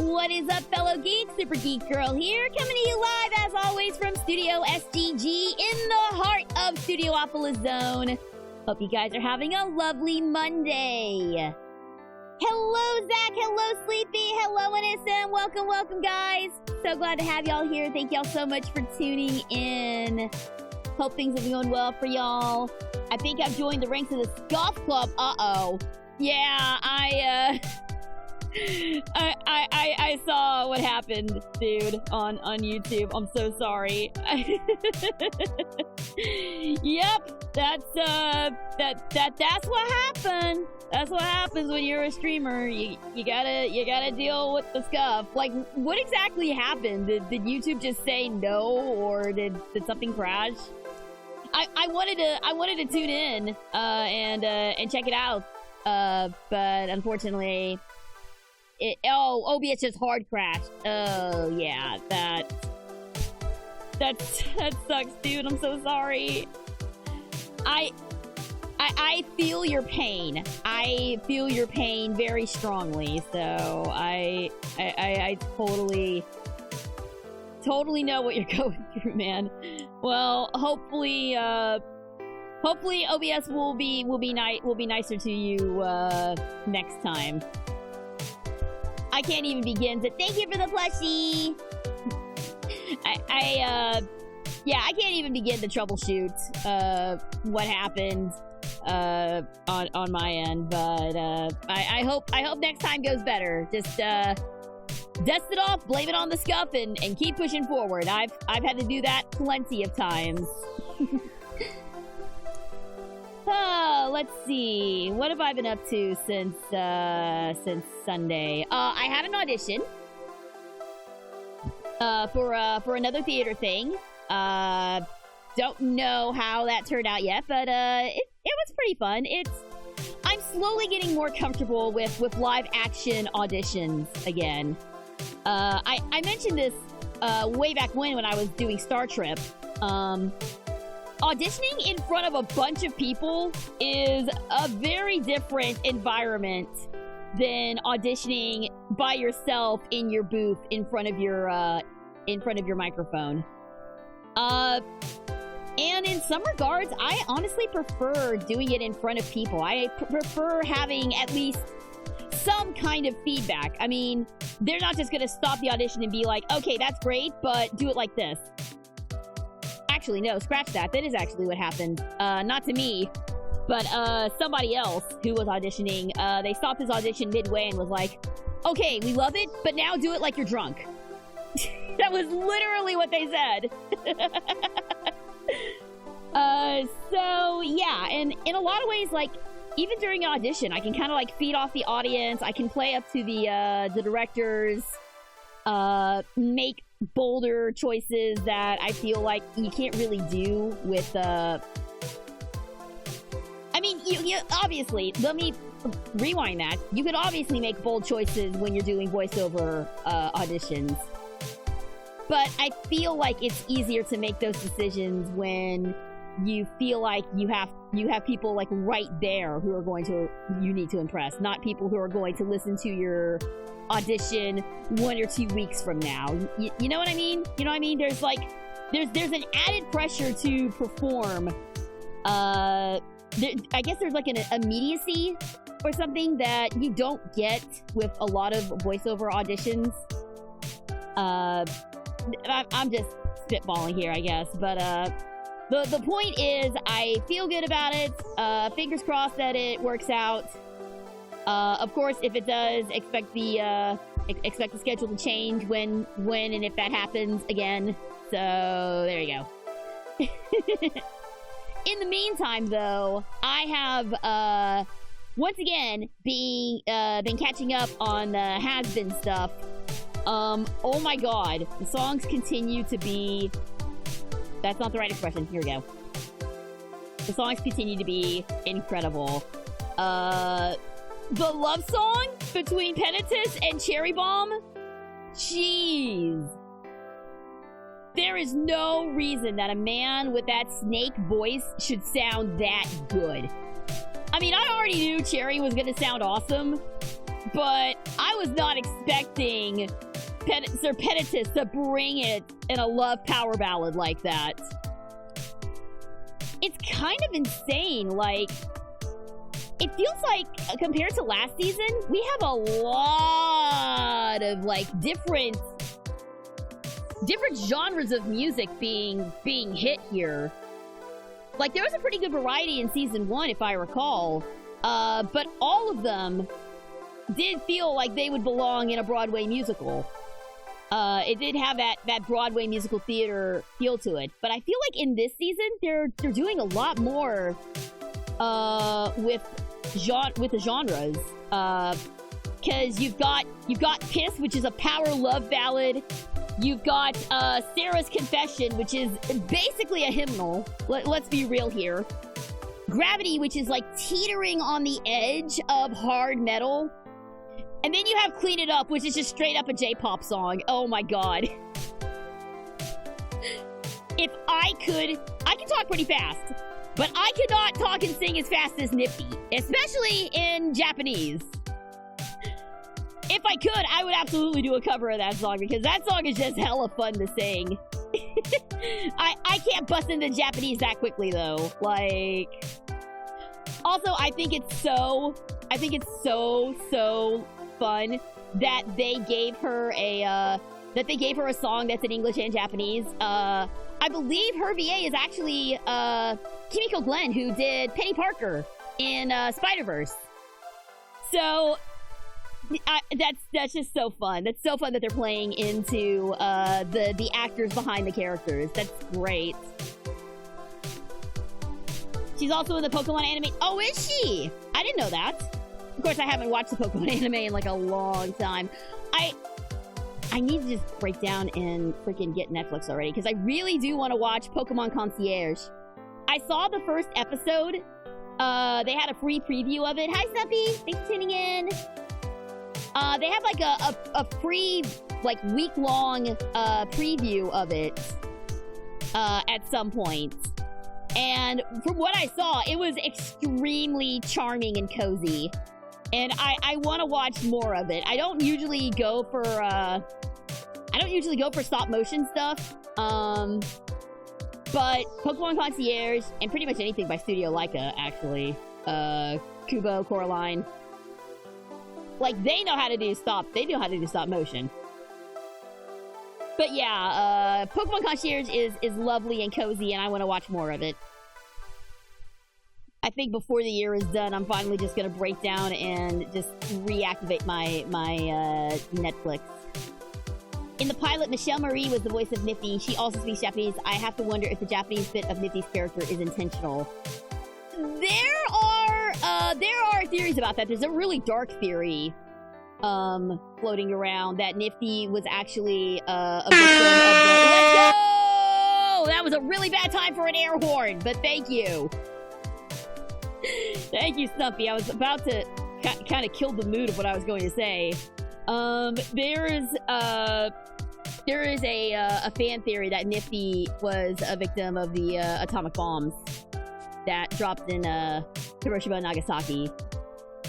What is up, fellow geeks? Super Geek Girl here, coming to you live, as always, from Studio SGG in the heart of Studiopolis Zone. Hope you guys are having a lovely Monday. Hello, Zach. Hello, Sleepy. Hello, NSM. Welcome, welcome, guys. So glad to have y'all here. Thank y'all so much for tuning in. Hope things are going well for y'all. I think I've joined the ranks of the Golf Club. Uh-oh. Yeah, I saw what happened, dude, on YouTube. I'm so sorry. Yep, that's what happened. That's what happens when you're a streamer. You gotta deal with the stuff. Like, what exactly happened? Did YouTube just say no, or did something crash? I wanted to tune in and check it out. But unfortunately, OBS just hard crashed. Oh yeah, that sucks, dude. I'm so sorry. I feel your pain. I feel your pain very strongly. So I totally know what you're going through, man. Well, hopefully OBS will be nicer to you next time. I can't even begin to thank you for the plushie. Yeah, I can't even begin to troubleshoot what happened on my end, but I hope next time goes better. Just dust it off, blame it on the scuff, and keep pushing forward. I've had to do that plenty of times. Let's see. What have I been up to since Sunday? I had an audition for another theater thing. Don't know how that turned out yet, but it was pretty fun. I'm slowly getting more comfortable with live action auditions again. I mentioned this way back when I was doing Star Trip. Auditioning in front of a bunch of people is a very different environment than auditioning by yourself in your booth in front of your microphone. And in some regards, I honestly prefer doing it in front of people. I prefer having at least some kind of feedback. I mean, they're not just gonna stop the audition and be like, okay, that's great, but do it like this. Actually, no, scratch that. That is actually what happened. Not to me, but somebody else who was auditioning, they stopped his audition midway and was like, okay, we love it, but now do it like you're drunk. That was literally what they said. So, yeah, and in a lot of ways, like, even during an audition, I can kind of, like, feed off the audience. I can play up to the directors, make bolder choices that I feel like you can't really do with, I mean, you obviously, let me rewind that. You could obviously make bold choices when you're doing voiceover auditions. But I feel like it's easier to make those decisions when you feel like you have people like right there who are going to, you need to impress, not people who are going to listen to your audition 1 or 2 weeks from now. You know what I mean? You know what I mean? There's like, there's an added pressure to perform. I guess there's like an immediacy or something that you don't get with a lot of voiceover auditions. I'm just spitballing here, I guess, but the point is, I feel good about it. Fingers crossed that it works out. Of course, if it does, expect the schedule to change when and if that happens again. So there you go. In the meantime, though, I have once again been catching up on the has-been stuff. Oh my god, the songs continue to be... That's not the right expression. Here we go. The songs continue to be incredible. The love song between Penitus and Cherry Bomb? Jeez. There is no reason that a man with that snake voice should sound that good. I mean, I already knew Cherry was gonna sound awesome, but I was not expecting Sir Penitus to bring it in a love power ballad like that. It's kind of insane. Like, it feels like, compared to last season, we have a lot of, like, different genres of music being hit here. Like, there was a pretty good variety in season 1, if I recall. But all of them did feel like they would belong in a Broadway musical. It did have that Broadway musical theater feel to it. But I feel like in this season, they're doing a lot more with the genres. Because you've got Piss, which is a power love ballad. You've got Sarah's Confession, which is basically a hymnal. Let's be real here. Gravity, which is like teetering on the edge of hard metal. And then you have Clean It Up, which is just straight up a J-pop song. Oh my god. If I can talk pretty fast, but I cannot talk and sing as fast as Nifty, especially in Japanese. If I could, I would absolutely do a cover of that song, because that song is just hella fun to sing. I can't bust into Japanese that quickly, though. Like... Also, I think it's so fun that they gave her a song that's in English and Japanese. I believe her VA is actually Kimiko Glenn, who did Penny Parker in Spider-Verse. So that's just so fun. That's so fun that they're playing into the actors behind the characters. That's great. She's also in the Pokemon anime. Oh, is she? I didn't know that. Of course, I haven't watched the Pokemon anime in like a long time. I need to just break down and freaking get Netflix already, because I really do want to watch Pokemon Concierge. I saw the first episode. They had a free preview of it. Hi, Snuppy. Thanks for tuning in. They have like a free, like, week-long preview of it at some point. And from what I saw, it was extremely charming and cozy. And I want to watch more of it. I don't usually go for stop motion stuff. But Pokemon Concierge and pretty much anything by Studio Laika, actually. Kubo, Coraline. Like, they know how to do stop motion. But yeah, Pokemon Concierge is lovely and cozy, and I want to watch more of it. I think before the year is done, I'm finally just gonna break down and just reactivate my Netflix. In the pilot, Michelle Marie was the voice of Nifty. She also speaks Japanese. I have to wonder if the Japanese bit of Nifty's character is intentional. There are theories about that. There's a really dark theory floating around that Nifty was actually a victim of the... Let's go! That was a really bad time for an air horn, but thank you. Thank you, Snuffy. I was about to kind of kill the mood of what I was going to say. There is a fan theory that Nifty was a victim of the atomic bombs that dropped in Hiroshima and Nagasaki.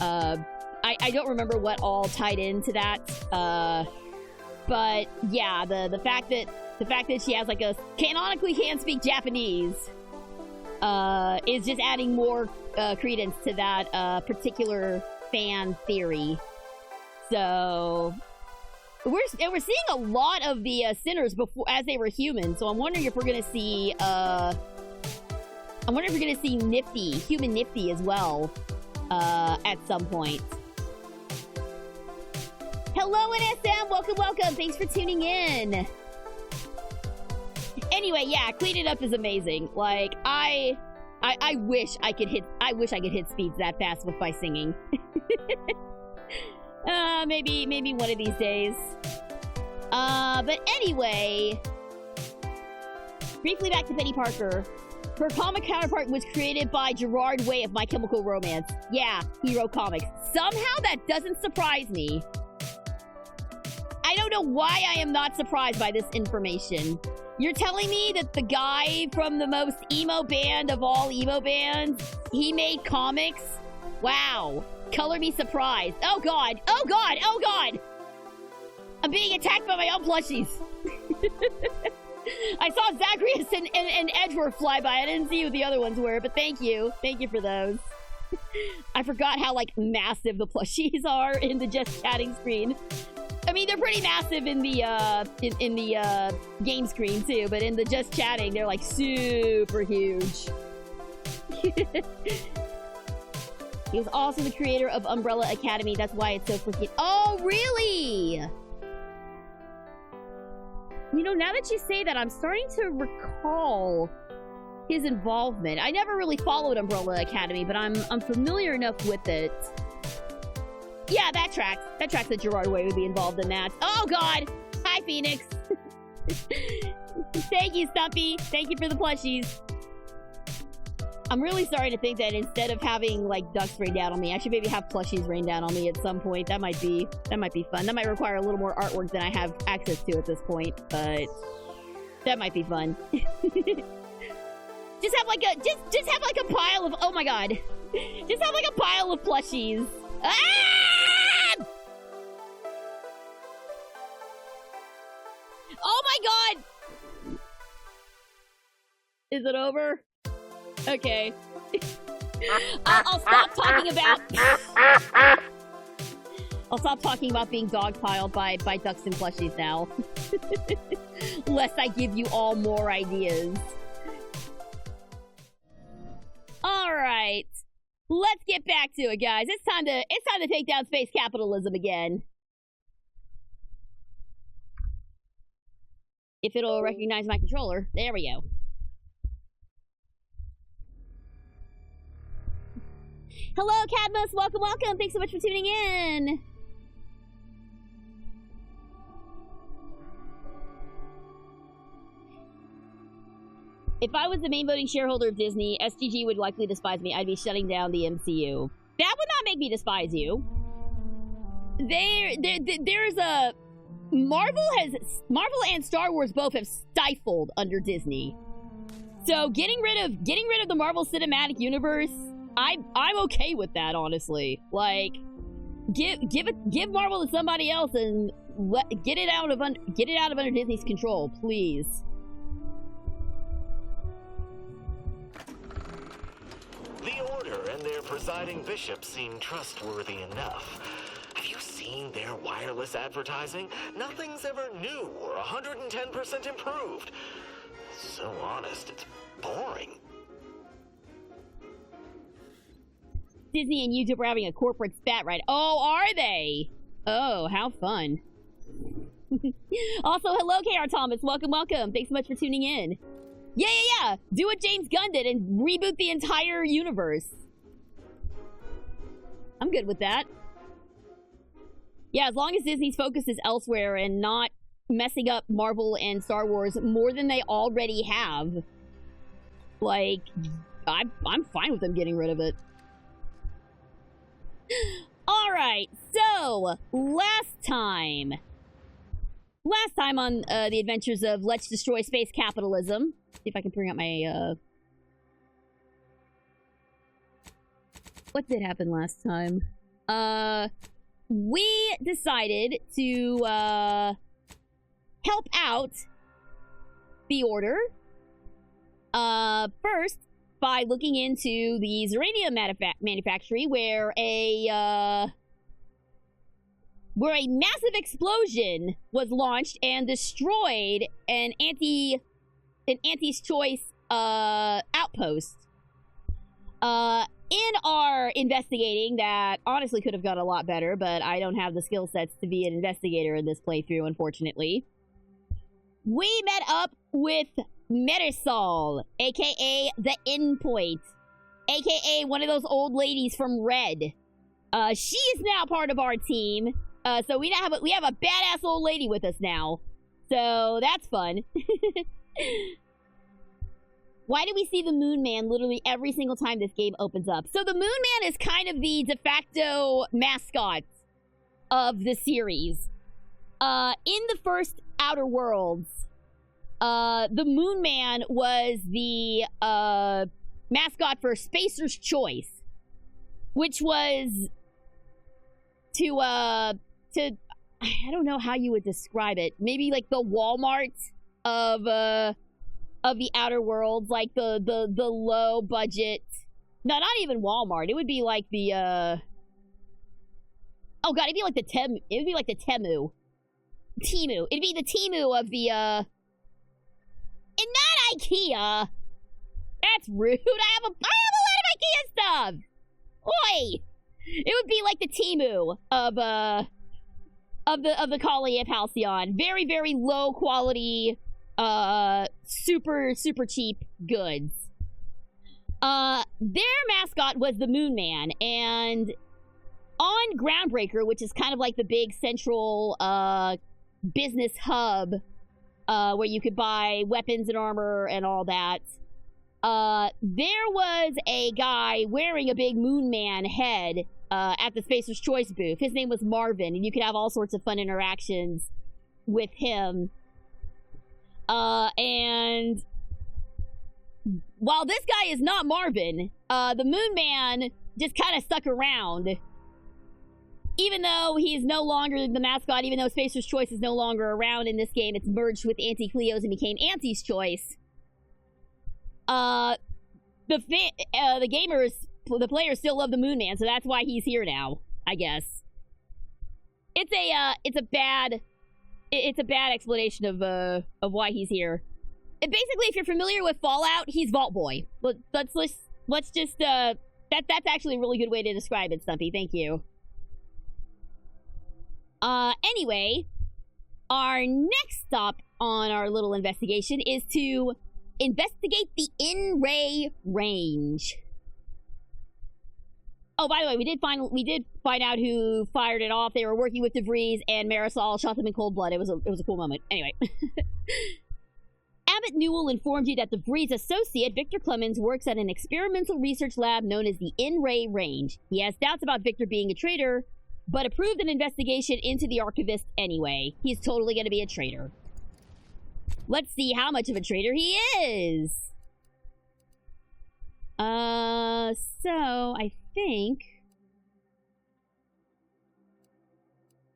I don't remember what all tied into that. But yeah, the fact that she has like a canonically can't speak Japanese is just adding more credence to that particular fan theory. So we're seeing a lot of the sinners before as they were human. So I'm wondering if we're gonna see Nifty, human Nifty as well, at some point. Hello, NSM! Welcome, welcome! Thanks for tuning in! Anyway, yeah, Clean It Up is amazing. Like, I wish I could hit speeds that fast with my singing. Maybe one of these days. But anyway, briefly back to Penny Parker. Her comic counterpart was created by Gerard Way of My Chemical Romance. Yeah, Hero Comics. Somehow that doesn't surprise me. I don't know why I am not surprised by this information. You're telling me that the guy from the most emo band of all emo bands, he made comics? Wow. Color me surprised. Oh god. Oh god. Oh god. I'm being attacked by my own plushies. I saw Zagreus and Edgeworth fly by. I didn't see who the other ones were, but thank you. Thank you for those. I forgot how, like, massive the plushies are in the just chatting screen. I mean, they're pretty massive in the game screen too, but in the just chatting, they're like super huge. He was also the creator of Umbrella Academy. That's why it's so freaking... Oh, really? You know, now that you say that, I'm starting to recall his involvement. I never really followed Umbrella Academy, but I'm familiar enough with it. Yeah, that tracks. That tracks that Gerard Way would be involved in that. Oh, God! Hi, Phoenix! Thank you, Stumpy! Thank you for the plushies. I'm really starting to think that instead of having, like, ducks rain down on me, I should maybe have plushies rain down on me at some point. That might be fun. That might require a little more artwork than I have access to at this point, but that might be fun. Just have like a pile of... Oh, my God. Just have, like, a pile of plushies. Ah! Oh my god! Is it over? Okay. I'll stop talking about... I'll stop talking about being dogpiled by ducks and plushies now. Lest I give you all more ideas. Alright. Let's get back to it, guys. It's time to take down space capitalism again. If it'll recognize my controller. There we go. Hello, Cadmus. Welcome, welcome. Thanks so much for tuning in. If I was the main voting shareholder of Disney, SGG would likely despise me. I'd be shutting down the MCU. That would not make me despise you. There's a... Marvel and Star Wars both have stifled under Disney. So getting rid of the Marvel Cinematic Universe, I'm okay with that, honestly. Like, give Marvel to somebody else and get it out of under Disney's control, please. The Order and their presiding bishop seem trustworthy enough. Have you seen their wireless advertising? Nothing's ever new or 110% improved. So honest, it's boring. Disney and YouTube are having a corporate spat, right? Oh, are they? Oh, how fun. Also, hello, KR Thomas. Welcome, welcome. Thanks so much for tuning in. Yeah. Do what James Gunn did and reboot the entire universe. I'm good with that. Yeah, as long as Disney's focus is elsewhere and not messing up Marvel and Star Wars more than they already have. Like, I'm fine with them getting rid of it. Alright, so, last time on the adventures of Let's Destroy Space Capitalism. See if I can bring up my, what did happen last time? We decided to, help out the Order, first, by looking into the uranium manufacturing, where a massive explosion was launched and destroyed an anti's choice outpost. In our investigating, that honestly could have gone a lot better, but I don't have the skill sets to be an investigator in this playthrough, unfortunately. We met up with Marisol, aka the Endpoint, aka one of those old ladies from Red. She is now part of our team, so we have a badass old lady with us now. So that's fun. Why do we see the Moon Man literally every single time this game opens up? So the Moon Man is kind of the de facto mascot of the series. In the first Outer Worlds, the Moon Man was the mascot for Spacer's Choice, which was to I don't know how you would describe it. Maybe like the Walmart of the Outer Worlds, like the low budget. No, not even Walmart. It would be like the oh god, it'd be like the Temu. It would be like the Temu. It'd be the Temu of the and not IKEA. That's rude. I have a lot of IKEA stuff. Oi! It would be like the Temu of the colony of Halcyon. Very, very low quality, super cheap goods. Their mascot was the Moon Man, and on Groundbreaker, which is kind of like the big central business hub, where you could buy weapons and armor and all that, there was a guy wearing a big Moon Man head at the Spacer's Choice booth. His name was Marvin, and you could have all sorts of fun interactions with him. And while this guy is not Marvin, the Moon Man just kind of stuck around. Even though he's no longer the mascot, even though Spacer's Choice is no longer around in this game, it's merged with Auntie Cleo's and became Auntie's Choice. The players still love the Moon Man, so that's why he's here now, I guess. It's a bad explanation of why he's here. And basically, if you're familiar with Fallout, he's Vault Boy. Let's just that's actually a really good way to describe it, Stumpy. Thank you. Anyway, our next stop on our little investigation is to investigate the in-ray range. Oh, by the way, we did find out who fired it off. They were working with DeVries, and Marisol shot them in cold blood. It was a cool moment. Anyway. Abbott Newell informed you that DeVries' associate, Victor Clemens, works at an experimental research lab known as the In-Ray Range. He has doubts about Victor being a traitor, but approved an investigation into the archivist anyway. He's totally going to be a traitor. Let's see how much of a traitor he is. So I think...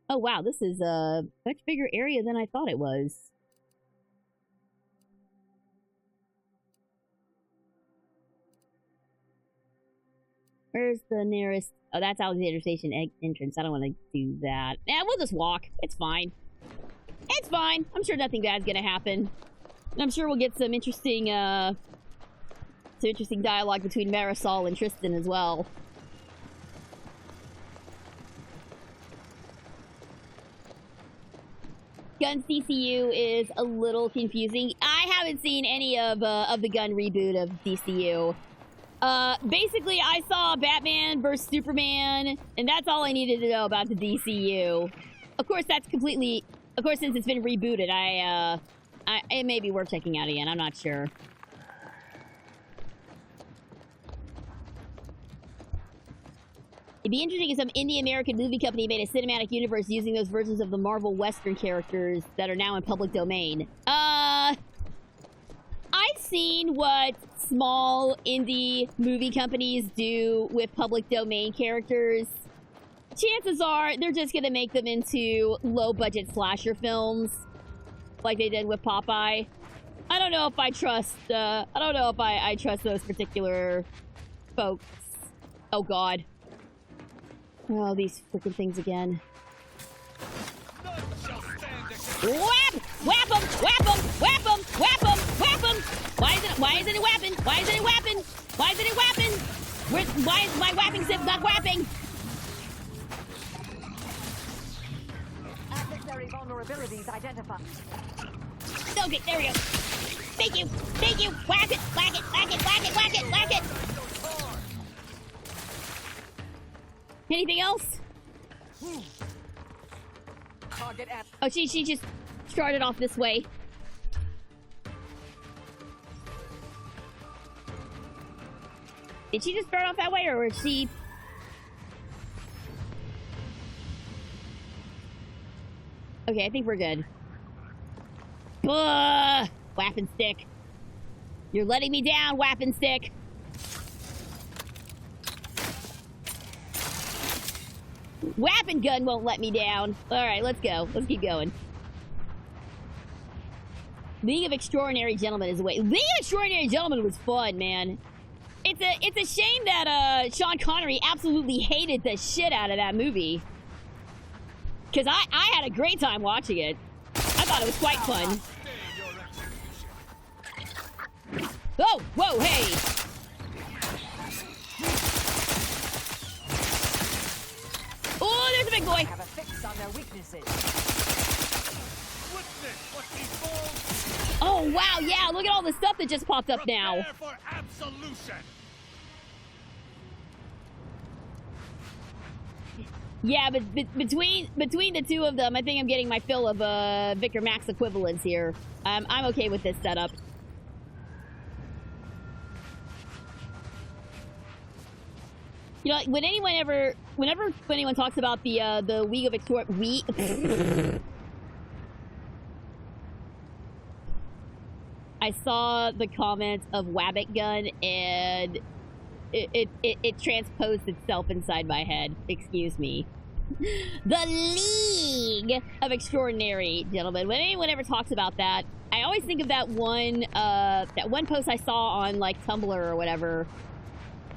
Oh, wow, this is a much bigger area than I thought it was. Where's the nearest... Oh, that's Alexander Station entrance. I don't want to do that. Yeah, we'll just walk. It's fine. It's fine. I'm sure nothing bad's gonna happen. And I'm sure we'll get some interesting dialogue between Marisol and Tristan as well. Gun CCU is a little confusing. I haven't seen any of the Gun reboot of DCU. Basically, I saw Batman vs. Superman, and that's all I needed to know about the DCU. Of course, that's completely... Of course, since it's been rebooted, it may be worth checking out again. I'm not sure. It'd be interesting if some indie-American movie company made a cinematic universe using those versions of the Marvel Western characters that are now in public domain. I've seen what small indie movie companies do with public domain characters. Chances are they're just gonna make them into low-budget slasher films, like they did with Popeye. I don't know if I trust. I don't know if I trust those particular folks. Oh God. Oh, these freaking things again. Whap! Whap him! Whap him! Whap him! Whap him! Whap him! Why isn't it whapping? Why isn't it whapping? Why isn't it whapping? Why is my whapping zip not whapping? Adversary vulnerabilities identified. Okay, there we go. Thank you! Thank you! Whack it! Whack it! Whack it! Whack it! Whack it! Whack it! Anything else? Target at... Oh, she just started off this way. Did she just start off that way, or was she... Okay, I think we're good. Wappin' stick. You're letting me down, Wappin' stick. Wappin' gun won't let me down. Alright, let's go. Let's keep going. League of Extraordinary Gentlemen is away. League of Extraordinary Gentlemen was fun, man. It's a shame that Sean Connery absolutely hated the shit out of that movie. Because I had a great time watching it. I thought it was quite fun. Oh, whoa, hey! Oh, there's a big boy! Have a fix on their weaknesses. Oh, wow, yeah, look at all the stuff that just popped up now. Prepare for absolution. Yeah, but between the two of them, I think I'm getting my fill of Victor Max equivalents here. I'm okay with this setup. You know, whenever anyone talks about the League of I saw the comments of Wabbit Gun and it transposed itself inside my head. Excuse me. The League of Extraordinary Gentlemen. When anyone ever talks about that, I always think of that one post I saw on like Tumblr or whatever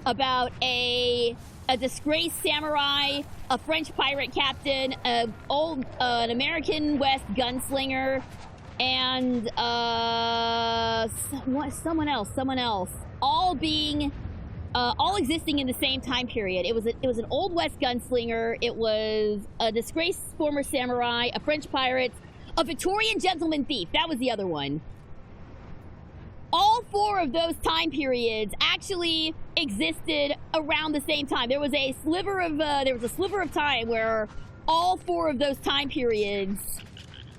about a disgraced samurai, a French pirate captain, an American West gunslinger, and someone else, all existing in the same time period. It was an old West gunslinger. It was a disgraced former samurai, a French pirate, a Victorian gentleman thief. That was the other one. All four of those time periods actually existed around the same time. There was a sliver of time where all four of those time periods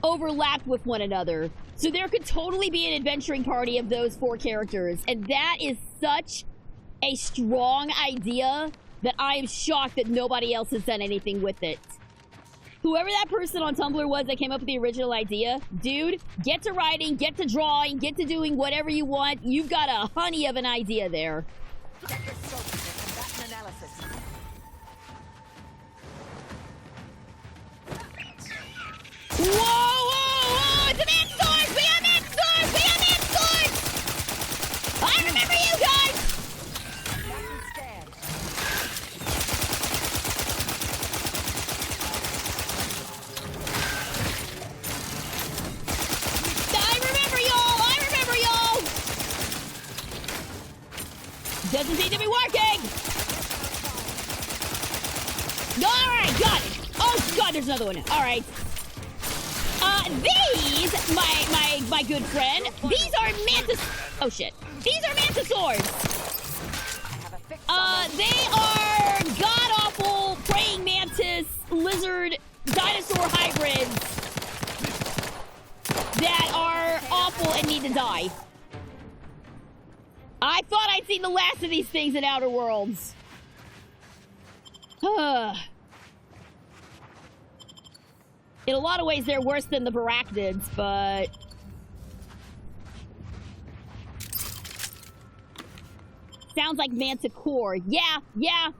overlapped with one another. So there could totally be an adventuring party of those four characters, and that is such a strong idea that I am shocked that nobody else has done anything with it. Whoever that person on Tumblr was that came up with the original idea, dude, get to writing, get to drawing, get to doing whatever you want. You've got a honey of an idea there. Get your scope and combat analysis. Whoa! It's a man sword! We got man swords! We got man swords! I remember you guys! there's another one. All right. These, my good friend, these are mantis... Oh, shit. These are mantisaurs. They are god-awful praying mantis lizard dinosaur hybrids that are awful and need to die. I thought I'd seen the last of these things in Outer Worlds. In a lot of ways, they're worse than the barachnids, but... Sounds like manticore. Yeah,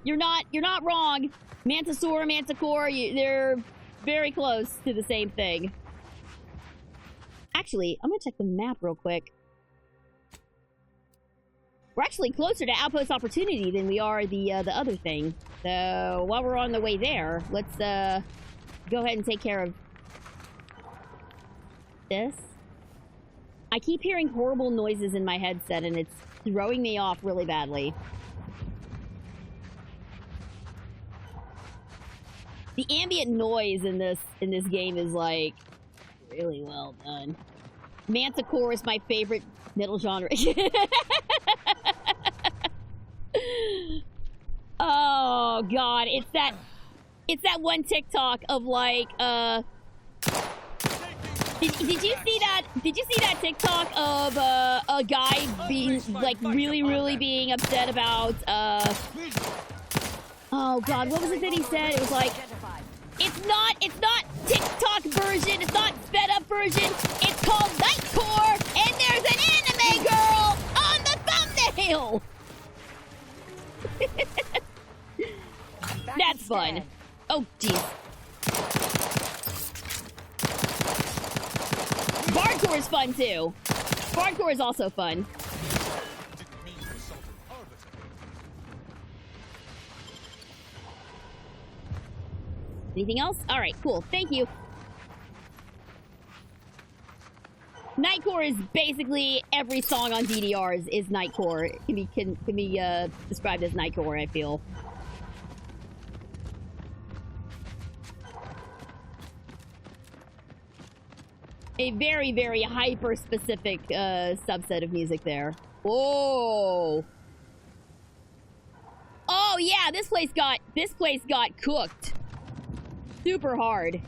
you're not wrong. Mantisaur, manticore, they're very close to the same thing. Actually, I'm gonna check the map real quick. We're actually closer to Outpost Opportunity than we are the other thing. So, while we're on the way there, let's, go ahead and take care of this. I keep hearing horrible noises in my headset, and it's throwing me off really badly. The ambient noise in this game is, like, really well done. Manticore is my favorite middle genre. Oh god, it's that one TikTok of like did you see that TikTok of a guy being like really being upset about oh god, what was it that he said? It was like it's not TikTok version, it's not sped up version, it's called Nightcore, and there's an anime girl on the thumbnail. That's fun. Oh, jeez. Bardcore is fun, too. Bardcore is also fun. Anything else? Alright, cool. Thank you. Nightcore is basically every song on DDRs is Nightcore. It can be described as Nightcore, I feel. A very, very hyper-specific subset of music there. Whoa! Oh yeah, this place got cooked. Super hard.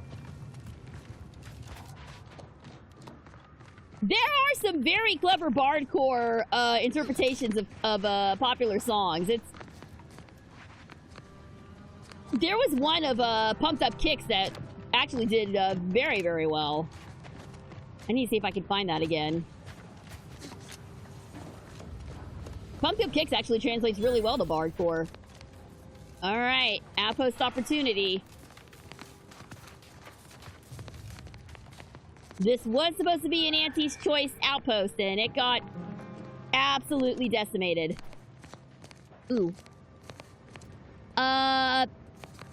There are some very clever bardcore interpretations of popular songs. There was one of Pumped Up Kicks that actually did very, very well. I need to see if I can find that again. Pumped Up Kicks actually translates really well to bardcore. Alright, Outpost Opportunity. This was supposed to be an Auntie's Choice outpost, and it got absolutely decimated. Ooh.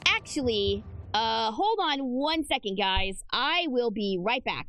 Actually, hold on one second, guys. I will be right back.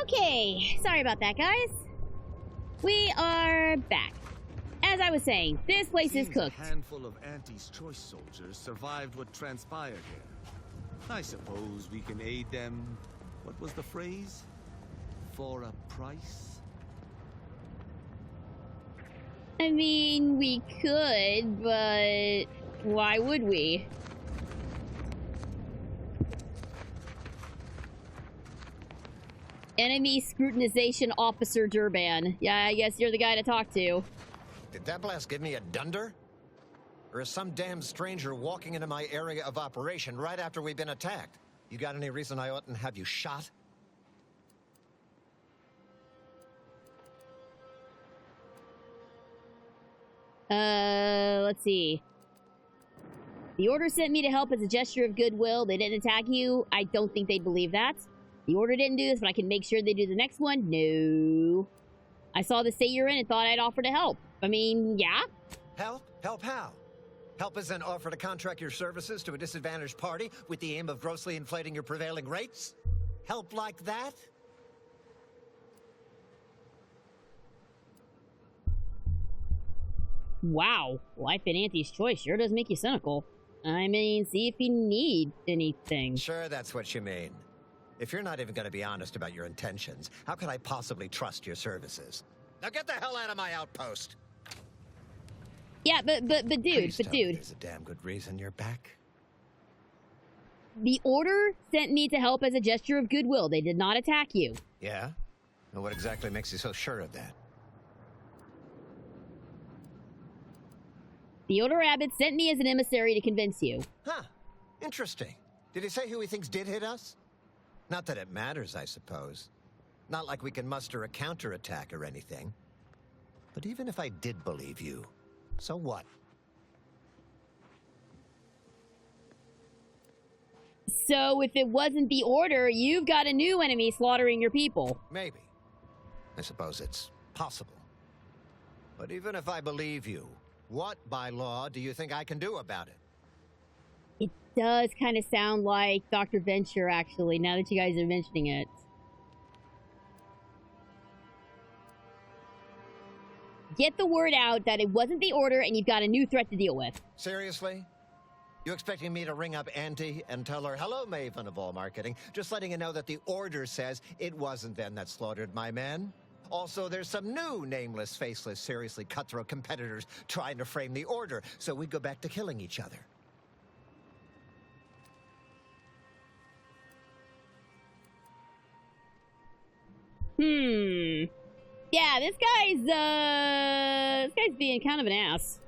Okay, sorry about that, guys. We are back. As I was saying, this place is cooked. A handful of Auntie's choice soldiers survived what transpired here. I suppose we can aid them. What was the phrase? For a price? I mean, we could, but why would we? Enemy Scrutinization Officer Durban. Yeah, I guess you're the guy to talk to. Did that blast give me a dunder? Or is some damn stranger walking into my area of operation right after we've been attacked? You got any reason I oughtn't have you shot? Let's see. The order sent me to help as a gesture of goodwill. They didn't attack you. I don't think they'd believe that. The order didn't do this, but I can make sure they do the next one. No. I saw the state you're in and thought I'd offer to help. I mean, yeah. Help? Help how? Help is an offer to contract your services to a disadvantaged party with the aim of grossly inflating your prevailing rates? Help like that? Wow. Life in Auntie's Choice sure does make you cynical. I mean, see if you need anything. Sure, that's what you mean. If you're not even going to be honest about your intentions, how could I possibly trust your services? Now get the hell out of my outpost! Yeah, but dude, Please but tell me dude. there's a damn good reason you're back. The order sent me to help as a gesture of goodwill. They did not attack you. Yeah? And what exactly makes you so sure of that? Theodore Abbott sent me as an emissary to convince you. Huh. Interesting. Did he say who he thinks did hit us? Not that it matters, I suppose. Not like we can muster a counterattack or anything. But even if I did believe you, so what? So if it wasn't the order, you've got a new enemy slaughtering your people. Maybe. I suppose it's possible. But even if I believe you, what, by law, do you think I can do about it? It does kind of sound like Dr. Venture, actually, now that you guys are mentioning it. Get the word out that it wasn't the order and you've got a new threat to deal with. Seriously? You expecting me to ring up Auntie and tell her, hello, Maven of all marketing, just letting you know that the order says it wasn't them that slaughtered my men? Also, there's some new nameless, faceless, seriously cutthroat competitors trying to frame the order, so we go back to killing each other. Yeah, this guy's being kind of an ass.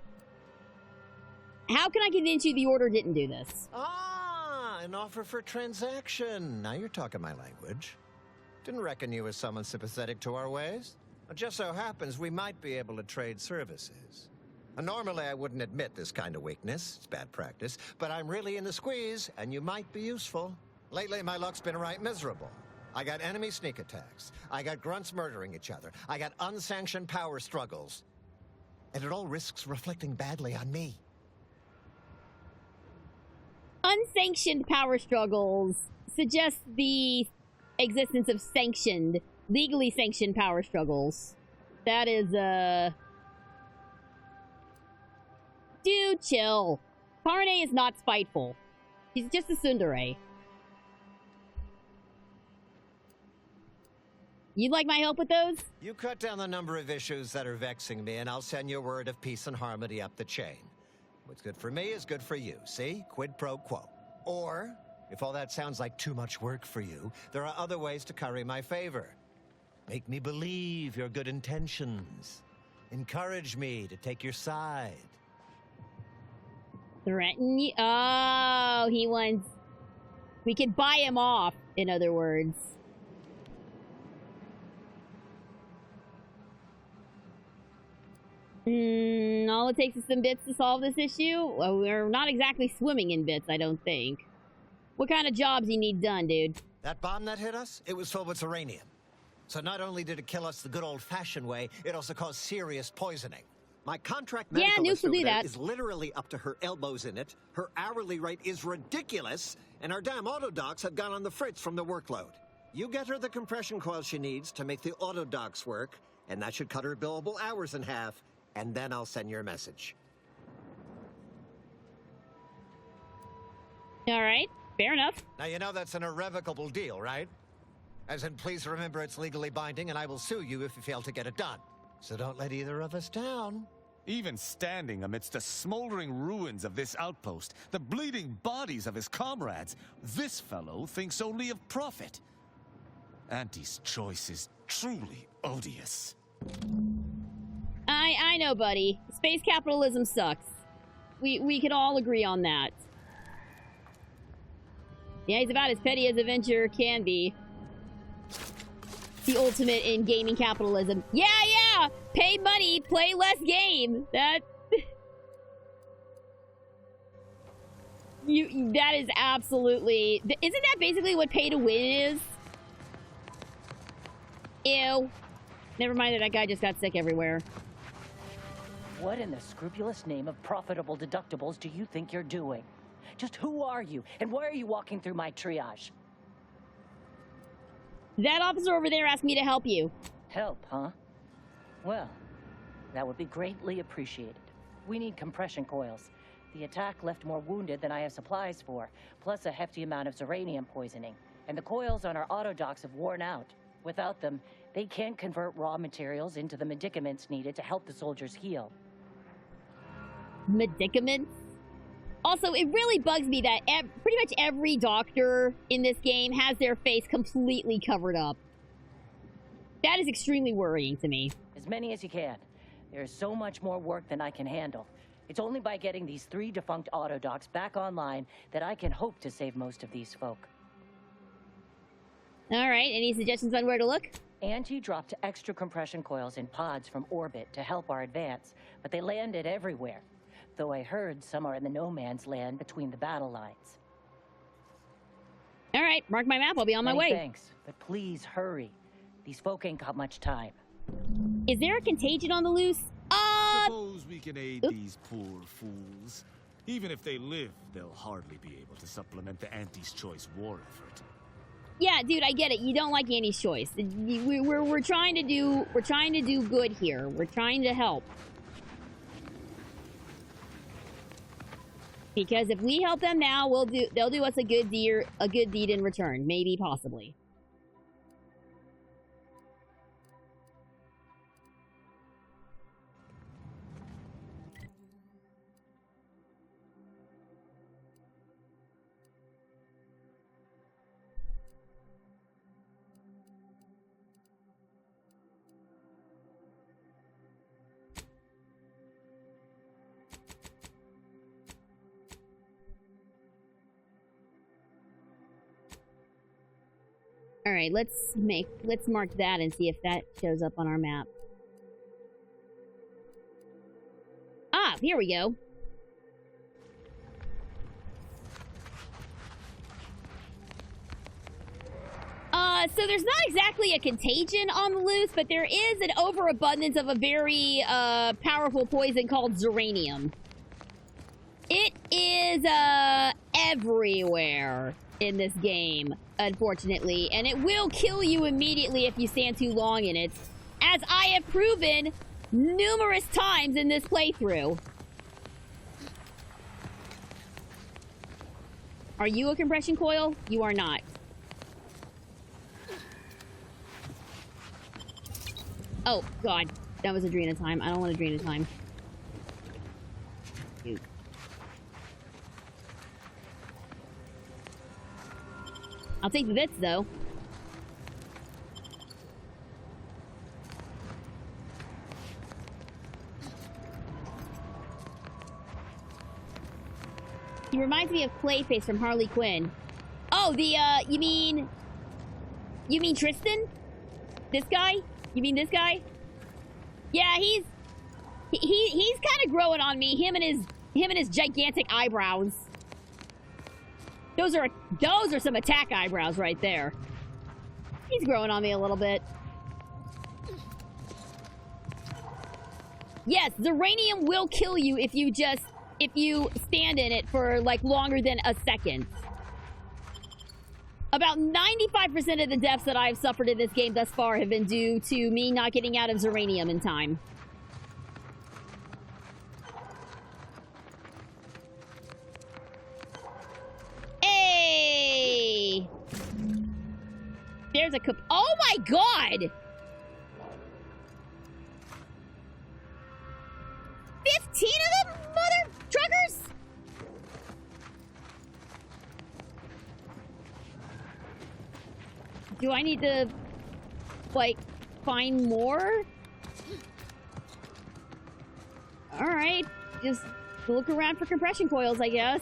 How can I convince you the order didn't do this? Ah, an offer for transaction. Now you're talking my language. Didn't reckon you was someone sympathetic to our ways. It just so happens we might be able to trade services. Normally I wouldn't admit this kind of weakness. It's bad practice. But I'm really in the squeeze, and you might be useful. Lately my luck's been right miserable. I got enemy sneak attacks. I got grunts murdering each other. I got unsanctioned power struggles. And it all risks reflecting badly on me. Unsanctioned power struggles suggest the existence of sanctioned, legally sanctioned power struggles. That is, Dude, chill. Karne is not spiteful. She's just a tsundere. You'd like my help with those? You cut down the number of issues that are vexing me, and I'll send you a word of peace and harmony up the chain. What's good for me is good for you, see? Quid pro quo. Or, if all that sounds like too much work for you, there are other ways to curry my favor. Make me believe your good intentions. Encourage me to take your side. Threaten you? Oh, he wants... We could buy him off, in other words. All it takes is some bits to solve this issue? Well, we're not exactly swimming in bits, I don't think. What kind of jobs you need done, dude? That bomb that hit us, it was filled with uranium. So not only did it kill us the good old-fashioned way, it also caused serious poisoning. My contract medical nukes will do that. is literally up to her elbows in it. Her hourly rate is ridiculous, and our damn auto docs have gone on the fritz from the workload. You get her the compression coil she needs to make the auto docks work, and that should cut her billable hours in half, and then I'll send your message. All right, fair enough. Now, you know that's an irrevocable deal, right? As in, please remember it's legally binding, and I will sue you if you fail to get it done. So don't let either of us down. Even standing amidst the smoldering ruins of this outpost, the bleeding bodies of his comrades, this fellow thinks only of profit. Auntie's choice is truly odious. I know, buddy. Space capitalism sucks. We can all agree on that. Yeah, he's about as petty as a venture can be. The ultimate in gaming capitalism. Yeah! Pay money, play less game. That is absolutely... Isn't that basically what pay to win is? Ew. Never mind that guy just got sick everywhere. What in the scrupulous name of profitable deductibles do you think you're doing? Just who are you, and why are you walking through my triage? That officer over there asked me to help you. Help, huh? Well, that would be greatly appreciated. We need compression coils. The attack left more wounded than I have supplies for, plus a hefty amount of zeranium poisoning. And the coils on our auto docks have worn out. Without them, they can't convert raw materials into the medicaments needed to help the soldiers heal. Medicaments? Also, it really bugs me that pretty much every doctor in this game has their face completely covered up. That is extremely worrying to me. As many as you can. There is so much more work than I can handle. It's only by getting these 3 defunct auto docks back online that I can hope to save most of these folk. All right, any suggestions on where to look? Auntie dropped extra compression coils in pods from orbit to help our advance, but they landed everywhere. Though I heard some are in the no man's land between the battle lines. All right, mark my map. I'll be on my way. Thanks, but please hurry. These folk ain't got much time. Is there a contagion on the loose? Suppose we can aid these poor fools. Even if they live, they'll hardly be able to supplement the Auntie's Choice war effort. Yeah, dude, I get it. You don't like Annie's Choice. We're trying to do good here. We're trying to help. Because if we help them now, they'll do us a good deed in return. Maybe, possibly. All right, let's mark that and see if that shows up on our map. Ah, here we go. So there's not exactly a contagion on the loose, but there is an overabundance of a very powerful poison called zeranium. It is everywhere in this game, unfortunately, and it will kill you immediately if you stand too long in it, as I have proven numerous times in this playthrough. Are you a compression coil? You are not. Oh, God. That was Adrena time. I don't want Adrena time. Dude. I'll take the bits, though. He reminds me of Clayface from Harley Quinn. Oh, you mean Tristan? This guy? You mean this guy? Yeah, he's kind of growing on me. Him and his gigantic eyebrows. Those are some attack eyebrows right there. He's growing on me a little bit. Yes, zeranium will kill you if you stand in it for like longer than a second. About 95% of the deaths that I've suffered in this game thus far have been due to me not getting out of Zeranium in time. Hey! There's a cup. Oh my god! 15 of them, mother truckers? Do I need to, like, find more? Alright. Just look around for compression coils, I guess.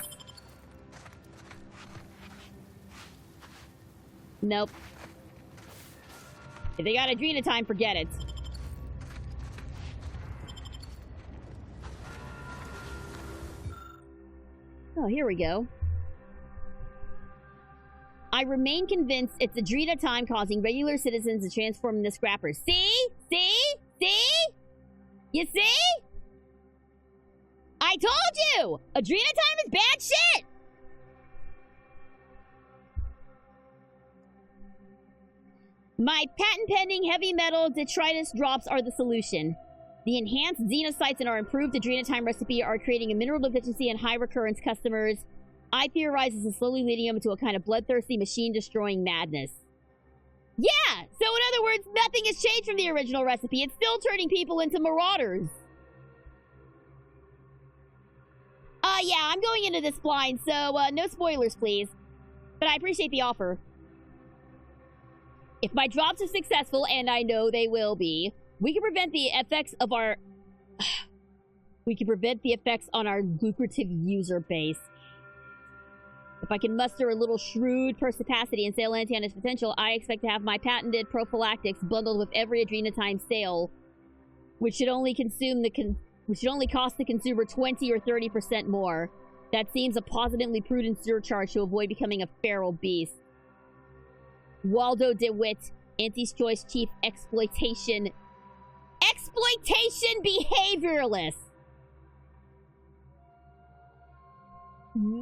Nope. If they got Adrena time, forget it. Oh, here we go. I remain convinced it's Adrena time causing regular citizens to transform into scrappers. See? See? See? You see? I told you! Adrena time is bad shit! My patent-pending heavy metal detritus drops are the solution. The enhanced xenocytes in our improved Adrena time recipe are creating a mineral deficiency in high recurrence customers. I theorize this is slowly leading them into a kind of bloodthirsty, machine-destroying madness. Yeah! So in other words, nothing has changed from the original recipe. It's still turning people into marauders. Yeah, I'm going into this blind, so no spoilers, please. But I appreciate the offer. If my drops are successful, and I know they will be, we can prevent the effects of our... we can prevent the effects on our lucrative user base. If I can muster a little shrewd perspicacity and sell ante on its potential, I expect to have my patented prophylactics bundled with every Adrena time sale, which should only consume which should only cost the consumer 20 or 30% more. That seems a positively prudent surcharge to avoid becoming a feral beast. Waldo DeWitt, Auntie's Choice Chief Exploitation Behavioralist.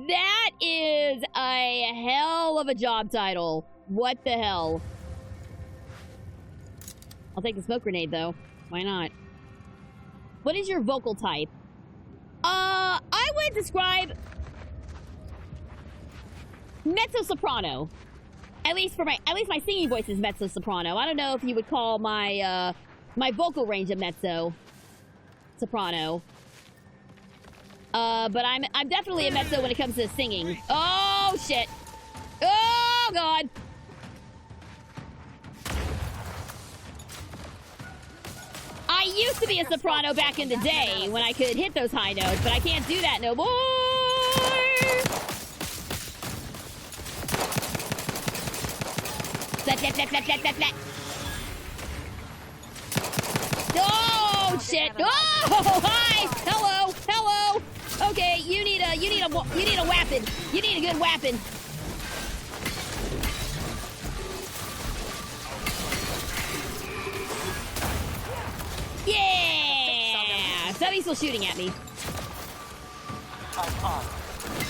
That is a hell of a job title. What the hell? I'll take the smoke grenade, though. Why not? What is your vocal type? I would describe mezzo-soprano. At least my singing voice is mezzo-soprano. I don't know if you would call my my vocal range a mezzo-soprano. But I'm definitely a mezzo when it comes to singing. Oh shit! Oh god! I used to be a soprano back in the day when I could hit those high notes, but I can't do that no more. Flat, flat, flat, flat, flat, flat, flat. Oh shit! Oh hi! Hello! Hello! Okay, you need a weapon. You need a good weapon. Yeah! Somebody's still shooting at me.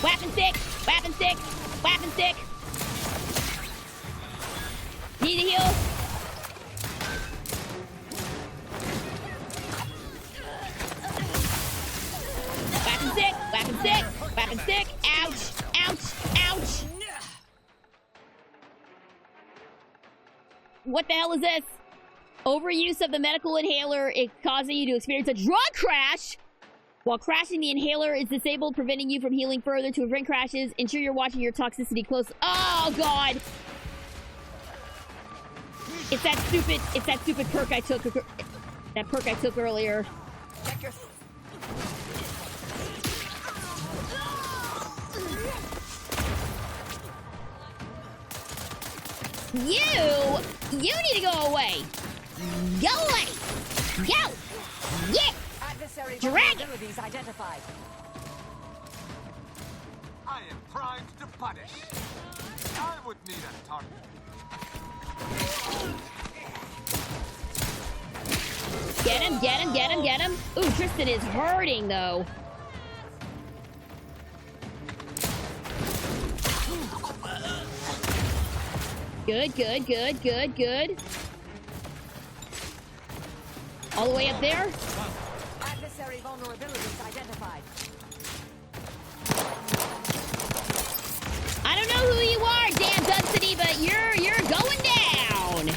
Weapon stick! Weapon stick! Weapon stick! Need a heal? Weapon stick! Weapon stick! Weapon stick! Ouch! Ouch! Ouch! What the hell is this? Overuse of the medical inhaler is causing you to experience a drug crash. While crashing, the inhaler is disabled, preventing you from healing further. To prevent crashes, ensure you're watching your toxicity close. Oh god! It's that stupid perk I took. That perk I took earlier. You need to go away. Go away. Go. Yeah. Adversary Dragon. vulnerabilities identified. I am primed to punish. I would need a target. Get him, get him, get him, get him. Ooh, Tristan is hurting, though. Good, good, good, good, good. All the way up there? Adversary vulnerabilities identified. I don't know who you are, Dan Dudcity, but you're going down.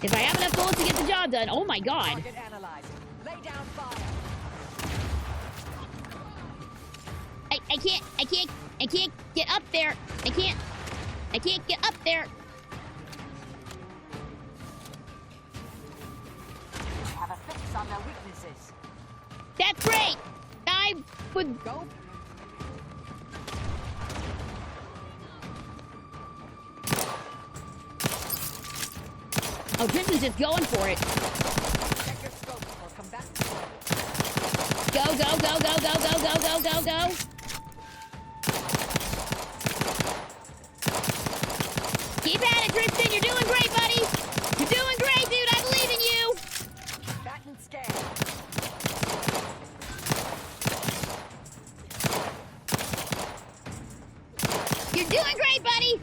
If I have enough bullets to get the job done. Oh my god. Target analyzed. Lay down fire. I can't get up there. I can't get up there. Have a fix on their weaknesses. That's great. I would Go. Oh, Tristan's just going for it. Check your scope or come back. Go, go, go, go, go, go, go, go, go, go. Keep at it, Tristan. You're doing great, buddy. You're doing great, dude. I believe in you. Bat and scan. You're doing great, buddy.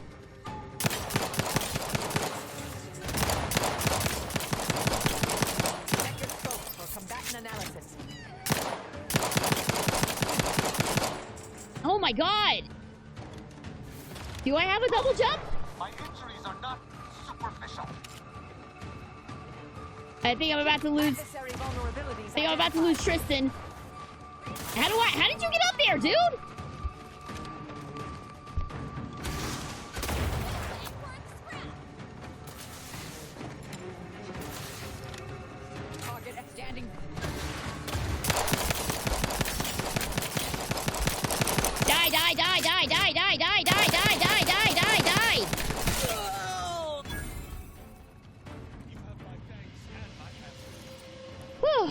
Check your scope for combatant analysis. Oh my god. Do I have a double jump? My injuries are not superficial. I think I'm about to lose. Adversary vulnerabilities. I think I'm about to lose Tristan. How did you get up there, dude? Target standing. Die, die, die, die, die, die, die, die, die, die, die, die, die. Whew.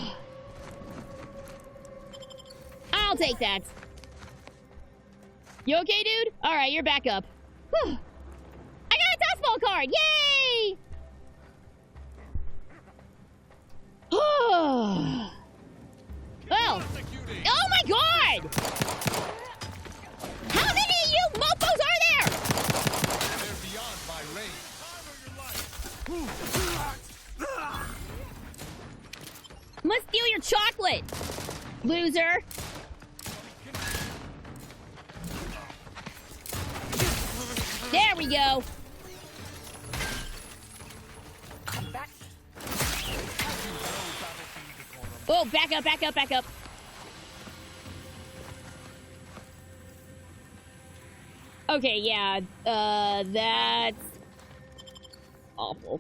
I'll take that. You okay, dude? All right, you're back up. Whew. I got a touch ball card. Yay! Well, oh my god! How many of you mofos are there? They're beyond my range. I'm gonna steal your chocolate, loser. There we go. Back. Oh, back up, back up, back up. Okay, yeah, that's awful.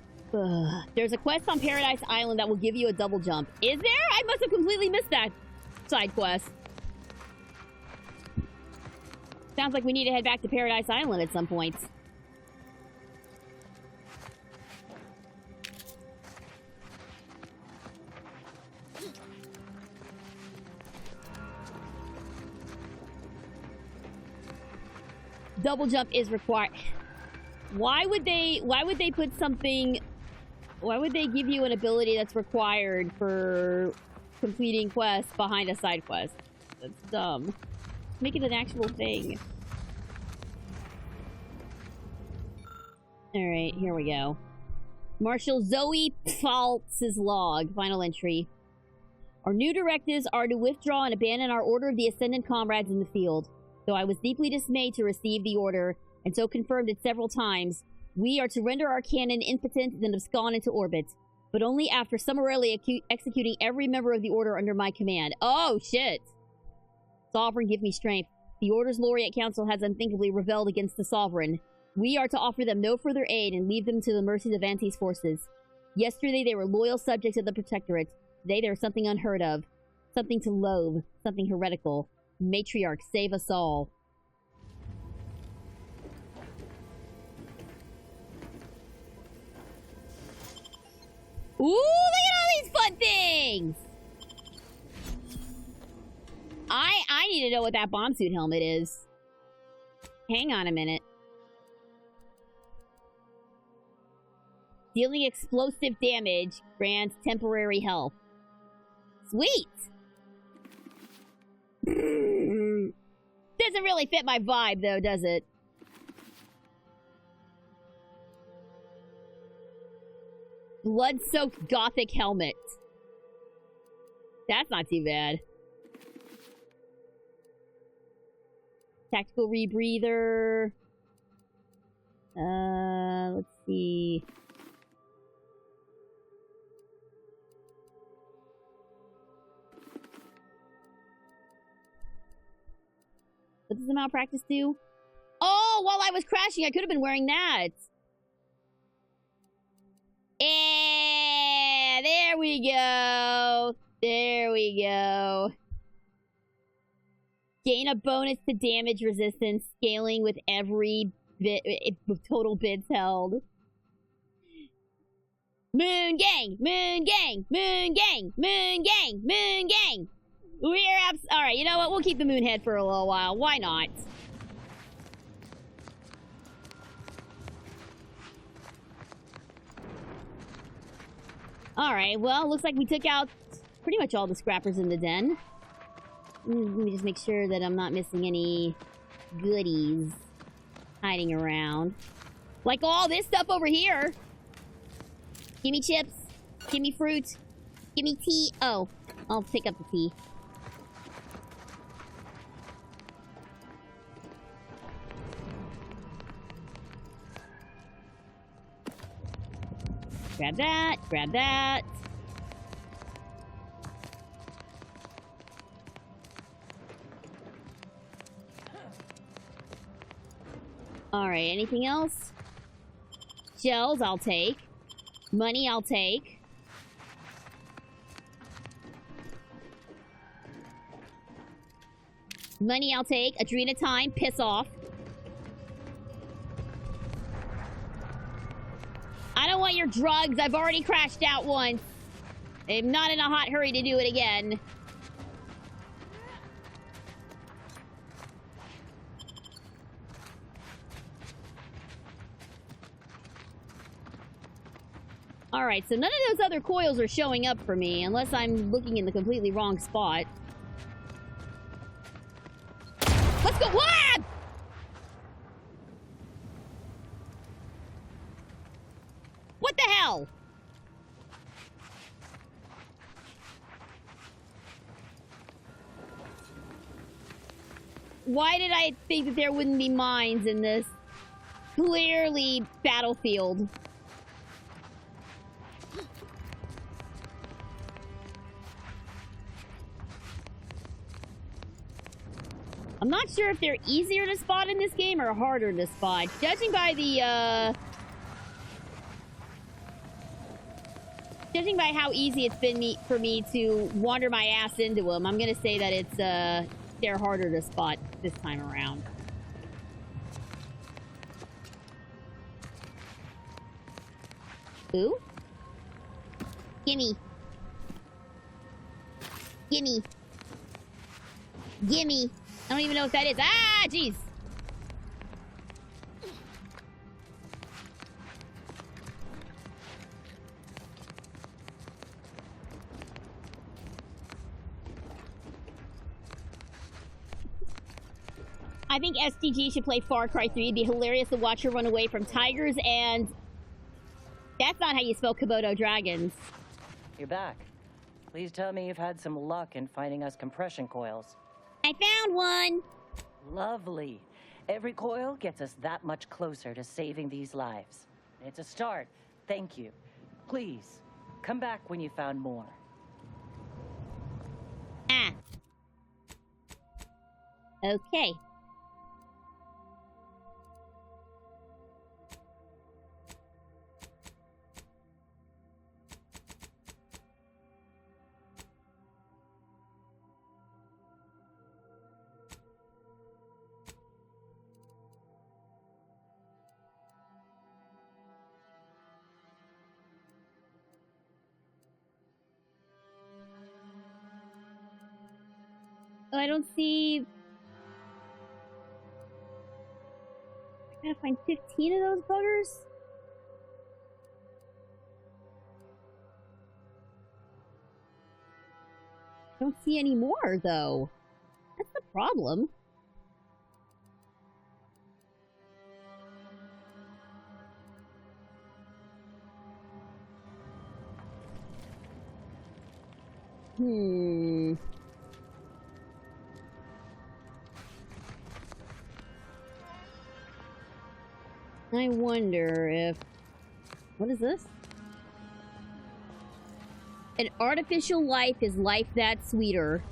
There's a quest on Paradise Island that will give you a double jump. Is there? I must have completely missed that side quest. Sounds like we need to head back to Paradise Island at some point. Double jump is required. Why would they put something... Why would they give you an ability that's required for completing quests behind a side quest? That's dumb. Make it an actual thing. Alright, here we go. Marshal Zoe Pfaltz's log. Final entry. Our new directives are to withdraw and abandon our Order of the Ascendant comrades in the field. Though I was deeply dismayed to receive the order, and so confirmed it several times, we are to render our cannon impotent and abscond into orbit. But only after summarily executing every member of the Order under my command. Oh, shit! Sovereign, give me strength. The Order's Laureate Council has unthinkably rebelled against the Sovereign. We are to offer them no further aid and leave them to the mercies of Anti's forces. Yesterday they were loyal subjects of the Protectorate. Today there is something unheard of. Something to loathe. Something heretical. Matriarch, save us all. Ooh, look at all these fun things! I need to know what that bomb suit helmet is. Hang on a minute. Dealing explosive damage grants temporary health. Sweet! Doesn't really fit my vibe, though, does it? Blood-soaked gothic helmet. That's not too bad. Tactical rebreather. Let's see. What does the malpractice do? Oh, while I was crashing, I could have been wearing that. Yeah, there we go. There we go. Gain a bonus to damage resistance, scaling with every bit, total bits held. Moon gang, moon gang, moon gang, moon gang, moon gang. We're alright, you know what? We'll keep the moon head for a little while. Why not? Alright, well, looks like we took out pretty much all the scrappers in the den. Let me just make sure that I'm not missing any goodies hiding around. Like all this stuff over here. Gimme chips. Gimme fruit. Gimme tea. Oh, I'll pick up the tea. Grab that. Grab that. Alright, anything else? Shells, I'll take. Money, I'll take. Money, I'll take. Adrena time, piss off. I don't want your drugs. I've already crashed out once. I'm not in a hot hurry to do it again. Alright, so none of those other coils are showing up for me, unless I'm looking in the completely wrong spot. Let's go! What? What the hell? Why did I think that there wouldn't be mines in this clearly battlefield? I'm not sure if they're easier to spot in this game or harder to spot. Judging by the, judging by how easy it's been for me to wander my ass into them, I'm gonna say that it's, they're harder to spot this time around. Ooh. Gimme. Gimme. Gimme. I don't even know what that is. Ah, jeez. I think SGG should play Far Cry 3. It'd be hilarious to watch her run away from tigers and... That's not how you spell Komodo dragons. You're back. Please tell me you've had some luck in finding us compression coils. I found one! Lovely. Every coil gets us that much closer to saving these lives. It's a start. Thank you. Please, come back when you found more. Ah. Okay. Oh, I don't see... I gotta find 15 of those buggers? I don't see any more, though. That's the problem. I wonder if... What is this? An artificial life is life that's sweeter.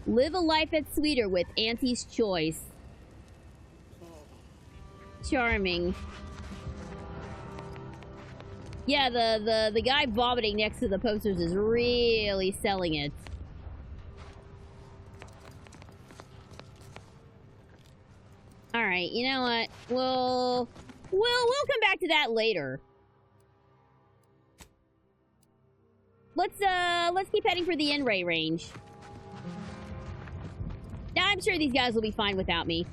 Live a life that's sweeter with Auntie's Choice. Charming. Yeah, the guy vomiting next to the posters is really selling it. Alright, you know what? We'll come back to that later. Let's keep heading for the N-ray range. Now, I'm sure these guys will be fine without me.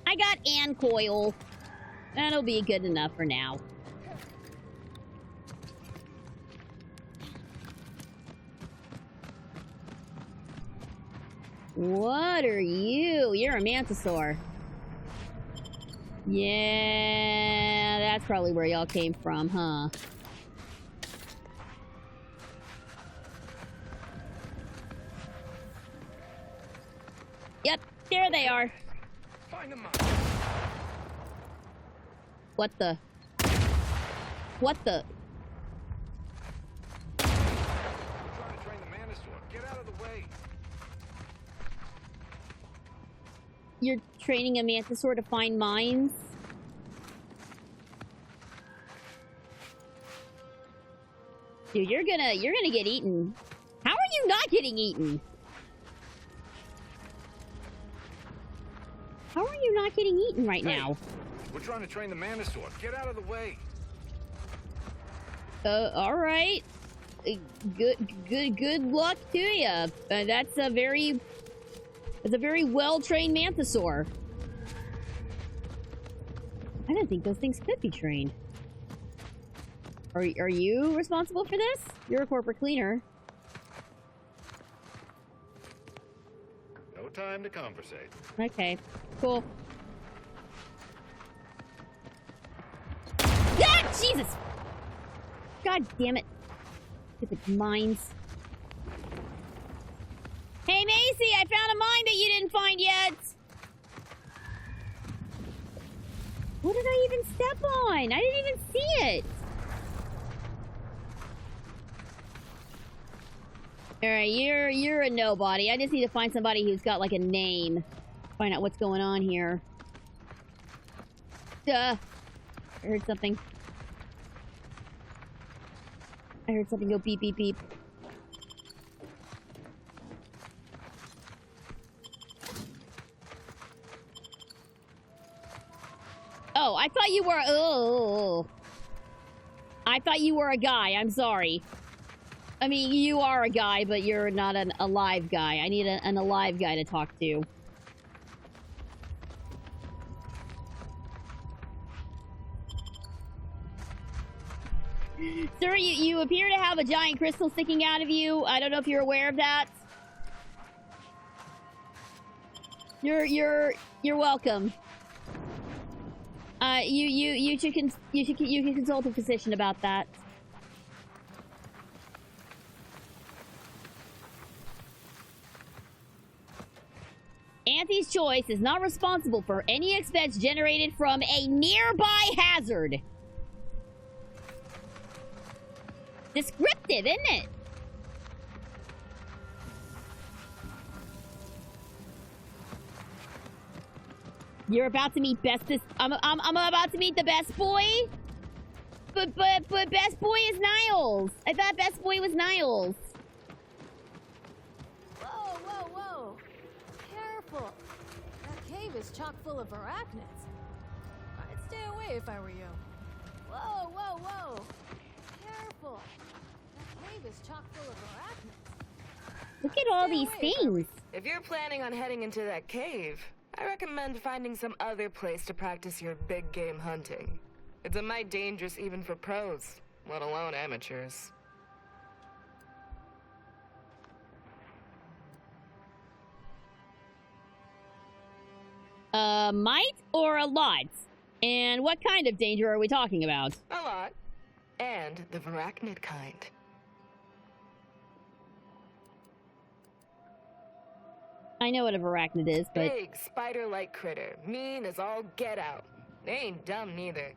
I got Ancoil. That'll be good enough for now. What are you? You're a Mantisaur. Yeah, that's probably where y'all came from, huh? Yep, there they are. Find them. What the? What the? We're trying to train the Mantisaur. Get out of the way. You're training a Mantisaur to find mines? Dude, you're gonna get eaten. How are you not getting eaten? How are you not getting eaten right now? We're trying to train the Mantisaur. Get out of the way. All right. Good luck to you. That's a very well-trained Mantisaur. I didn't think those things could be trained. Are you responsible for this? You're a corporate cleaner. No time to conversate. Okay, cool. Ah, Jesus! God damn it. Stupid mines. Hey, Macy, I found a mine that you didn't find yet! What did I even step on? I didn't even see it! Alright, you're a nobody. I just need to find somebody who's got, like, a name. Find out what's going on here. Duh. I heard something. I heard something go beep, beep, beep. Oh, I thought you were... Oh. I thought you were a guy. I'm sorry. I mean, you are a guy, but you're not an alive guy. I need an alive guy to talk to. Sir, you appear to have a giant crystal sticking out of you. I don't know if you're aware of that. You're welcome. You can consult a physician about that. Auntie's Choice is not responsible for any expense generated from a nearby hazard. Descriptive, isn't it? You're about to meet I'm about to meet the best boy? But best boy is Niles. I thought best boy was Niles. Whoa. Careful. That cave is chock full of arachnids. I'd stay away if I were you. Whoa. Careful. That cave is chock full of arachnids. Look at all these things. If you're planning on heading into that cave, I recommend finding some other place to practice your big game hunting. It's a mite dangerous even for pros, let alone amateurs. A mite or a lot? And what kind of danger are we talking about? A lot. And the arachnid kind. I know what a arachnid is, but... Big, spider-like critter. Mean as all get out. They ain't dumb neither.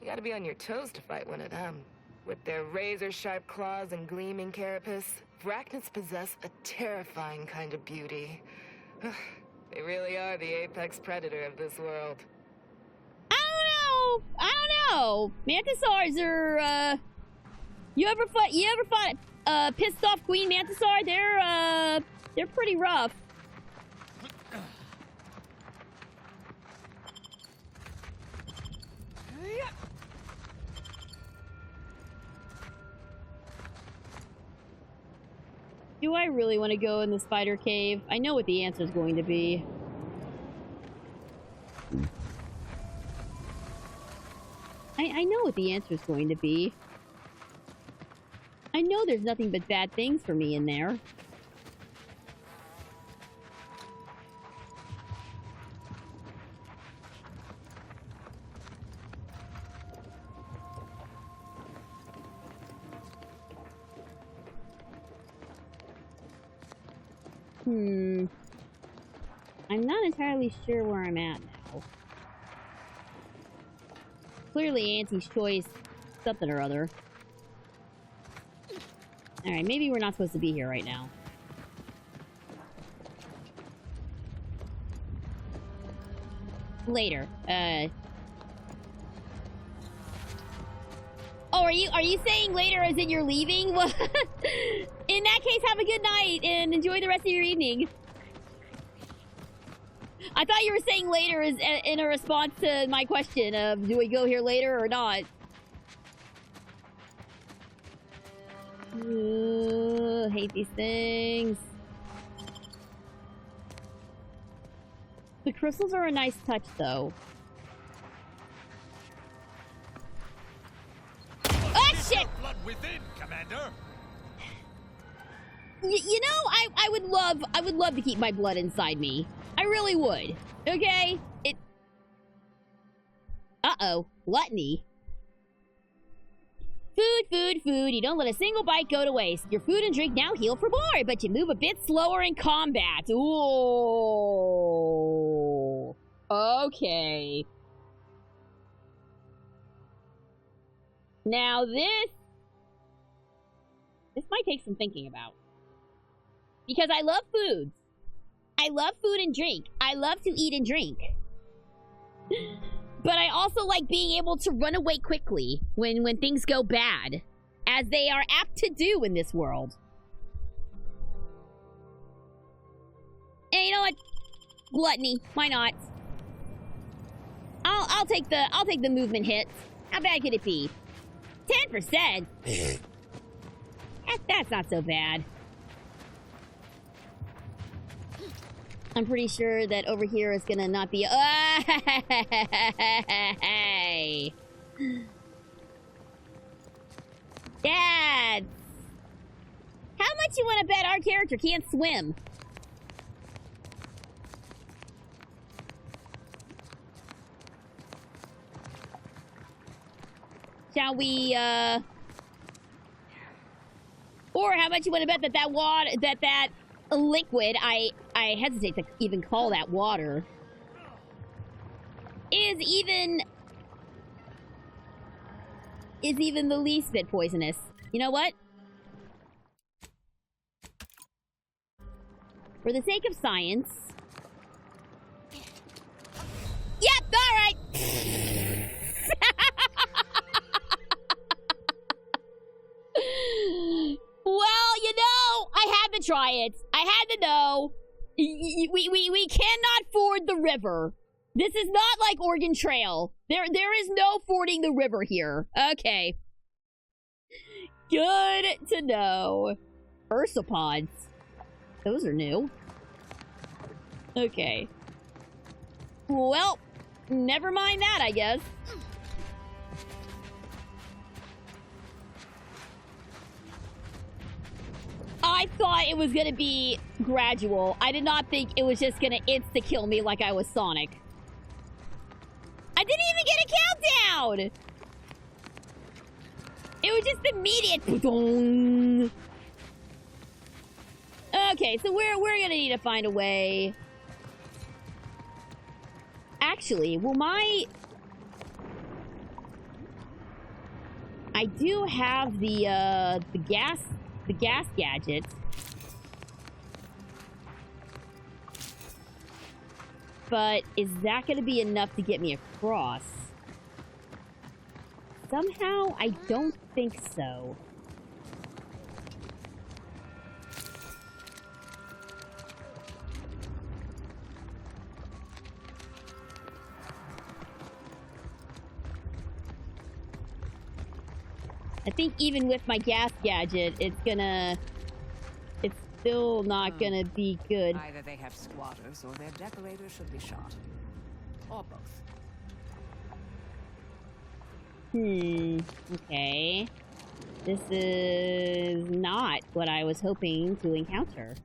You gotta be on your toes to fight one of them. With their razor-sharp claws and gleaming carapace, arachnids possess a terrifying kind of beauty. They really are the apex predator of this world. I don't know. Mantisaurs are, You ever fought pissed off Queen Mantisaur? They're pretty rough. Do I really want to go in the spider cave? I know what the answer is going to be. I know what the answer is going to be. I know there's nothing but bad things for me in there. I'm not entirely sure where I'm at now. Clearly Auntie's choice, something or other. Alright, maybe we're not supposed to be here right now. Later. Oh, are you saying later as in you're leaving? Well, in that case, have a good night and enjoy the rest of your evening. I thought you were saying later is in a response to my question of do we go here later or not? Hate these things. The crystals are a nice touch, though. Oh shit! Blood within, Commander. You know, I would love to keep my blood inside me. I really would. Okay? Uh-oh. Gluttony. Food. You don't let a single bite go to waste. Your food and drink now heal for more, but you move a bit slower in combat. Ooh. Okay. Now this might take some thinking about. Because I love food. I love food and drink. I love to eat and drink. But I also like being able to run away quickly when things go bad. As they are apt to do in this world. And you know what? Gluttony. Why not? I'll take the movement hits. How bad could it be? 10%? That's not so bad. I'm pretty sure that over here is gonna not be. Hey! Dad! How much you want to bet our character can't swim? Shall we, Or how much you want to bet that water, that liquid, I hesitate to even call that water, is even the least bit poisonous. You know what? For the sake of science. Yep, alright! Well, you know, I had to try it. I had to know. We cannot ford the river. This is not like Oregon Trail. There is no fording the river here. Okay. Good to know. Ursopods. Those are new. Okay. Well, never mind that, I guess. I thought it was gonna be gradual. I did not think it was just gonna insta-kill me like I was Sonic. I didn't even get a countdown! It was just immediate. Okay, so we're gonna need to find a way. Actually, well, I do have the gas gadget. But is that gonna be enough to get me across? Somehow, I don't think so. I think even with my gas gadget, it's still not gonna be good. Either they have squatters or their decorators should be shot. Or both. Okay. This is not what I was hoping to encounter.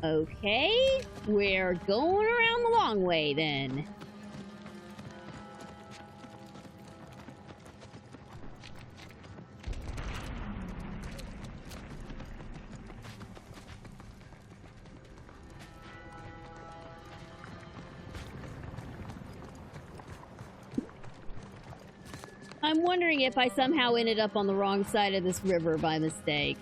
Okay, we're going around the long way then. I'm wondering if I somehow ended up on the wrong side of this river by mistake.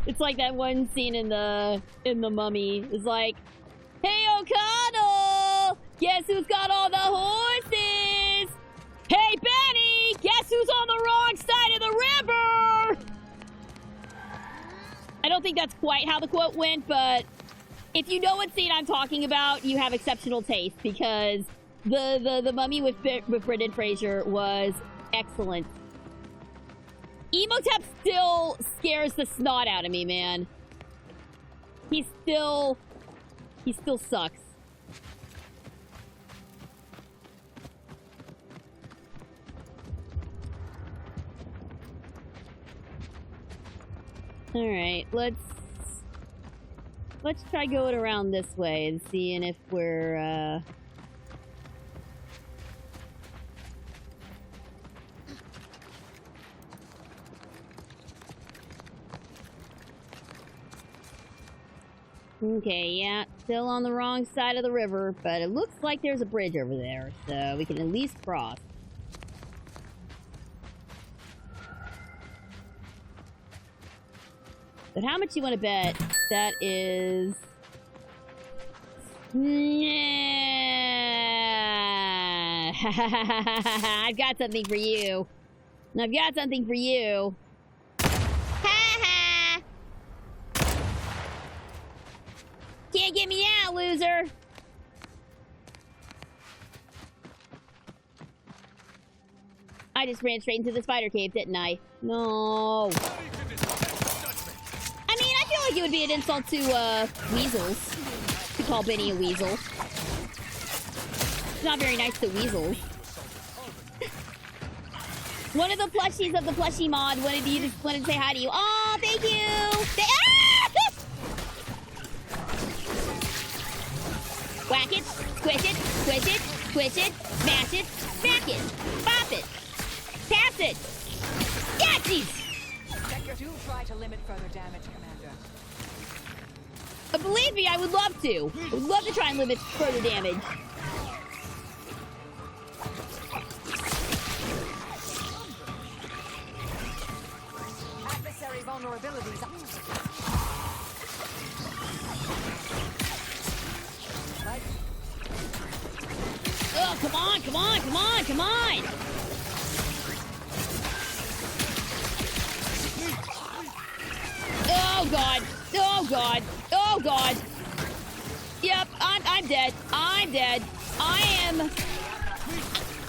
It's like that one scene in the Mummy. It's like, hey O'Connell, guess who's got all the horses? Hey Benny, guess who's on the wrong side of the river? I don't think that's quite how the quote went, but if you know what scene I'm talking about, you have exceptional taste, because the Mummy with Brendan Fraser was excellent. Emotep still scares the snot out of me, man. He still sucks. All right, let's try going around this way and seeing if we're Okay, yeah, still on the wrong side of the river, but it looks like there's a bridge over there, so we can at least cross. But how much you want to bet that is... I've got something for you. I've got something for you. Can't get me out, loser! I just ran straight into the spider cave, didn't I? No. I mean, I feel like it would be an insult to, weasels. To call Benny a weasel. It's not very nice to weasels. One of the plushies of the plushie mod wanted to say hi to you. Oh, thank you! Whack it, squish it, squish it, squish it, smash it, smack it, pop it, pass it. Yatsies! Sector 2, try to limit further damage, Commander. Believe me, I would love to. I would love to try and limit further damage. Adversary vulnerabilities. Oh, come on, come on, come on, come on! Oh, God. Oh, God. Oh, God. Yep, I'm dead. I'm dead. I am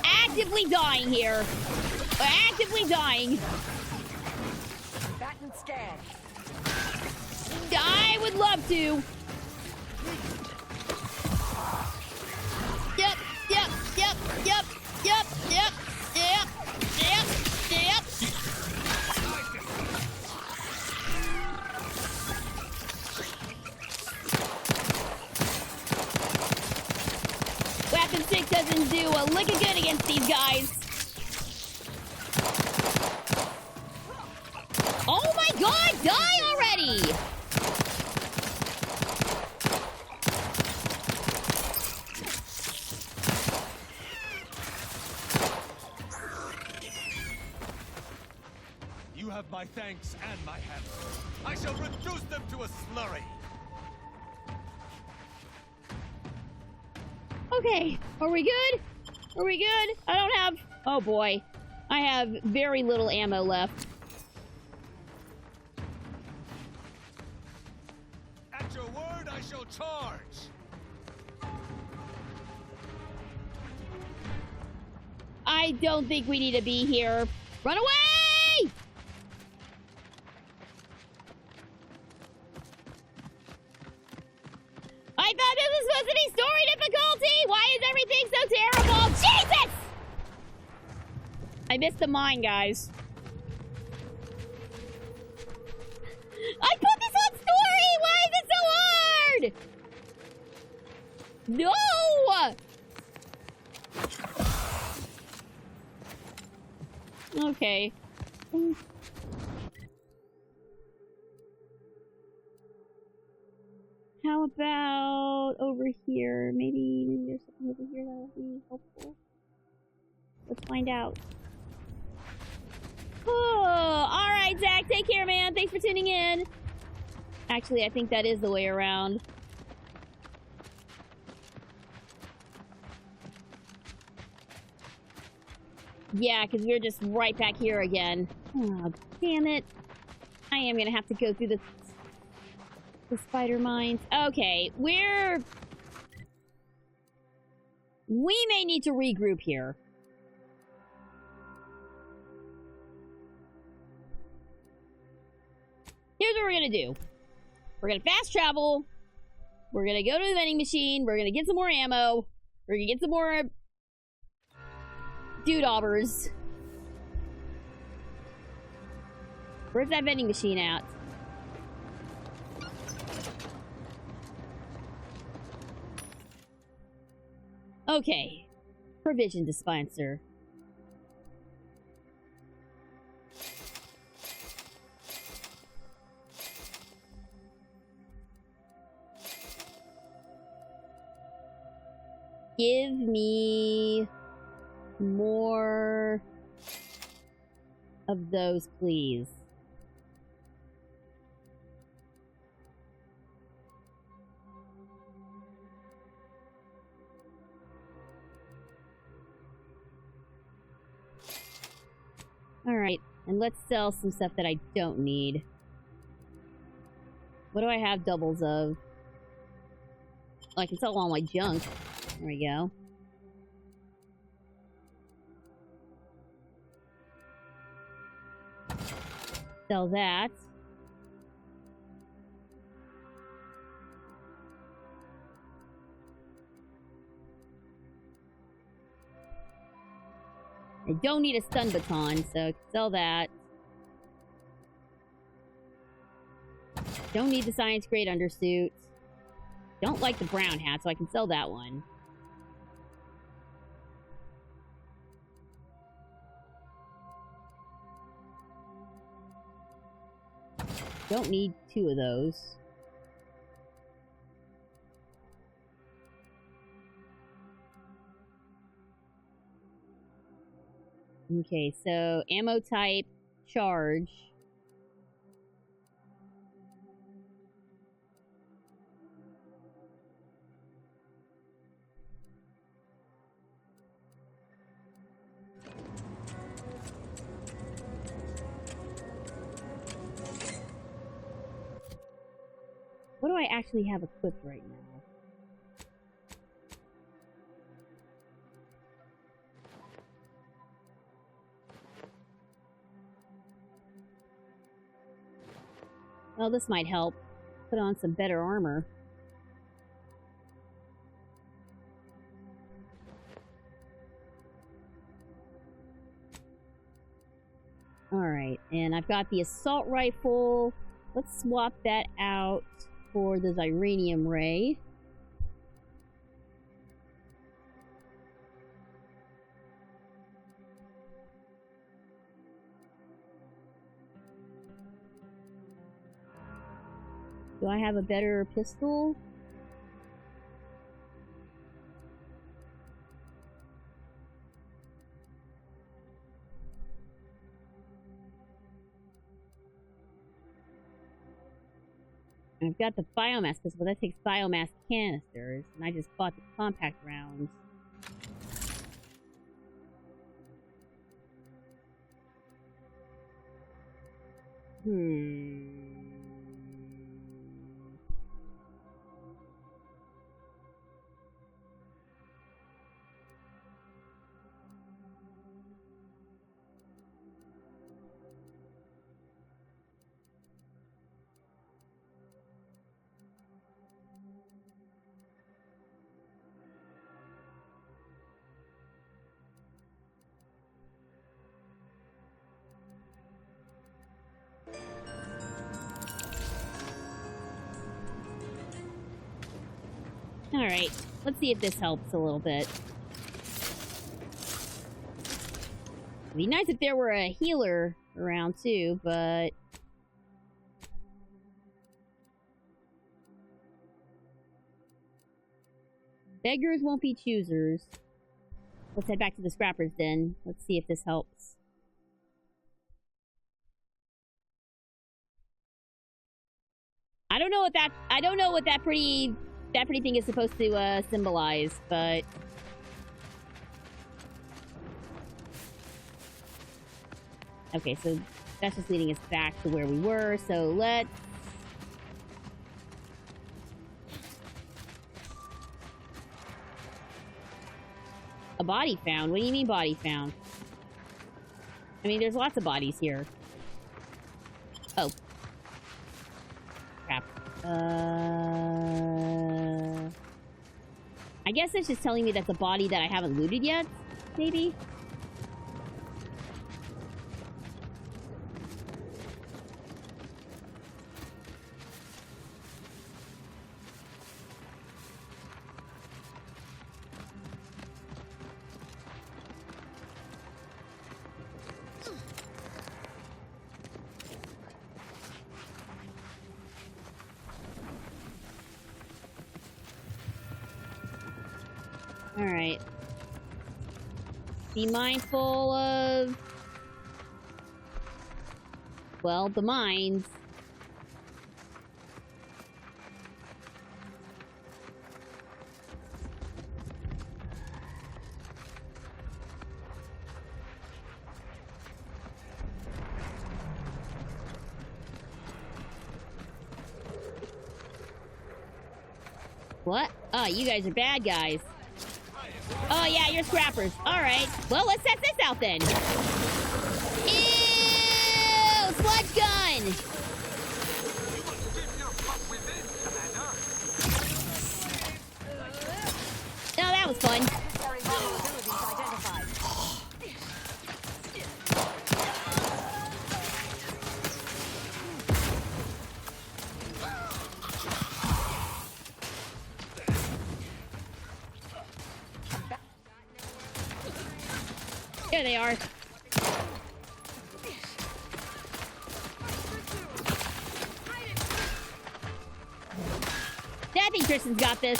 actively dying here. Actively dying. Bat and scan. I would love to. Yep, yep. looking good against these guys. Oh my god, die already! You have my thanks and my hammer. I shall reduce them to a slurry. Okay, are we good? Are we good? I don't have... Oh boy. I have very little ammo left. At your word, I shall charge. I don't think we need to be here. Run away! I thought this was supposed to be story difficulty! Why is everything so terrible? Jesus! I missed the mine, guys. I put this on story! Why is it so hard? No! Okay. How about over here? Maybe there's something over here that will be helpful. Let's find out. Oh, alright, Zach. Take care, man. Thanks for tuning in. Actually, I think that is the way around. Yeah, because we're just right back here again. Oh, damn it. I am gonna have to go through the spider mines. Okay, we may need to regroup here. Here's what we're gonna do. We're gonna fast travel. We're gonna go to the vending machine. We're gonna get some more ammo. We're gonna get some more doodaubers. Where's that vending machine at? Okay. Provision dispenser. Give me more of those, please. Alright, and let's sell some stuff that I don't need. What do I have doubles of? Oh, I can sell all my junk. There we go. Sell that. I don't need a stun baton, so sell that. Don't need the science grade undersuit. Don't like the brown hat, so I can sell that one. Don't need two of those. Okay, so ammo type, charge. What do I actually have equipped right now? Well, this might help. Put on some better armor. Alright, and I've got the assault rifle. Let's swap that out for the Ziranium ray. Do I have a better pistol? I've got the biomass pistol, but that takes biomass canisters, and I just bought the compact rounds. Alright, let's see if this helps a little bit. It'd be nice if there were a healer around too, but... beggars won't be choosers. Let's head back to the scrappers then. Let's see if this helps. I don't know what that pretty thing is supposed to symbolize, but okay, so that's just leading us back to where we were, so let's a body found. What do you mean body found? I mean, there's lots of bodies here. Oh. Crap. I guess it's just telling me that's a body that I haven't looted yet, maybe? Alright. Be mindful of... well, the mines. What? Oh, you guys are bad guys. Oh, yeah, you're scrappers. Alright. Well, let's test this out then. Ew! Sludge gun! Oh, that was fun. There they are. Yeah, I think Tristan's got this.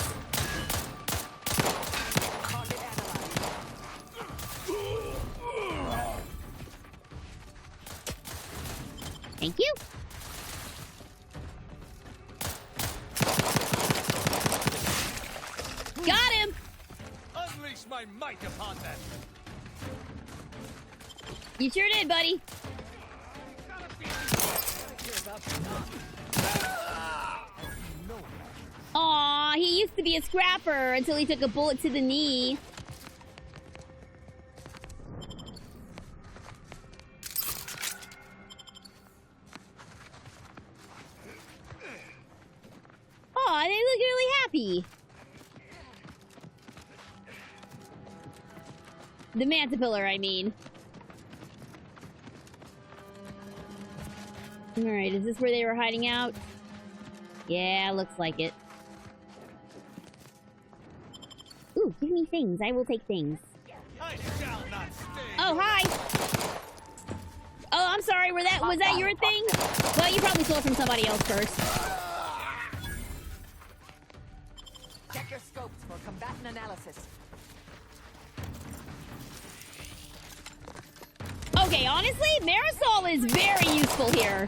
Thank you. Got him! Unleash my might upon them! You sure did, buddy. Aw, he used to be a scrapper until he took a bullet to the knee. Aw, they look really happy. The Mantipillar, I mean. Alright, is this where they were hiding out? Yeah, looks like it. Ooh, give me things. I will take things. I shall not stay. Oh, hi! Oh, I'm sorry. Was that your thing? Well, you probably stole from somebody else first. Check your scopes for combatant analysis. Okay, honestly, Marisol is very useful here.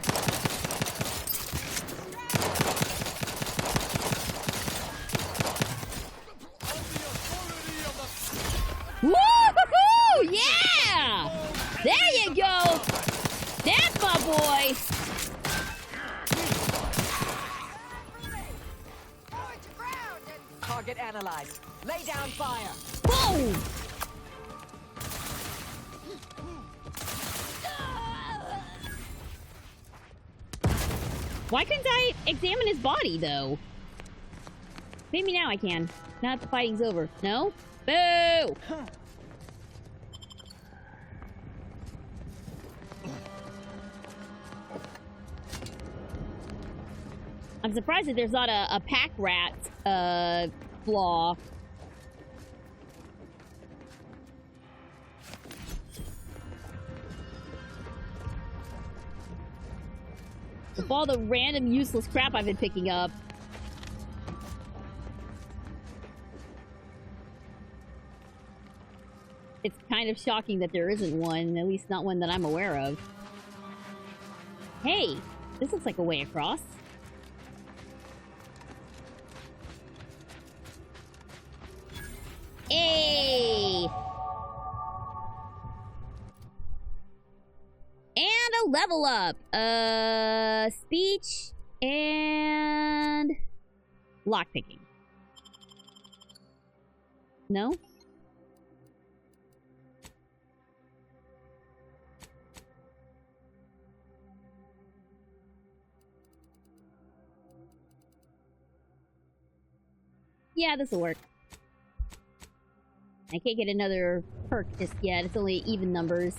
Woo-hoo-hoo! Yeah! There you go! That's my boy! Target analyzed. Lay down fire. Boom! Why couldn't I examine his body, though? Maybe now I can. Now that the fighting's over. No? Boo! I'm surprised that there's not a pack rat, flaw. With all the random useless crap I've been picking up. It's kind of shocking that there isn't one, at least not one that I'm aware of. Hey, this looks like a way across. Hey! And a level up. Speech and lockpicking. No? Yeah, this'll work. I can't get another perk just yet. It's only even numbers.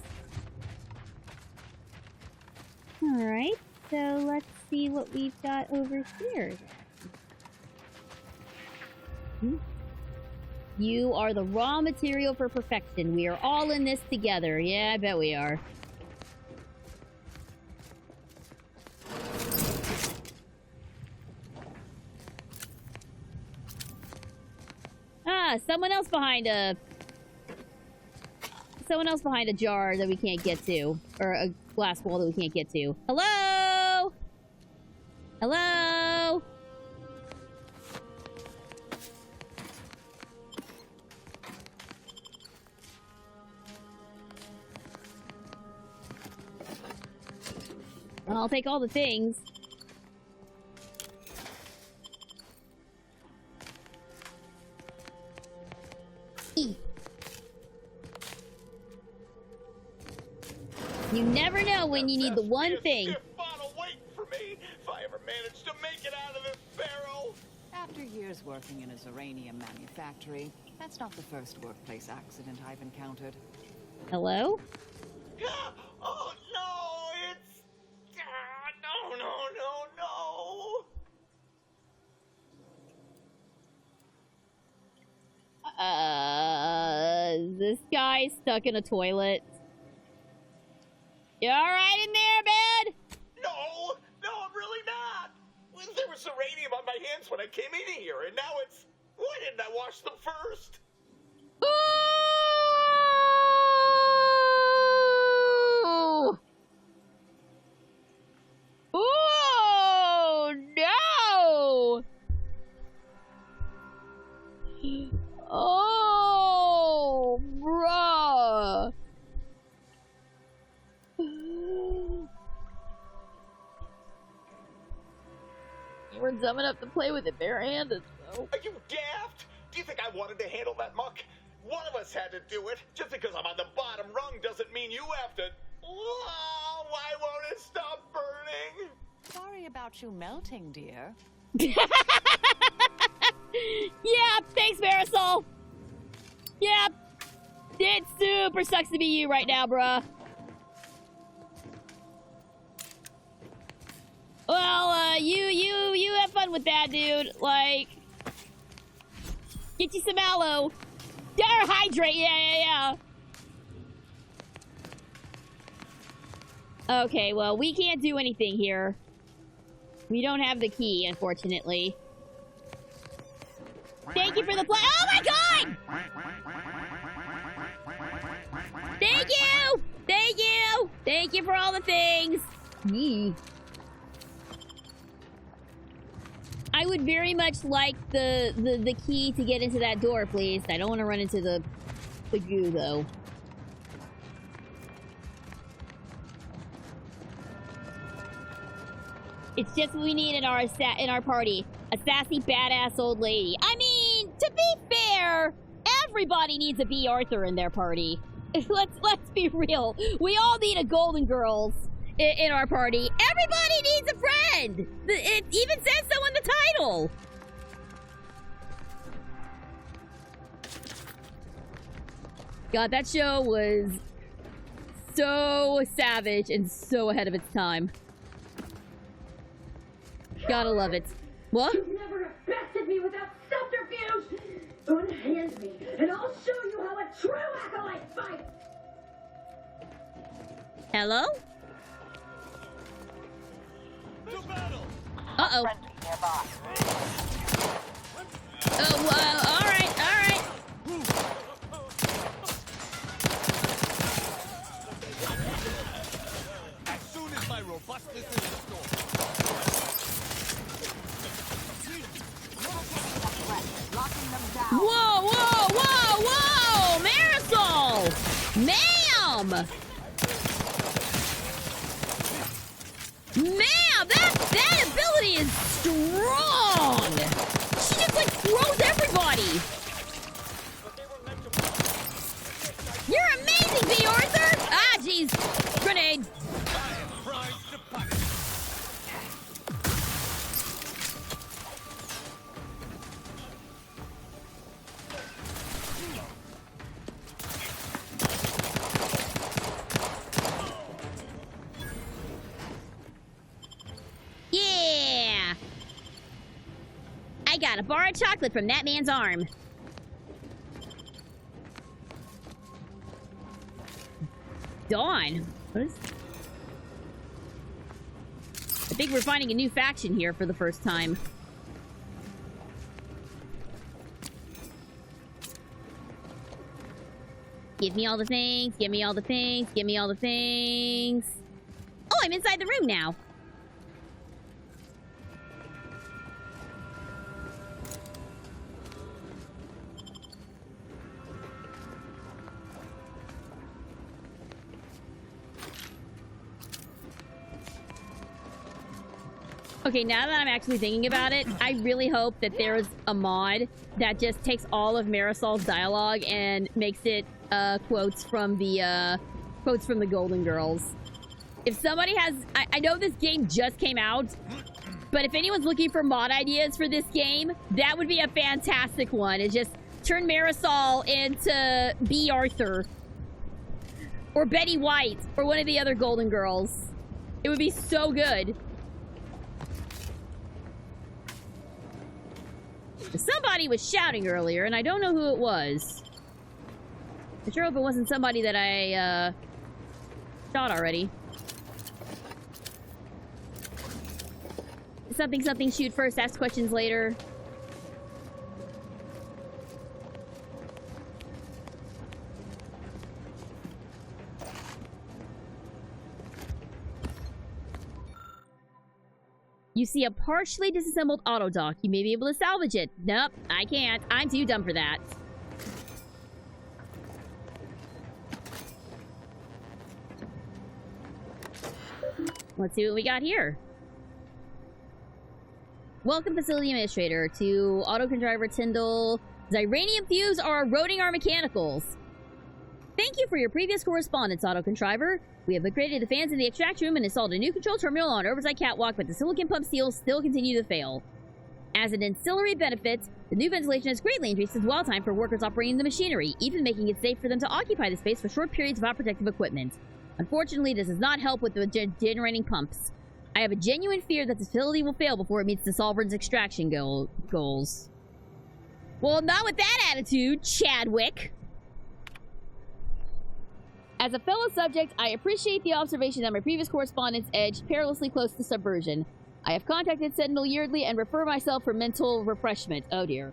Alright, so let's see what we've got over here. You are the raw material for perfection. We are all in this together. Yeah, I bet we are. Ah, someone else behind a jar that we can't get to. Or a glass wall that we can't get to. Hello? Hello? Well, I'll take all the things. You never know when you need the one thing. Bottle waiting for me if I ever manage to make it out of this barrel. After years working in a Zeranium manufactory, that's not the first workplace accident I've encountered. Hello? Oh no, it's no. This guy's stuck in a toilet. You alright in there, bud? No, I'm really not. There was uranium on my hands when I came in here, and now it's... Why didn't I wash them first? Ooh! Oh, no! Oh, bruh. You were dumb enough to play with it barehanded, though. Are you daft? Do you think I wanted to handle that muck? One of us had to do it. Just because I'm on the bottom rung doesn't mean you have to. Oh, why won't it stop burning? Sorry about you melting, dear. Yeah, thanks, Marisol. Yep. It super sucks to be you right now, bruh. Well, you have fun with that, dude. Like, get you some aloe. Or hydrate, yeah. Okay, well, we can't do anything here. We don't have the key, unfortunately. Thank you for the play. Oh my god! Thank you! Thank you! Thank you for all the things. Yee. I would very much like the key to get into that door, please. I don't want to run into the goo, though. It's just what we need in our party. A sassy, badass old lady. I mean, to be fair, everybody needs a B. Arthur in their party. Let's be real. We all need a Golden Girls in our party. Everybody needs a friend. It even says so in the title. God, that show was so savage and so ahead of its time. Gotta love it. What? You've never bested me without subterfuge! Unhand me, and I'll show you how a true acolyte fights! Hello? Uh-oh. Oh, alright, alright. As soon as my robustness is restored. Whoa, whoa, whoa, whoa! Marisol! Ma'am! Ma'am! That ability is strong! She just, like, throws everybody! You're amazing, B. Arthur! Ah, jeez. Grenade. Yeah! I got a bar of chocolate from that man's arm. Dawn? What is... I think we're finding a new faction here for the first time. Give me all the things, give me all the things, give me all the things. Oh, I'm inside the room now. Okay, now that I'm actually thinking about it, I really hope that there's a mod that just takes all of Marisol's dialogue and makes it quotes from the Golden Girls. If somebody has, I know this game just came out, but if anyone's looking for mod ideas for this game, that would be a fantastic one. It just turn Marisol into B. Arthur or Betty White or one of the other Golden Girls. It would be so good. Somebody was shouting earlier, and I don't know who it was. I sure hope it wasn't somebody that I, shot already. Something, something, shoot first, ask questions later. You see a partially disassembled auto dock. You may be able to salvage it. Nope, I can't. I'm too dumb for that. Let's see what we got here. Welcome, Facility Administrator, to Auto Contriver Tyndall. Ziranium fumes are eroding our mechanicals. Thank you for your previous correspondence, Auto Contriver. We have upgraded the fans in the extract room and installed a new control terminal on Oversight Catwalk, but the silicon pump seals still continue to fail. As an ancillary benefit, the new ventilation has greatly increased the dwell time for workers operating the machinery, even making it safe for them to occupy the space for short periods without protective equipment. Unfortunately, this does not help with the generating pumps. I have a genuine fear that the facility will fail before it meets the Sovereign's extraction goals. Well, not with that attitude, Chadwick. As a fellow subject, I appreciate the observation that my previous correspondence edged perilously close to subversion. I have contacted Sentinel Yeardley and refer myself for mental refreshment. Oh dear.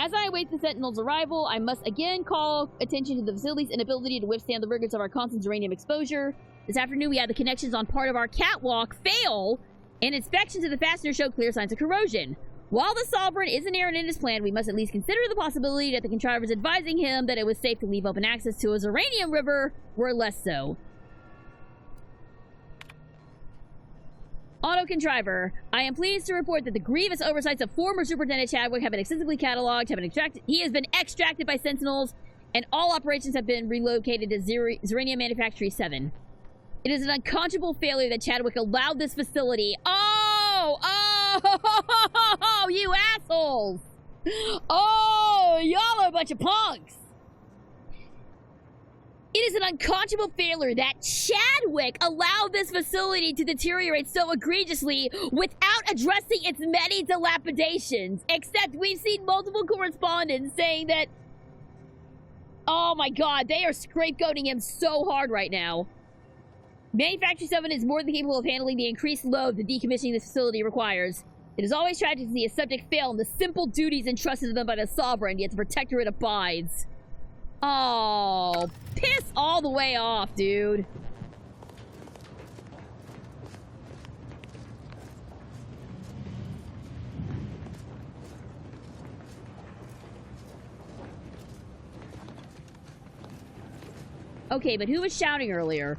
As I await the Sentinel's arrival, I must again call attention to the facility's inability to withstand the rigors of our constant uranium exposure. This afternoon, we had the connections on part of our catwalk fail, and inspections of the fastener showed clear signs of corrosion. While the Sovereign isn't errant in his plan, we must at least consider the possibility that the contrivers advising him that it was safe to leave open access to his uranium river were less so. Auto Contriver, I am pleased to report that the grievous oversights of former Superintendent Chadwick have been extensively cataloged, he has been extracted by Sentinels, and all operations have been relocated to Zerania Manufactory 7. It is an unconscionable failure that Chadwick allowed this facility. Oh, you assholes! Oh, y'all are a bunch of punks! It is an unconscionable failure that Chadwick allowed this facility to deteriorate so egregiously without addressing its many dilapidations. Except we've seen multiple correspondents saying that, oh my god, they are scapegoating him so hard right now. Manufacturing 7 is more than capable of handling the increased load the decommissioning this facility requires. It is always tragic to see a subject fail in the simple duties entrusted to them by the Sovereign, yet the Protectorate abides. Oh, piss all the way off, dude. Okay, but who was shouting earlier?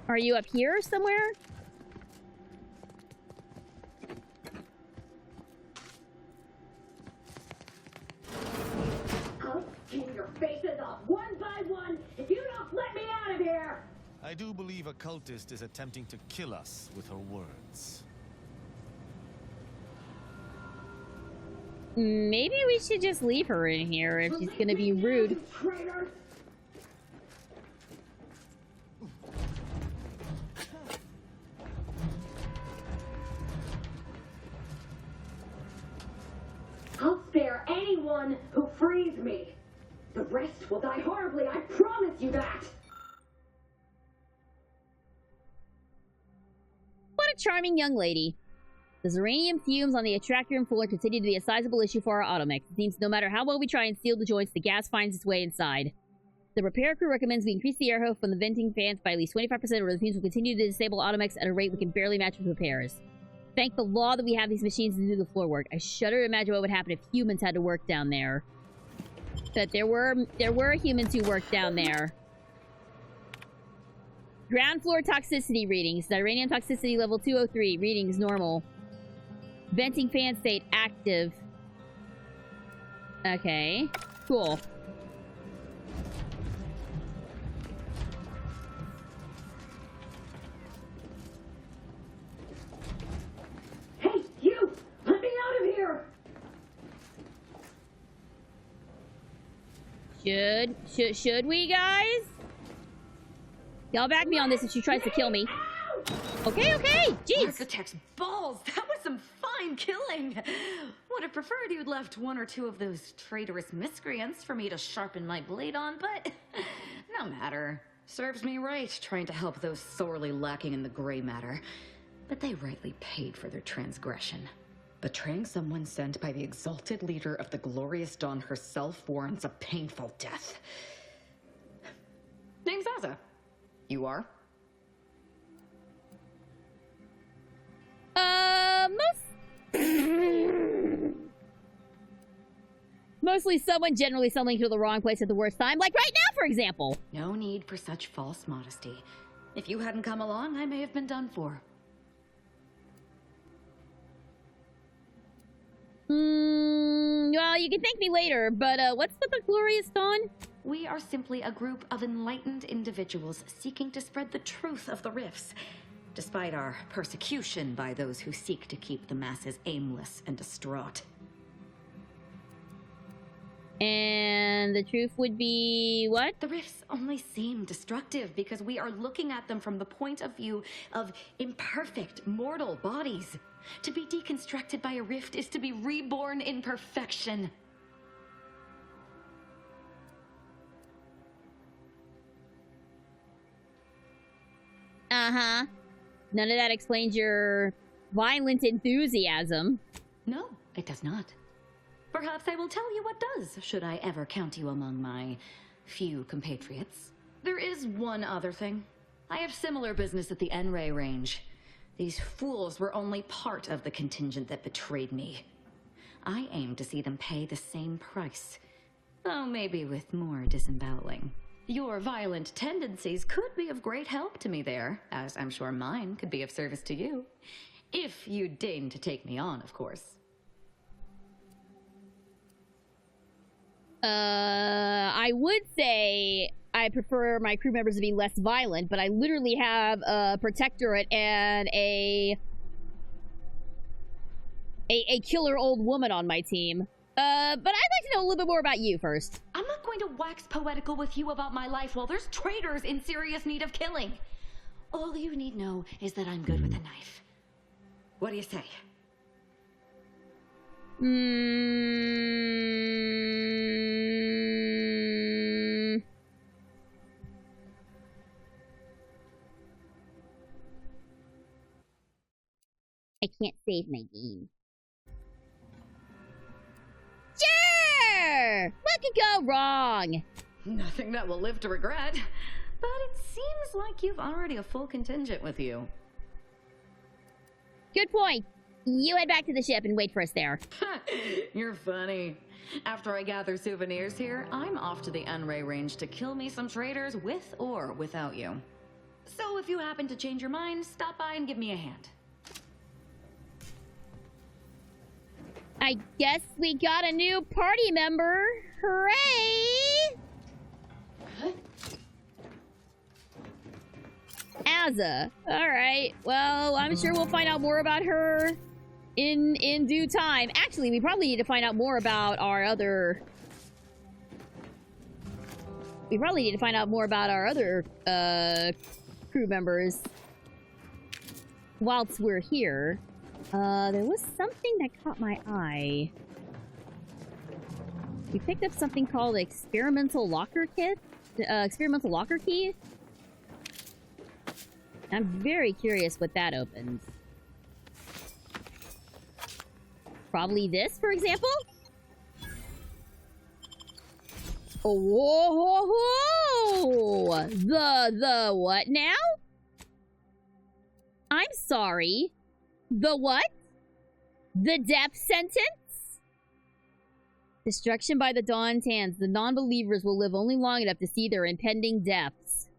Are you up here somewhere? I'll skin your faces off one by one if you don't let me out of here! I do believe a cultist is attempting to kill us with her words. Maybe we should just leave her in here if she's gonna be rude. Traitor! I'll spare anyone who frees me. The rest will die horribly, I promise you that! What a charming young lady. The uranium fumes on the extractor room floor continue to be a sizable issue for our automechs. It seems no matter how well we try and seal the joints, the gas finds its way inside. The repair crew recommends we increase the air flow from the venting fans by at least 25%, or the fumes will continue to disable automechs at a rate we can barely match with repairs. Thank the law that we have these machines to do the floor work. I shudder to imagine what would happen if humans had to work down there. That there were humans who worked down there. Ground floor toxicity readings. Uranium toxicity level 203. Readings normal. Venting fan state active. Okay. Cool. Hey, you! Let me out of here! Should we, guys? Y'all back me on this if she tries to kill me. Okay, jeez. Architect's balls, that was some fine killing. Would have preferred you'd left one or two of those traitorous miscreants for me to sharpen my blade on, but no matter. Serves me right trying to help those sorely lacking in the gray matter. But they rightly paid for their transgression. Betraying someone sent by the exalted leader of the glorious dawn herself warrants a painful death. Name's Azza. You are? Mostly someone generally stumbling to the wrong place at the worst time, like right now, for example. No need for such false modesty. If you hadn't come along, I may have been done for. Well, you can thank me later, but what's with the glorious dawn? We are simply a group of enlightened individuals seeking to spread the truth of the rifts, despite our persecution by those who seek to keep the masses aimless and distraught. And the truth would be what? The rifts only seem destructive because we are looking at them from the point of view of imperfect, mortal bodies. To be deconstructed by a rift is to be reborn in perfection. Uh-huh. None of that explains your violent enthusiasm. No, it does not. Perhaps I will tell you what does, should I ever count you among my few compatriots. There is one other thing. I have similar business at the N-Ray range. These fools were only part of the contingent that betrayed me. I aim to see them pay the same price, though maybe with more disemboweling. Your violent tendencies could be of great help to me there, as I'm sure mine could be of service to you. If you deign to take me on, of course. I would say I prefer my crew members to be less violent, but I literally have a protectorate and a killer old woman on my team. But I'd like to know a little bit more about you first. I'm not going to wax poetical with you about my life while there's traitors in serious need of killing. All you need know is that I'm good with a knife. What do you say? I can't save my game. Sure! What could go wrong? Nothing that will live to regret. But it seems like you've already a full contingent with you. Good point. You head back to the ship and wait for us there. You're funny. After I gather souvenirs here, I'm off to the N-Ray range to kill me some traitors with or without you. So if you happen to change your mind, stop by and give me a hand. I guess we got a new party member. Hooray! Azza. Alright, well, I'm sure we'll find out more about her in due time. Actually, we probably need to find out more about our other... We probably need to find out more about our other, crew members whilst we're here. There was something that caught my eye. We picked up something called experimental locker kit? Experimental locker key? I'm very curious what that opens. Probably this, for example? Oh, whoa, whoa, whoa. The what now? I'm sorry. The what? The death sentence? Destruction by the Dawn's hands. The non-believers will live only long enough to see their impending deaths.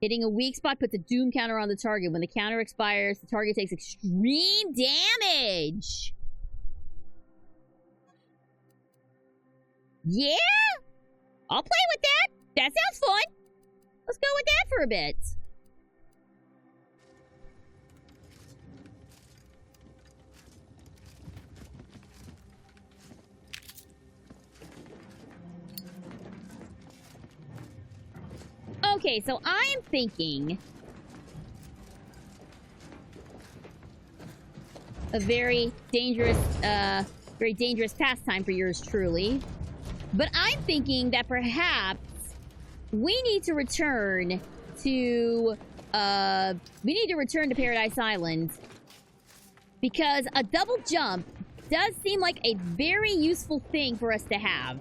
Hitting a weak spot puts a doom counter on the target. When the counter expires, the target takes extreme damage. Yeah? I'll play with that. That sounds fun. Let's go with that for a bit. Okay, so I'm thinking a very dangerous pastime for yours truly. But I'm thinking that perhaps we need to return to Paradise Island, because a double jump does seem like a very useful thing for us to have.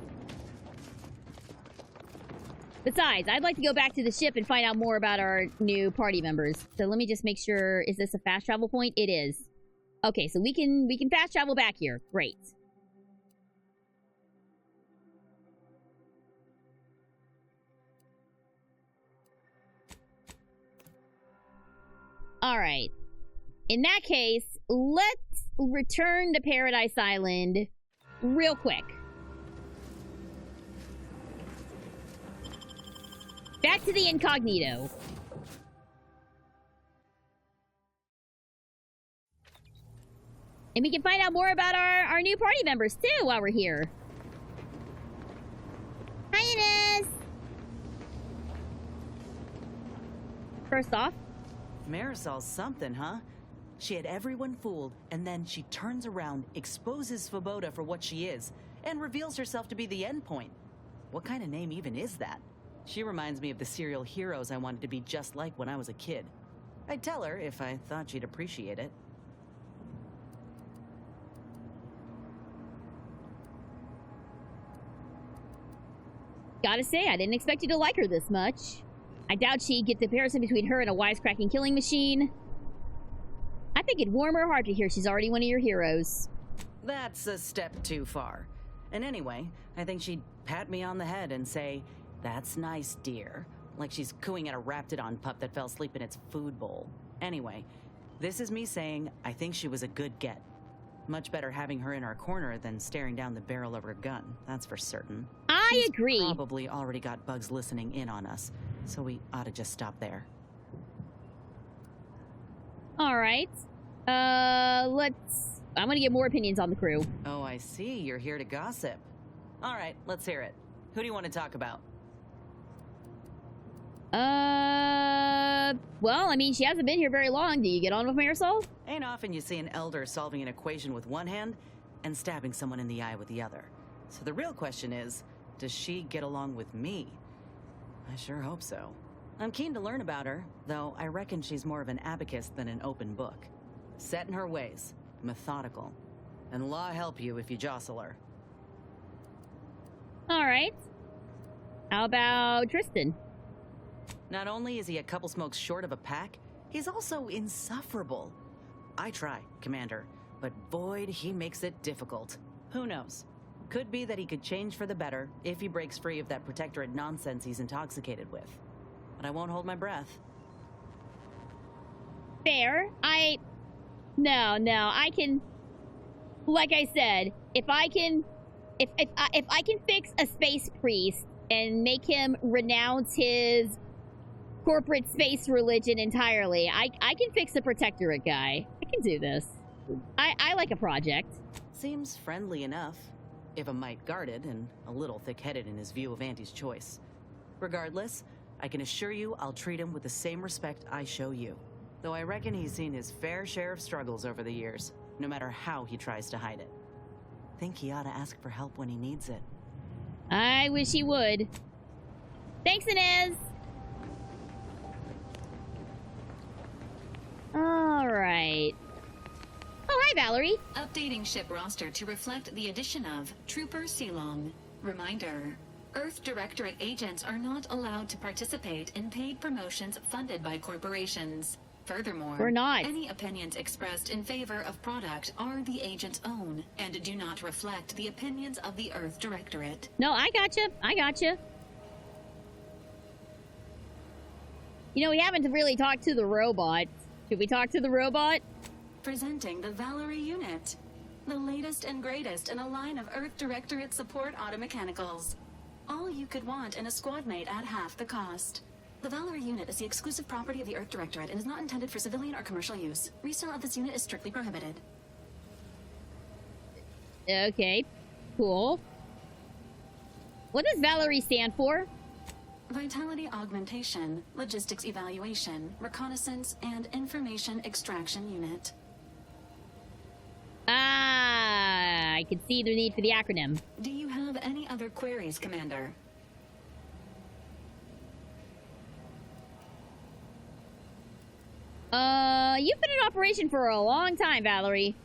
Besides, I'd like to go back to the ship and find out more about our new party members. So let me just make sure, is this a fast travel point? It is. Okay, so we can fast travel back here. Great. Alright. In that case, let's return to Paradise Island real quick. Back to the incognito. And we can find out more about our new party members, too, while we're here. Hi, Inez! First off, Marisol's something, huh? She had everyone fooled, and then she turns around, exposes Svoboda for what she is, and reveals herself to be the endpoint. What kind of name even is that? She reminds me of the serial heroes I wanted to be just like when I was a kid. I'd tell her if I thought she'd appreciate it. Gotta say, I didn't expect you to like her this much. I doubt she'd get the comparison between her and a wisecracking killing machine. I think it'd warm her heart to hear she's already one of your heroes. That's a step too far. And anyway, I think she'd pat me on the head and say, "That's nice, dear." Like she's cooing at a Raptidon pup that fell asleep in its food bowl. Anyway, this is me saying I think she was a good get. Much better having her in our corner than staring down the barrel of her gun, that's for certain. I agree. She's probably already got bugs listening in on us, so we ought to just stop there. Alright. I'm gonna get more opinions on the crew. Oh, I see. You're here to gossip. Alright, let's hear it. Who do you want to talk about? Well, I mean, she hasn't been here very long. Do you get on with Marisol? Ain't often you see an elder solving an equation with one hand and stabbing someone in the eye with the other. So the real question is, does she get along with me? I sure hope so. I'm keen to learn about her, though I reckon she's more of an abacus than an open book. Set in her ways, methodical. And law help you if you jostle her. Alright. How about Tristan? Not only is he a couple smokes short of a pack, he's also insufferable. I try, Commander, but boy, he makes it difficult. Who knows? Could be that he could change for the better if he breaks free of that protectorate nonsense he's intoxicated with. But I won't hold my breath. Fair. No, I can... Like I said, if I can fix a space priest and make him renounce his corporate space religion entirely, I can fix a protectorate guy. I can do this. I like a project. Seems friendly enough, if a mite guarded and a little thick-headed in his view of Auntie's choice. Regardless, I can assure you I'll treat him with the same respect I show you. Though I reckon he's seen his fair share of struggles over the years, no matter how he tries to hide it. Think he ought to ask for help when he needs it. I wish he would. Thanks, Inez! Alright. Oh, hi, Valerie. Updating ship roster to reflect the addition of Trooper Silong. Reminder: Earth Directorate agents are not allowed to participate in paid promotions funded by corporations. Furthermore, we're not. Any opinions expressed in favor of product are the agent's own and do not reflect the opinions of the Earth Directorate. No, I gotcha. You know, we haven't really talked to the robot. Should we talk to the robot? Presenting the Valerie unit. The latest and greatest in a line of Earth Directorate support automechanicals. All you could want in a squad mate at half the cost. The Valerie unit is the exclusive property of the Earth Directorate and is not intended for civilian or commercial use. Resale of this unit is strictly prohibited. Okay, cool. What does Valerie stand for? Vitality augmentation, logistics evaluation, reconnaissance, and information extraction unit. Ah, I can see the need for the acronym. Do you have any other queries, Commander? You've been in operation for a long time, Valerie.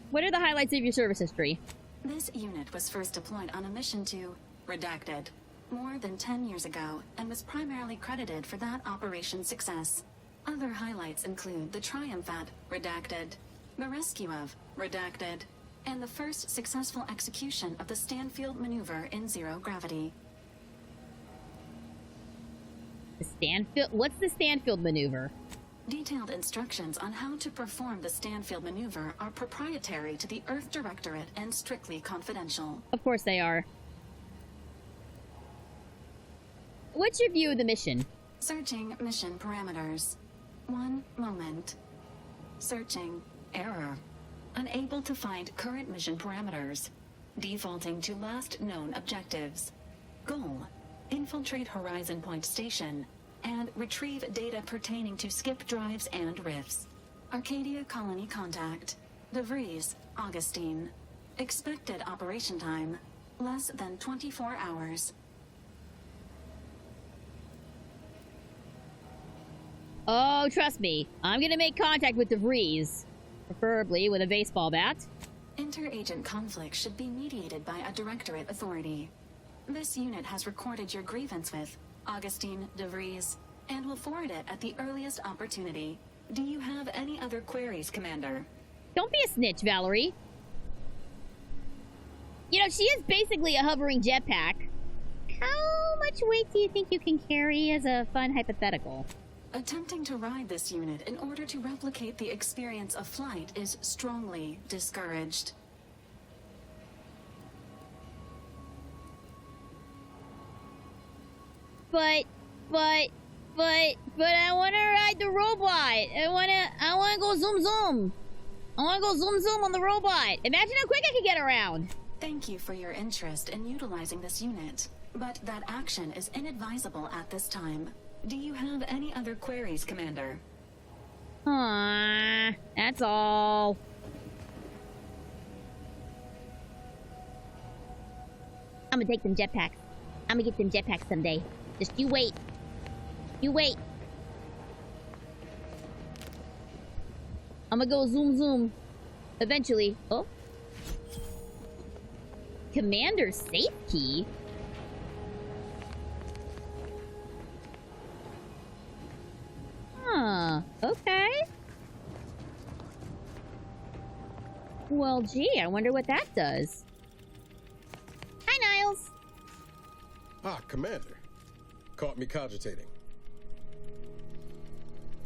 What are the highlights of your service history? This unit was first deployed on a mission to Redacted more than 10 years ago and was primarily credited for that operation's success. Other highlights include the triumph at Redacted, the rescue of Redacted, and the first successful execution of the Stanfield maneuver in zero gravity. What's the Stanfield maneuver? Detailed instructions on how to perform the Stanfield maneuver are proprietary to the Earth Directorate and strictly confidential. Of course they are. What's your view of the mission? Searching mission parameters. 1 moment. Searching. Error. Unable to find current mission parameters. Defaulting to last known objectives. Goal: infiltrate Horizon Point Station and retrieve data pertaining to skip drives and rifts. Arcadia Colony contact. De Vries, Augustine. Expected operation time: less than 24 hours. Oh, trust me. I'm gonna make contact with DeVries. Preferably with a baseball bat. Inter-agent conflict should be mediated by a directorate authority. This unit has recorded your grievance with Augustine DeVries and will forward it at the earliest opportunity. Do you have any other queries, Commander? Don't be a snitch, Valerie. You know, she is basically a hovering jetpack. How much weight do you think you can carry as a fun hypothetical? Attempting to ride this unit in order to replicate the experience of flight is strongly discouraged. But I want to ride the robot. I want to go zoom. I want to go zoom on the robot. Imagine how quick I could get around. Thank you for your interest in utilizing this unit, but that action is inadvisable at this time. Do you have any other queries, Commander? That's all. I'm gonna take them jetpacks. I'm gonna get them jetpacks someday. Just you wait. You wait. I'm gonna go zoom. Eventually. Oh. Commander's safe key? Huh. Okay. Well, gee, I wonder what that does. Hi, Niles. Ah, Commander. Caught me cogitating.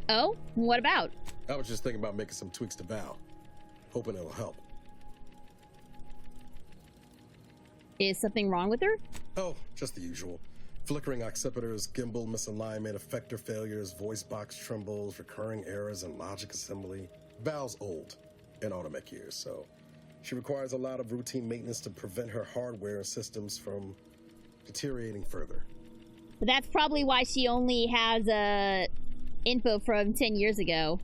Oh? What about? I was just thinking about making some tweaks to Val. Hoping it'll help. Is something wrong with her? Oh, just the usual. Flickering occipiters, gimbal misalignment, effector failures, voice box trembles, recurring errors in logic assembly. Val's old in automech years, so she requires a lot of routine maintenance to prevent her hardware and systems from deteriorating further. But that's probably why she only has info from 10 years ago.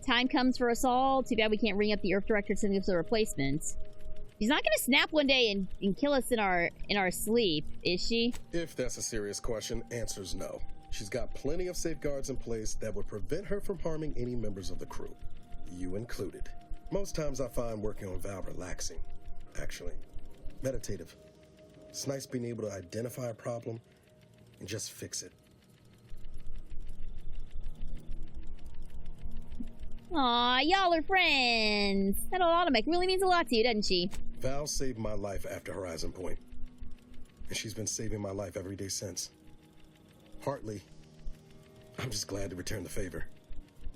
Time comes for us all. Too bad we can't ring up the Earth Director to give us a replacement. She's not gonna snap one day and kill us in our sleep, is she? If that's a serious question, answer's no. She's got plenty of safeguards in place that would prevent her from harming any members of the crew, you included. Most times I find working on Val relaxing, actually. Meditative. It's nice being able to identify a problem and just fix it. Aw, y'all are friends. That automatic really means a lot to you, doesn't she? Val saved my life after Horizon Point, and she's been saving my life every day since. Partly, I'm just glad to return the favor,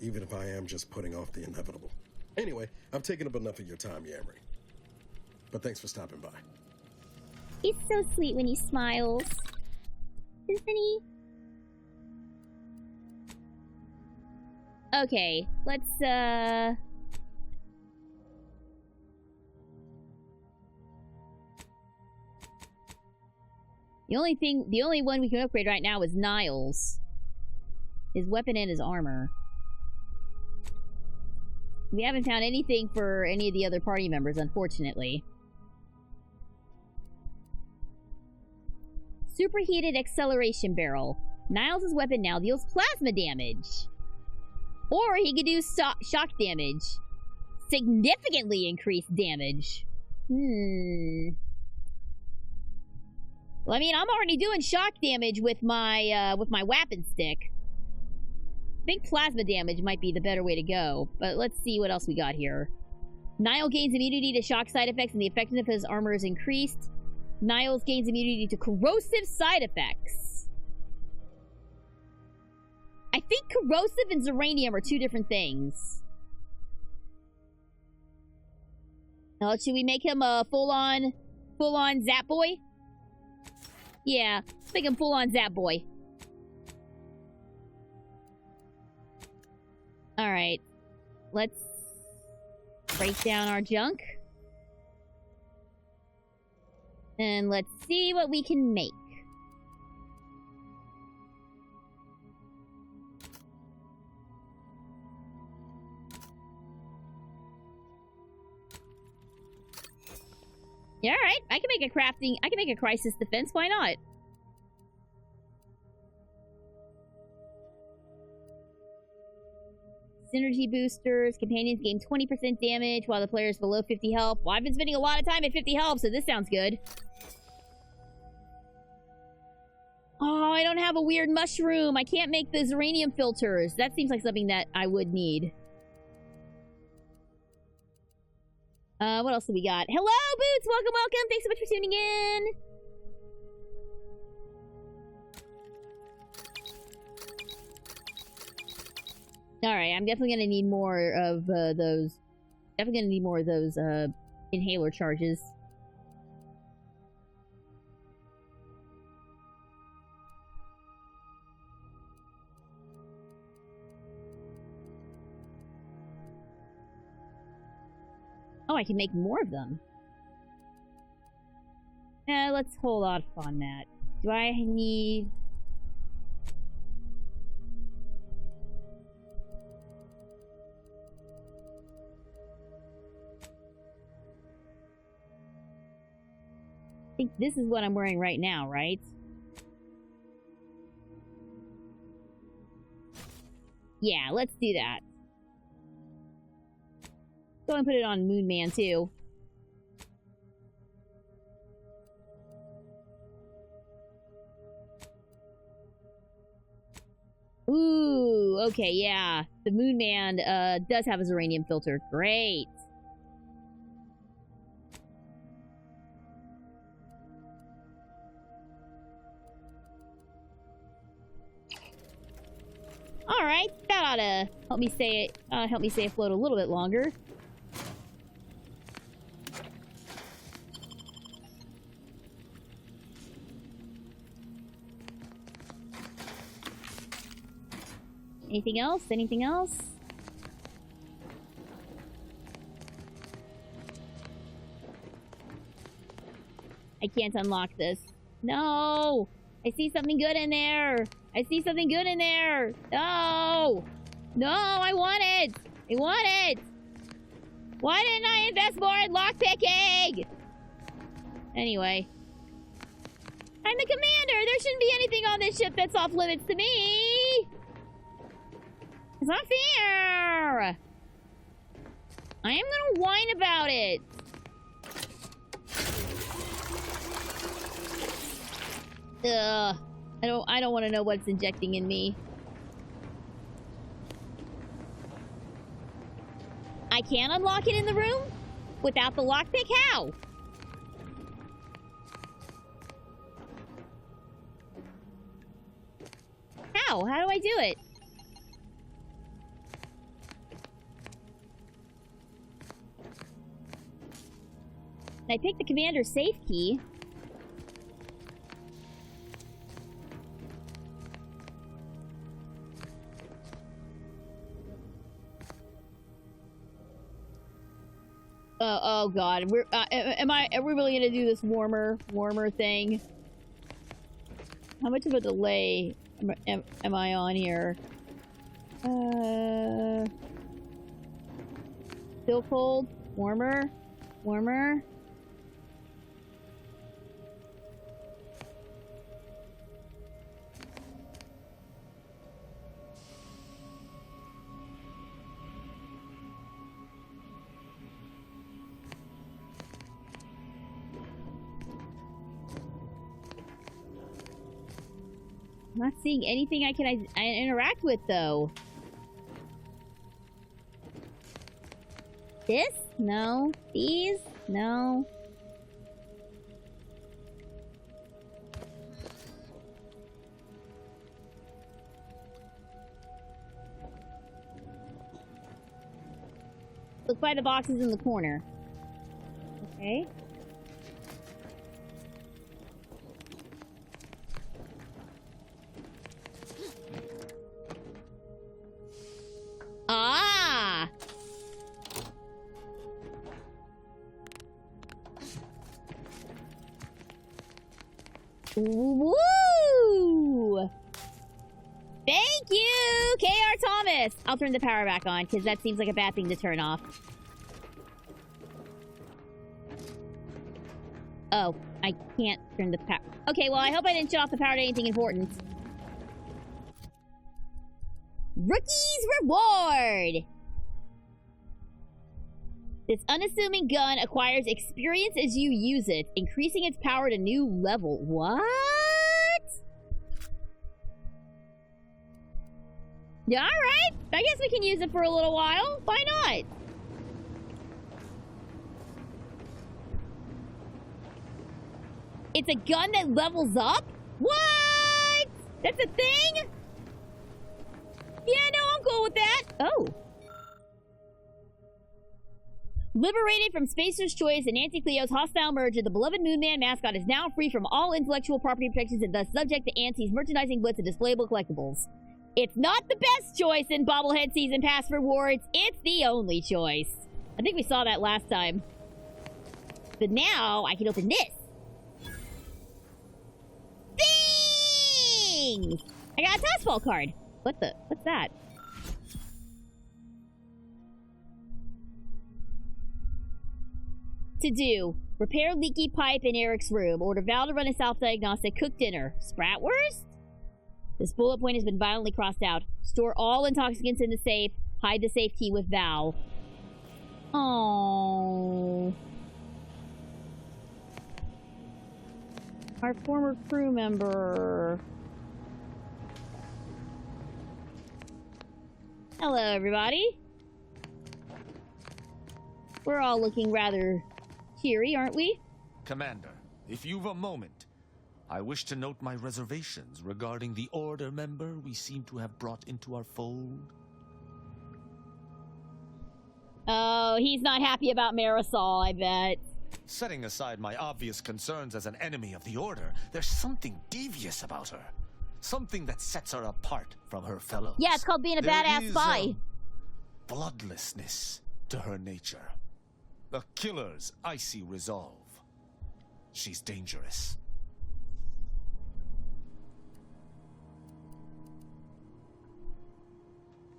even if I am just putting off the inevitable. Anyway, I've taken up enough of your time, Yamri. But thanks for stopping by. He's so sweet when he smiles. Isn't he? Okay, let's, The only one we can upgrade right now is Niles. His weapon and his armor. We haven't found anything for any of the other party members, unfortunately. Superheated acceleration barrel. Niles' weapon now deals plasma damage. Or he could do shock damage. Significantly increased damage. Well, I mean, I'm already doing shock damage with my weapon stick. I think plasma damage might be the better way to go. But let's see what else we got here. Niles gains immunity to shock side effects and the effectiveness of his armor is increased. Niles gains immunity to corrosive side effects. I think corrosive and Zeranium are two different things. Now, should we make him a full-on Zap Boy? Yeah, let's make him full-on Zap Boy. Alright. Let's break down our junk. And let's see what we can make. Yeah, alright. I can make a crisis defense, why not? synergy boosters. Companions gain 20% damage while the player is below 50 health. Well, I've been spending a lot of time at 50 health, so this sounds good. Oh, I don't have a weird mushroom. I can't make the uranium filters. That seems like something that I would need. What else do we got? Hello, Boots! Welcome, welcome! Thanks so much for tuning in! Alright, I'm definitely gonna need more of those. Definitely gonna need more of those inhaler charges. Oh, I can make more of them. Let's hold off on that. Do I need... I think this is what I'm wearing right now, right? Yeah, let's do that. Go and put it on Moon Man, too. Ooh, okay, yeah. The Moon Man does have his uranium filter. Great. Alright, that ought to help me stay afloat a little bit longer. Anything else? Anything else? I can't unlock this. No! I see something good in there! I see something good in there! No! No, I want it! I want it! Why didn't I invest more in lockpicking? Anyway. I'm the commander! There shouldn't be anything on this ship that's off limits to me! It's not fair! I am gonna whine about it. Ugh. I don't want to know what's injecting in me. I can't unlock it in the room? Without the lockpick? How? How? How do I do it? I picked the commander's safe key. Oh god, are we really gonna do this warmer thing? How much of a delay am I on here? Still cold? Warmer? Warmer? I'm not seeing anything I can interact with, though. This? No. These? No. Look by the boxes in the corner. Okay. Ah! Woo! Thank you, KR Thomas! I'll turn the power back on, because that seems like a bad thing to turn off. Oh, I can't turn the power... Okay, well, I hope I didn't shut off the power to anything important. Rookie's Reward! This unassuming gun acquires experience as you use it, increasing its power to new level. What? Yeah, alright. I guess we can use it for a little while. Why not? It's a gun that levels up? What? That's a thing? Yeah, no, I'm cool with that. Oh. Liberated from Spacer's Choice and Nancy Cleo's hostile merger, the beloved Moonman mascot is now free from all intellectual property protections and thus subject to Auntie's merchandising blitz and displayable collectibles. It's not the best choice in bobblehead season pass rewards. It's the only choice. I think we saw that last time. But now I can open this. Things! I got a tossball card. What's that? To do. Repair leaky pipe in Eric's room. Order Val to run a self-diagnostic. Cook dinner. Spratwurst? This bullet point has been violently crossed out. Store all intoxicants in the safe. Hide the safe key with Val. Oh. Our former crew member. Hello, everybody. We're all looking rather cheery, aren't we? Commander, if you've a moment, I wish to note my reservations regarding the Order member we seem to have brought into our fold. Oh, he's not happy about Marisol, I bet. Setting aside my obvious concerns as an enemy of the Order, there's something devious about her. Something that sets her apart from her fellows. Yeah, it's called being a badass spy. Bloodlessness to her nature. A killer's icy resolve. She's dangerous.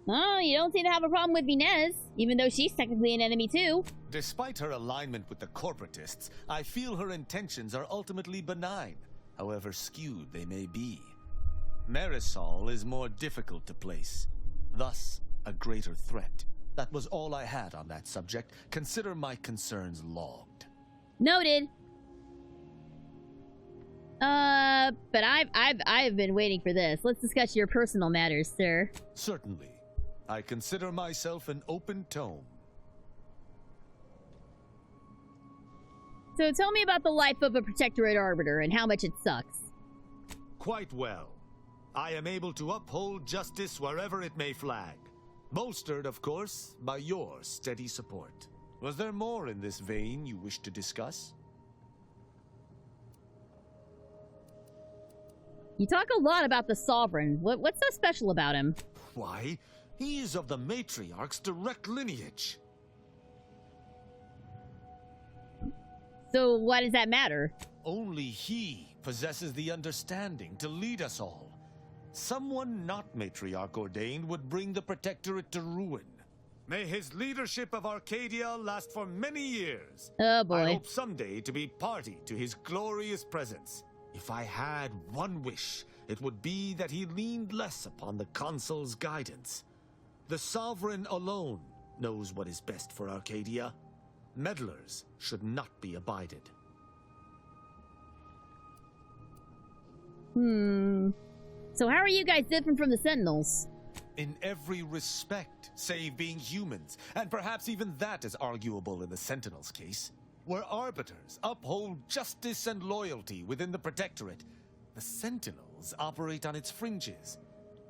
Oh, you don't seem to have a problem with Inez, even though she's technically an enemy too. Despite her alignment with the corporatists, I feel her intentions are ultimately benign, however skewed they may be. Marisol is more difficult to place, thus a greater threat. That was all I had on that subject. Consider my concerns logged. Noted. But I've been waiting for this. Let's discuss your personal matters, sir. Certainly. I consider myself an open tome. So tell me about the life of a Protectorate Arbiter and how much it sucks. Quite well. I am able to uphold justice wherever it may flag. Bolstered, of course, by your steady support. Was there more in this vein you wish to discuss? You talk a lot about the Sovereign. What's so special about him? Why, he is of the Matriarch's direct lineage. So why does that matter? Only he possesses the understanding to lead us all. Someone not Matriarch ordained would bring the Protectorate to ruin. May his leadership of Arcadia last for many years. Oh boy. I hope someday to be party to his glorious presence. If I had one wish, it would be that he leaned less upon the Consul's guidance. The Sovereign alone knows what is best for Arcadia. Meddlers should not be abided. So how are you guys different from the Sentinels? In every respect, save being humans, and perhaps even that is arguable in the Sentinels' case. Where Arbiters uphold justice and loyalty within the Protectorate, the Sentinels operate on its fringes.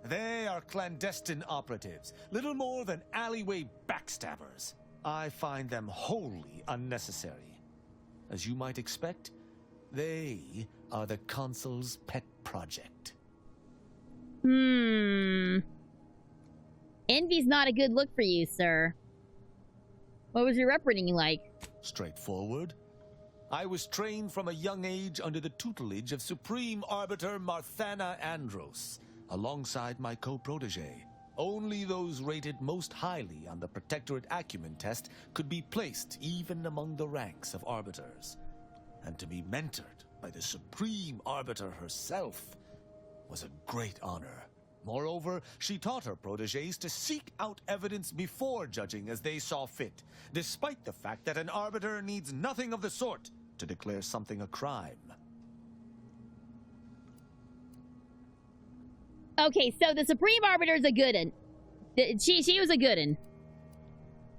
They are clandestine operatives, little more than alleyway backstabbers. I find them wholly unnecessary. As you might expect, they are the Consul's pet project. Envy's not a good look for you, sir. What was your upbringing like? Straightforward. I was trained from a young age under the tutelage of Supreme Arbiter Marthana Andros, alongside my co-protege. Only those rated most highly on the Protectorate Acumen test could be placed even among the ranks of Arbiters. And to be mentored by the Supreme Arbiter herself was a great honor. Moreover, she taught her protégés to seek out evidence before judging as they saw fit, despite the fact that an arbiter needs nothing of the sort to declare something a crime. Okay, so the Supreme Arbiter's a good one. She was a good one.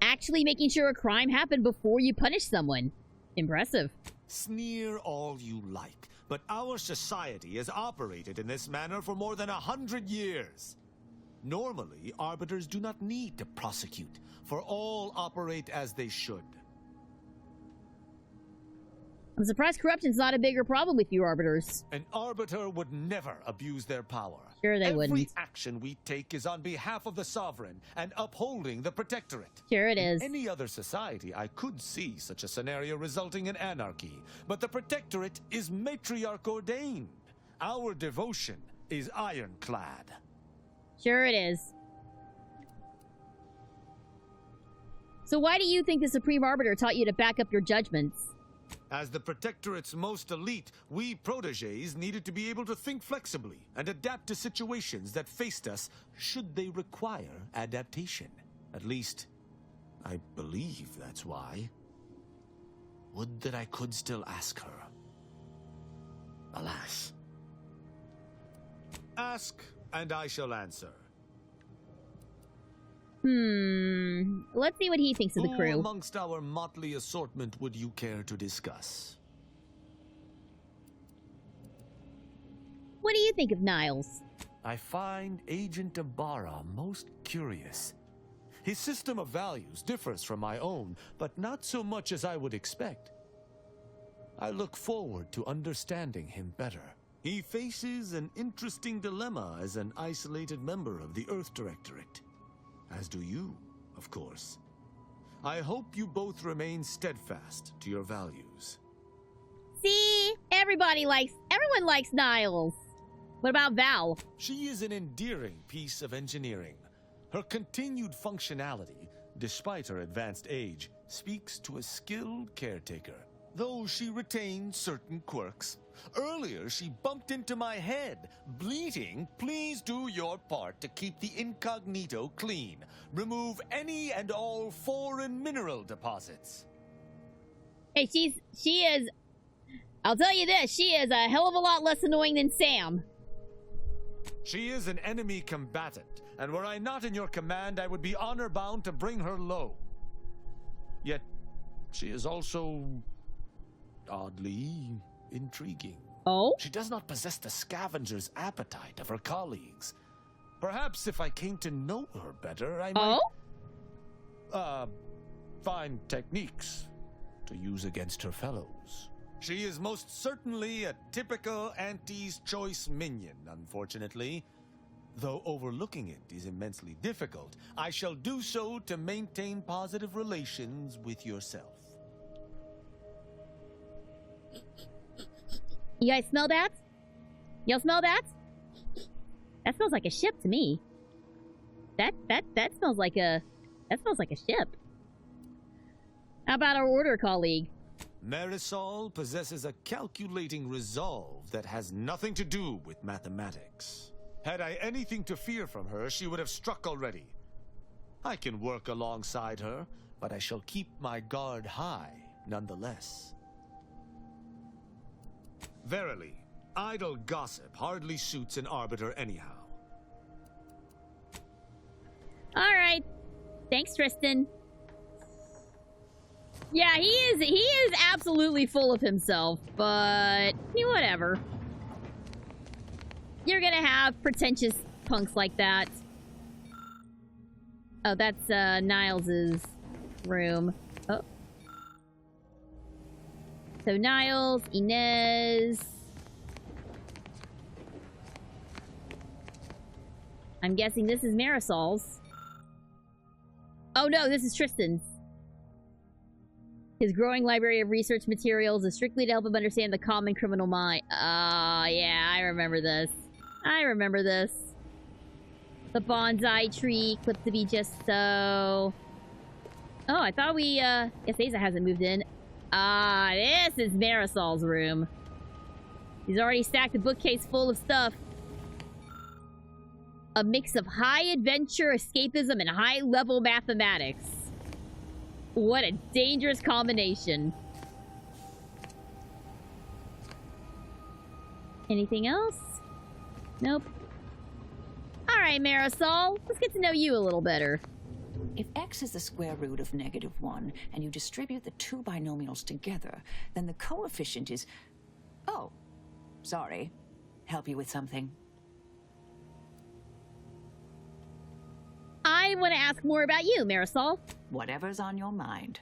Actually making sure a crime happened before you punish someone. Impressive. Sneer all you like, but our society has operated in this manner for more than 100 years. Normally, arbiters do not need to prosecute, for all operate as they should. I'm surprised corruption's not a bigger problem with you arbiters. An arbiter would never abuse their power. Sure they wouldn't. Every action we take is on behalf of the sovereign and upholding the protectorate. Sure it is. In any other society, I could see such a scenario resulting in anarchy. But the protectorate is matriarch ordained. Our devotion is ironclad. Sure it is. So why do you think the Supreme Arbiter taught you to back up your judgments? As the Protectorate's most elite, we protégés needed to be able to think flexibly and adapt to situations that faced us should they require adaptation. At least, I believe that's why. Would that I could still ask her. Alas. Ask, and I shall answer. Let's see what he thinks of the crew. Who amongst our motley assortment would you care to discuss? What do you think of Niles? I find Agent Ibarra most curious. His system of values differs from my own, but not so much as I would expect. I look forward to understanding him better. He faces an interesting dilemma as an isolated member of the Earth Directorate. As do you, of course. I hope you both remain steadfast to your values. See? Everyone likes Niles. What about Val? She is an endearing piece of engineering. Her continued functionality, despite her advanced age, speaks to a skilled caretaker, though she retains certain quirks. Earlier, she bumped into my head, bleating, "Please do your part to keep the incognito clean. Remove any and all foreign mineral deposits." Hey, she is, I'll tell you this, she is a hell of a lot less annoying than Sam. She is an enemy combatant, and were I not in your command, I would be honor-bound to bring her low. Yet, she is also oddly intriguing. Oh? She does not possess the scavenger's appetite of her colleagues. Perhaps if I came to know her better, I might... find techniques to use against her fellows. She is most certainly a typical Auntie's choice minion, unfortunately. Though overlooking it is immensely difficult, I shall do so to maintain positive relations with yourself. You guys smell that? Y'all smell that? That smells like a ship to me. That smells like a ship. How about our order colleague? Marisol possesses a calculating resolve that has nothing to do with mathematics. Had I anything to fear from her, she would have struck already. I can work alongside her, but I shall keep my guard high nonetheless. Verily, idle gossip hardly suits an arbiter anyhow. Alright. Thanks, Tristan. Yeah, he is absolutely full of himself, but whatever. You're gonna have pretentious punks like that. Oh, that's Niles' room. Oh. So Niles, Inez. I'm guessing this is Marisol's. Oh no, this is Tristan's. His growing library of research materials is strictly to help him understand the common criminal mind. Yeah, I remember this. I remember this. The bonsai tree, clipped to be just so... Oh, I thought we, guess Asa hasn't moved in. This is Marisol's room. He's already stacked a bookcase full of stuff. A mix of high adventure, escapism, and high-level mathematics. What a dangerous combination. Anything else? Nope. Alright, Marisol. Let's get to know you a little better. If x is the square root of -1, and you distribute the two binomials together, then the coefficient is... Oh, sorry. Help you with something? I want to ask more about you, Marisol. Whatever's on your mind.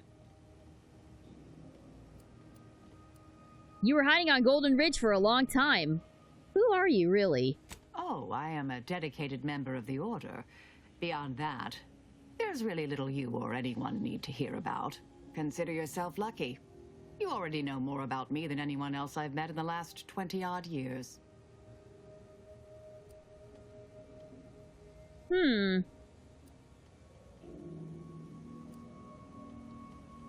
You were hiding on Golden Ridge for a long time. Who are you, really? Oh, I am a dedicated member of the Order. Beyond that, there's really little you or anyone need to hear about. Consider yourself lucky. You already know more about me than anyone else I've met in the last 20-odd years.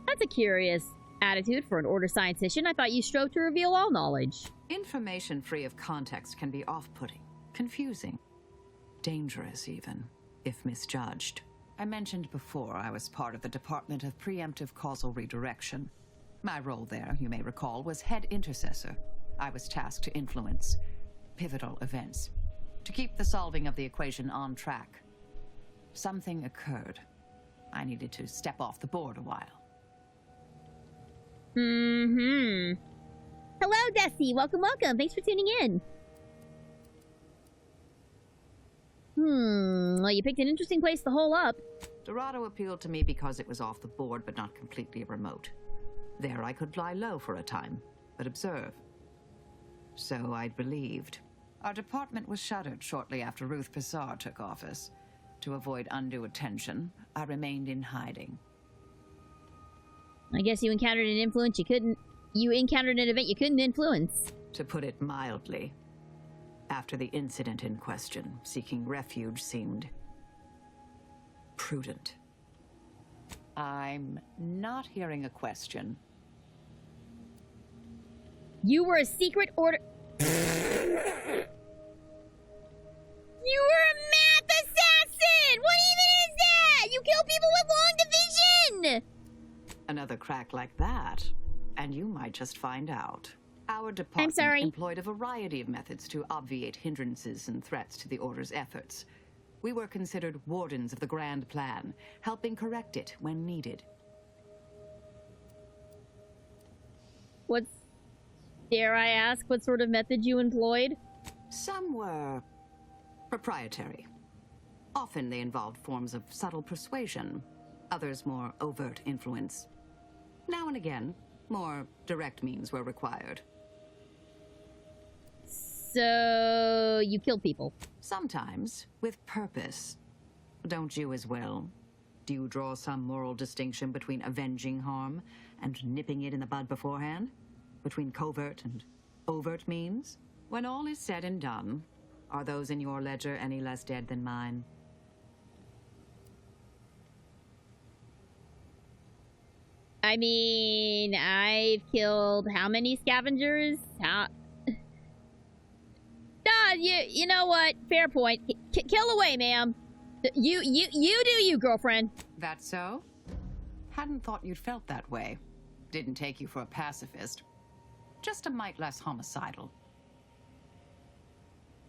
That's a curious attitude for an Order scientician. I thought you strove to reveal all knowledge. Information free of context can be off-putting, confusing, dangerous even, if misjudged. I mentioned before I was part of the Department of Preemptive Causal Redirection. My role there, you may recall, was head intercessor. I was tasked to influence pivotal events, to keep the solving of the equation on track. Something occurred. I needed to step off the board a while. Hello, Desi. Welcome, welcome. Thanks for tuning in. Well, you picked an interesting place to hole up. Dorado appealed to me because it was off the board, but not completely remote. There I could lie low for a time, but observe. So I'd believed. Our department was shuttered shortly after Ruth Pissar took office. To avoid undue attention, I remained in hiding. I guess you encountered an influence you encountered an event you couldn't influence. To put it mildly. After the incident in question, seeking refuge seemed prudent. I'm not hearing a question. You were a secret order... You were a math assassin! What even is that? You kill people with long division! Another crack like that, and you might just find out. Our department employed a variety of methods to obviate hindrances and threats to the Order's efforts. We were considered wardens of the grand plan, helping correct it when needed. Dare I ask what sort of method you employed? Some were proprietary. Often they involved forms of subtle persuasion, others more overt influence. Now and again, more direct means were required. So, you killed people? Sometimes, with purpose. Don't you as well? Do you draw some moral distinction between avenging harm and nipping it in the bud beforehand? Between covert and overt means? When all is said and done, are those in your ledger any less dead than mine? I mean, I've killed how many scavengers? You know what? Fair point. Kill away, ma'am. You do you, girlfriend. That so? Hadn't thought you'd felt that way. Didn't take you for a pacifist. Just a mite less homicidal.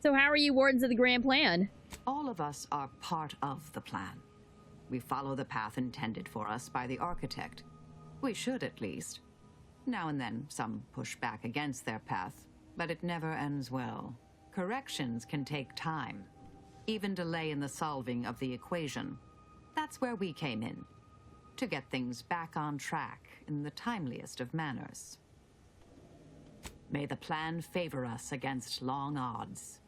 So how are you wardens of the grand plan? All of us are part of the plan. We follow the path intended for us by the architect. We should, at least. Now and then, some push back against their path, but it never ends well. Corrections can take time, even delay in the solving of the equation. That's where we came in, to get things back on track in the timeliest of manners. May the plan favor us against long odds.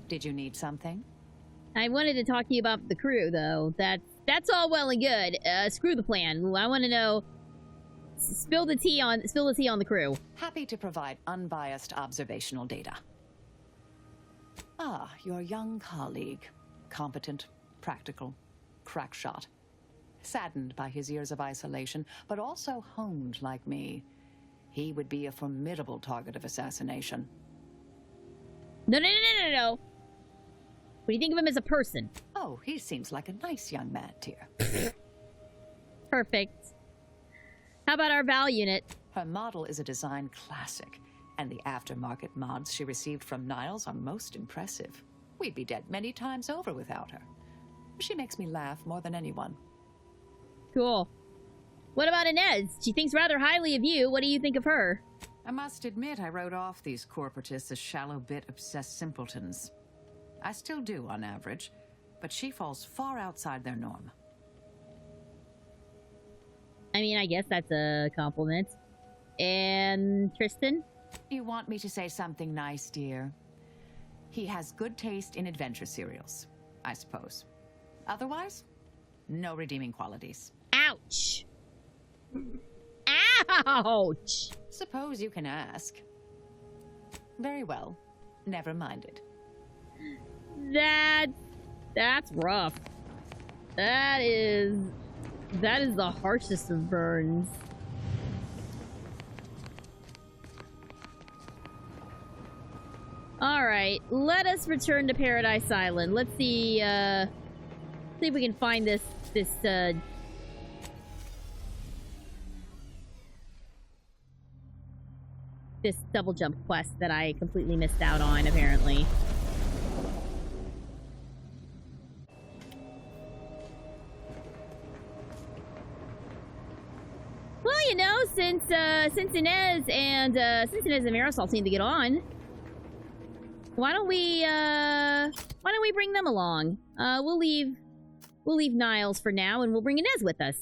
Did you need something? I wanted to talk to you about the crew, though. That's all well and good. Screw the plan. I want to know. Spill the tea on the crew. Happy to provide unbiased observational data. Ah, your young colleague. Competent, practical, crack shot. Saddened by his years of isolation, but also honed like me. He would be a formidable target of assassination. No. What do you think of him as a person? Oh, he seems like a nice young man, dear. Perfect. How about our Val unit? Her model is a design classic, and the aftermarket mods she received from Niles are most impressive. We'd be dead many times over without her. She makes me laugh more than anyone. Cool. What about Inez? She thinks rather highly of you. What do you think of her? I must admit I wrote off these corporatists as shallow bit obsessed simpletons. I still do on average, but she falls far outside their norm. I mean, I guess that's a compliment. And Tristan? You want me to say something nice, dear? He has good taste in adventure cereals, I suppose. Otherwise, no redeeming qualities. Ouch! Ouch! Suppose you can ask. Very well. Never minded. That's rough. That is the harshest of burns. Alright, let us return to Paradise Island. Let's see if we can find this double jump quest that I completely missed out on, apparently. Well, you know, since Inez and Marisol seem to get on, why don't we bring them along? We'll leave Niles for now, and we'll bring Inez with us.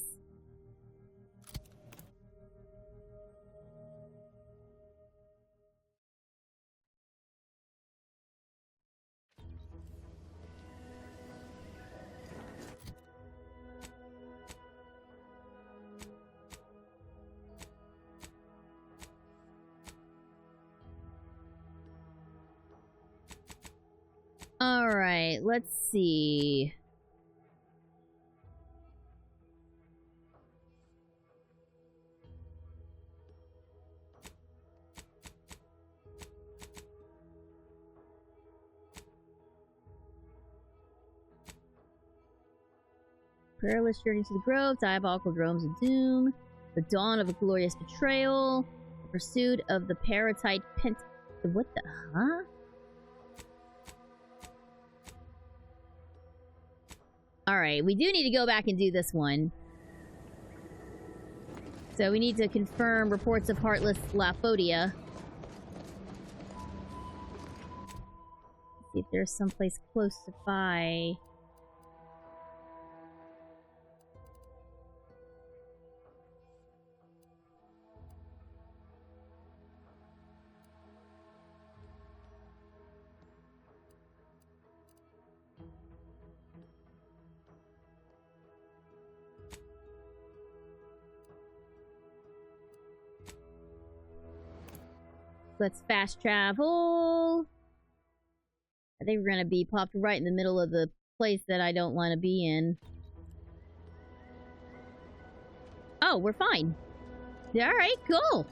Alright, let's see. Perilous journey to the grove, diabolical drones of doom, the dawn of a glorious betrayal, the pursuit of the paratite What the... huh? Alright, we do need to go back and do this one. So we need to confirm reports of Heartless Laphodia. See if there's someplace close by. Let's fast travel. I think we're gonna be popped right in the middle of the place that I don't want to be in. Oh, we're fine. Alright, cool.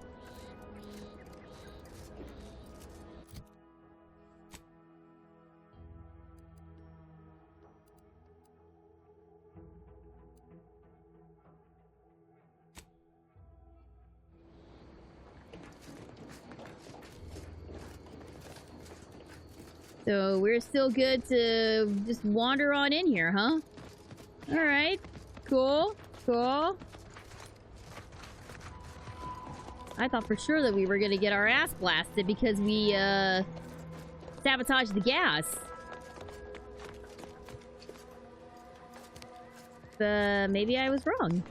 So we're still good to just wander on in here, huh? Alright. Cool. Cool. I thought for sure that we were gonna get our ass blasted because we, sabotaged the gas. But maybe I was wrong.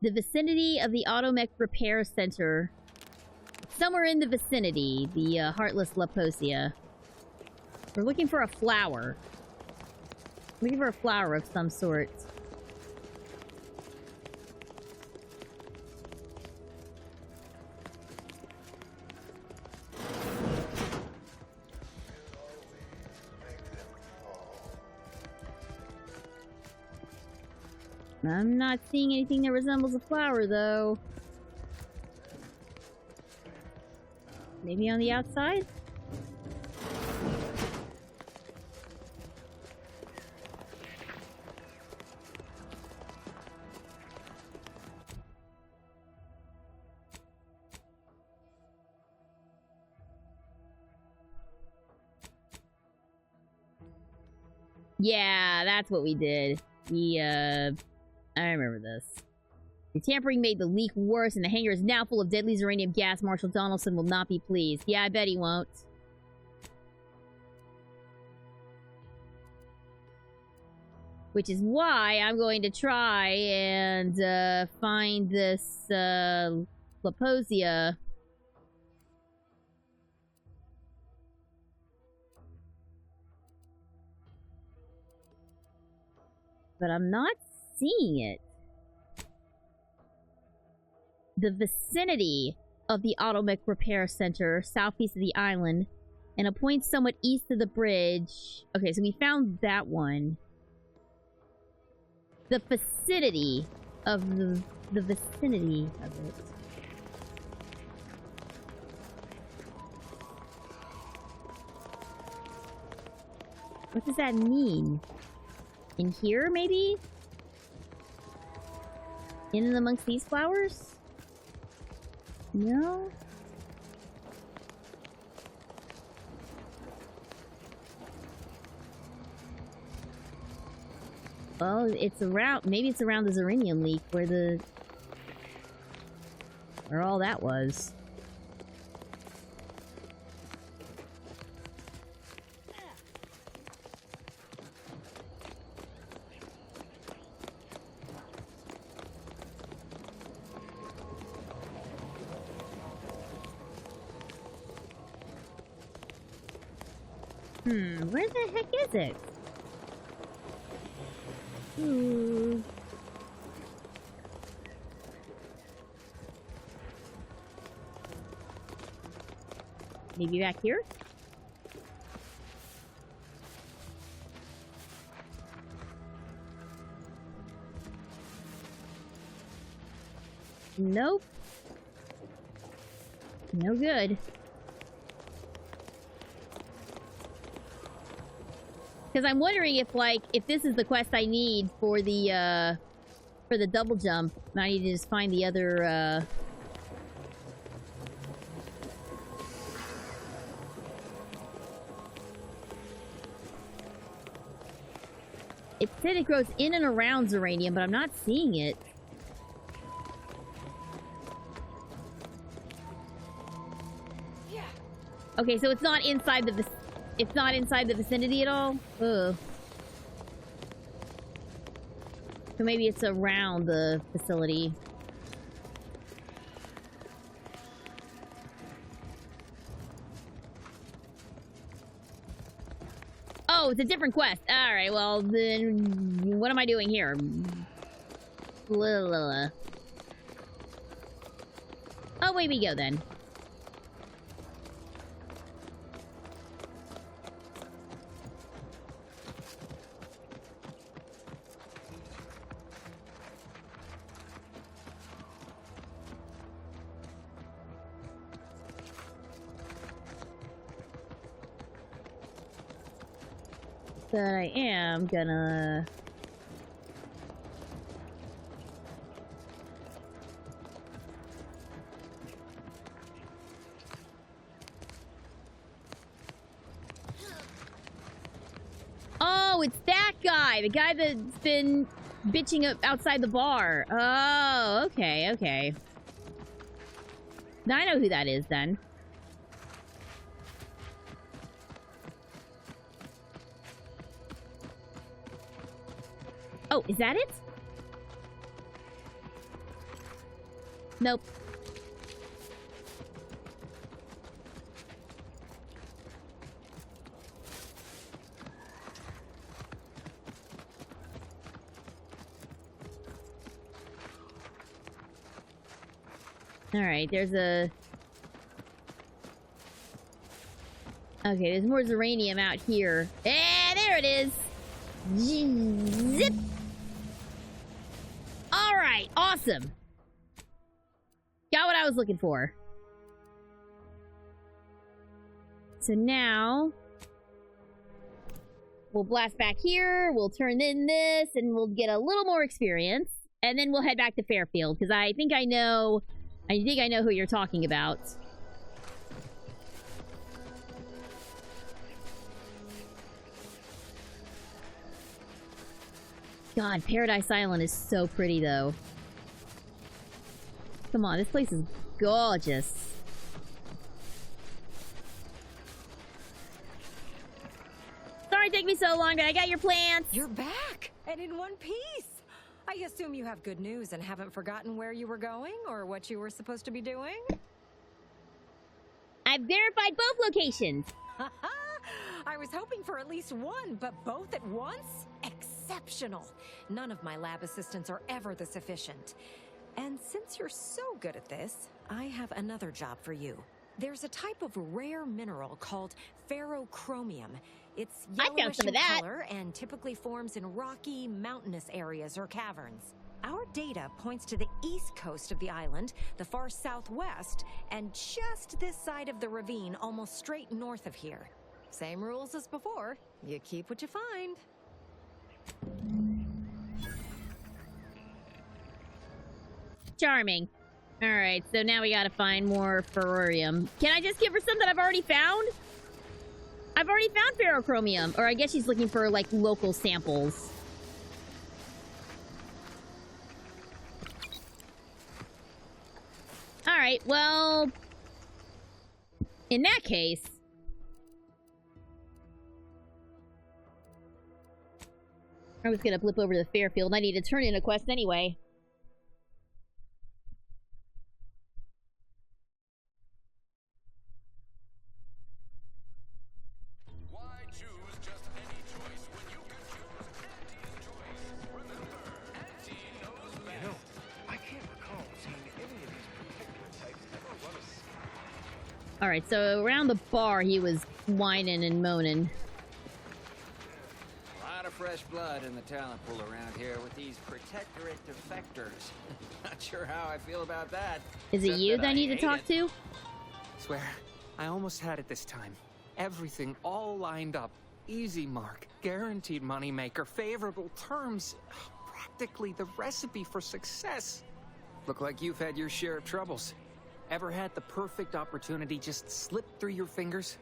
The vicinity of the Automech Repair Center. Somewhere in the vicinity, the Heartless Laphodia. We're looking for a flower. Looking for a flower of some sort. I'm not seeing anything that resembles a flower, though. Maybe on the outside? Yeah, that's what we did. I remember this. The tampering made the leak worse, and the hangar is now full of deadly uranium gas. Marshal Donaldson will not be pleased. Yeah, I bet he won't. Which is why I'm going to try and find this Laposia. But I'm not seeing it. The vicinity of the Automech Repair Center, southeast of the island, and a point somewhat east of the bridge. Okay, so we found that one. The vicinity of the vicinity of it. What does that mean? In here, maybe? In and amongst these flowers? No? Well, it's around... Maybe it's around the Zeranium leak where where all that was. Where the heck is it? Ooh. Maybe back here? Nope. No good. Because I'm wondering if, like, if this is the quest I need for the double jump, I need to just find the other, It said it grows in and around Zeranium, but I'm not seeing it. Yeah. Okay, so it's not inside the it's not inside the vicinity at all? Ugh. So maybe it's around the facility. Oh, it's a different quest. Alright, well, then... What am I doing here? Blah. Away we go, then. But I am gonna... Oh, it's that guy! The guy that's been bitching up outside the bar. Oh, okay, okay. Now I know who that is, then. Oh, is that it? Nope. Alright, there's a... Okay, there's more Zeranium out here. Eh, there it is! Zip! awesome. Got what I was looking for. So now we'll blast back here, we'll turn in this, and we'll get a little more experience. And then we'll head back to Fairfield, because I think I know who you're talking about. God, Paradise Island is so pretty, though. Come on, this place is gorgeous. Sorry it took me so long, but I got your plants. You're back, and in one piece. I assume you have good news and haven't forgotten where you were going or what you were supposed to be doing? I've verified both locations. I was hoping for at least one, but both at once? Exceptional. None of my lab assistants are ever this efficient. And since you're so good at this, I have another job for you. There's a type of rare mineral called ferrochromium. It's yellowish in color and typically forms in rocky, mountainous areas or caverns. Our data points to the east coast of the island, the far southwest, and just this side of the ravine, almost straight north of here. Same rules as before. You keep what you find. Charming. Alright, so now we gotta find more ferrorium. Can I just give her some that I've already found? I've already found ferrochromium. Or I guess she's looking for, like, local samples. Alright, well... in that case... I was gonna flip over to Fairfield. I need to turn in a quest anyway. Alright, so around the bar he was whining and moaning. A lot of fresh blood in the talent pool around here with these protectorate defectors. Not sure how I feel about that. Is it you that I need to talk to? Swear, I almost had it this time. Everything all lined up. Easy mark, guaranteed moneymaker, favorable terms. Practically the recipe for success. Look like you've had your share of troubles. Ever had the perfect opportunity just slip through your fingers?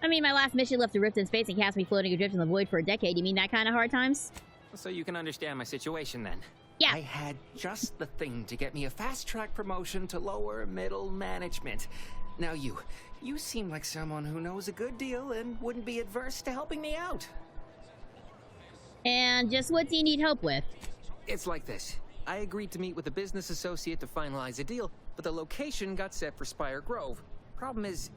I mean, my last mission left a rift in space and cast me floating adrift in the void for a decade. You mean that kind of hard times? So you can understand my situation then. Yeah. I had just the thing to get me a fast-track promotion to lower middle management. Now you seem like someone who knows a good deal and wouldn't be adverse to helping me out. And just what do you need help with? It's like this. I agreed to meet with a business associate to finalize a deal, but the location got set for Spire Grove. Problem is,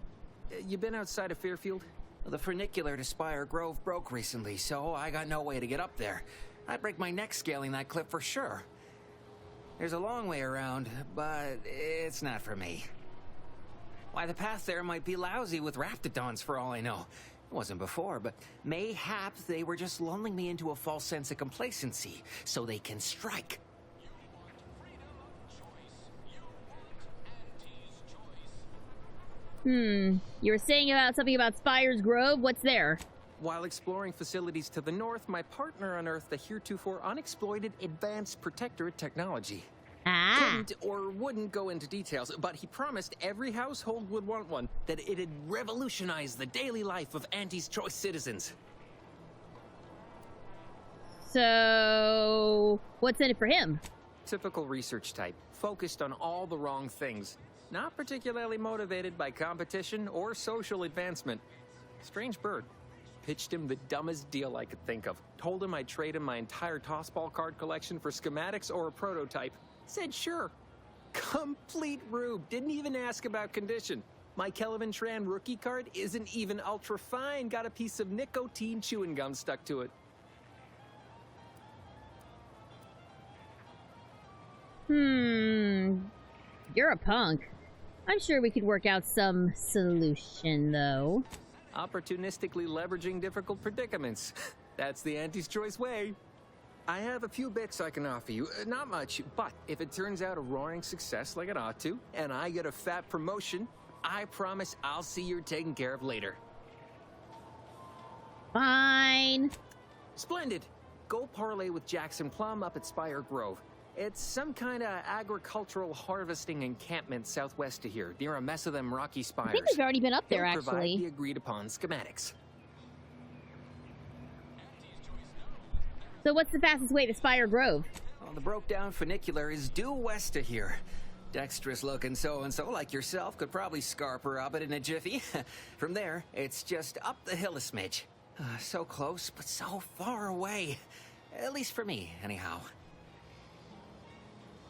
you been outside of Fairfield? The funicular to Spire Grove broke recently, so I got no way to get up there. I'd break my neck scaling that cliff for sure. There's a long way around, but it's not for me. Why, the path there might be lousy with raptidons for all I know. It wasn't before, but mayhap they were just lulling me into a false sense of complacency so they can strike. You were saying about something about Spire's Grove? What's there? While exploring facilities to the north, my partner unearthed the heretofore unexploited advanced protectorate technology. Couldn't or wouldn't go into details, but he promised every household would want one, that it'd revolutionize the daily life of Auntie's Choice citizens. So, what's in it for him? Typical research type, focused on all the wrong things. Not particularly motivated by competition or social advancement. Strange bird. Pitched him the dumbest deal I could think of. Told him I'd trade him my entire tossball card collection for schematics or a prototype. Said sure. Complete rube. Didn't even ask about condition. My Kelvin Tran rookie card isn't even ultra fine. Got a piece of nicotine chewing gum stuck to it. You're a punk. I'm sure we could work out some solution, though. Opportunistically leveraging difficult predicaments. That's the Auntie's Choice way. I have a few bits I can offer you. Not much, but if it turns out a roaring success like it ought to, and I get a fat promotion, I promise I'll see you're taken care of later. Fine. Splendid. Go parlay with Jackson Plum up at Spire Grove. It's some kind of agricultural harvesting encampment southwest of here, near a mess of them rocky spires. I think we've already been up there, He'll provide actually. the agreed-upon schematics. So what's the fastest way to Spire Grove? Well, the broke-down funicular is due west of here. Dexterous-looking so-and-so like yourself could probably scarper up it in a jiffy. From there, it's just up the hill a smidge. So close, but so far away. At least for me, anyhow.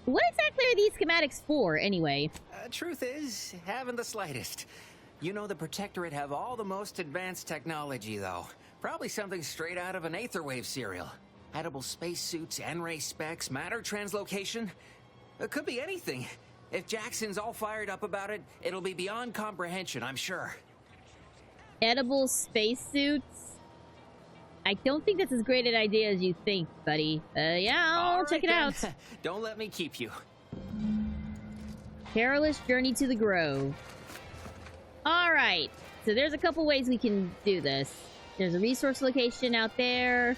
What exactly are these schematics for, anyway? Truth is, haven't the slightest. You know the Protectorate have all the most advanced technology, though. Probably something straight out of an Aetherwave serial. Edible spacesuits, N-ray specs, matter translocation. It could be anything. If Jackson's all fired up about it, it'll be beyond comprehension, I'm sure. Edible spacesuits? I don't think that's as great an idea as you think, buddy. Yeah, I'll check it out. Don't let me keep you. Perilous journey to the Grove. Alright, so there's a couple ways we can do this. There's a resource location out there.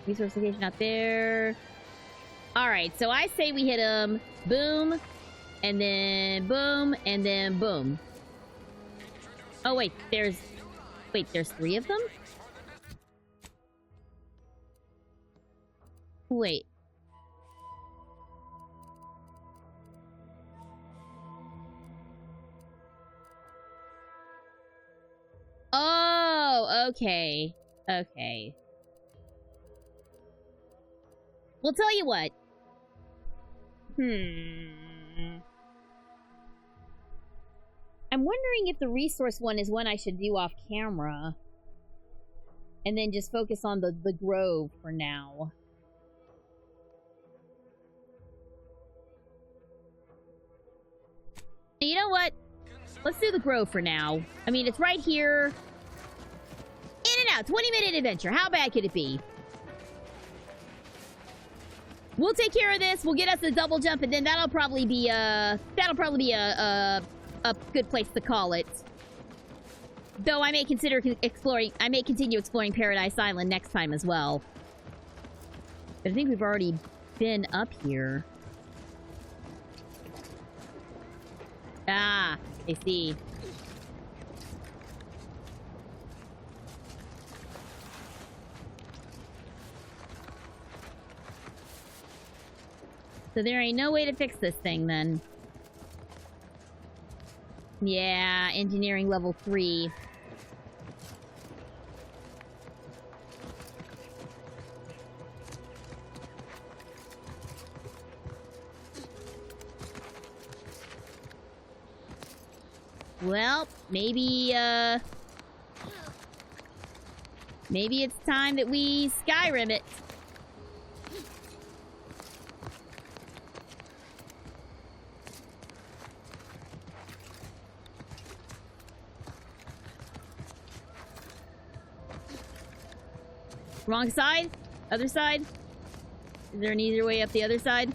Resource location out there. Alright, so I say we hit them. Boom. And then boom. And then boom. Oh, wait. There's 3 of them? Wait. Oh, okay. Okay. We'll tell you what. I'm wondering if the resource one is one I should do off camera. And then just focus on the grove for now. You know what? Let's do the grove for now. I mean, it's right here. In and out. 20-minute adventure. How bad could it be? We'll take care of this. We'll get us a double jump, and then that'll probably be a good place to call it. Though I may consider exploring. I may continue exploring Paradise Island next time as well. But I think we've already been up here. Ah, I see. So there ain't no way to fix this thing, then. Yeah, engineering level 3. Well, maybe it's time that we Skyrim it. Wrong side? Other side? Is there an easier way up the other side?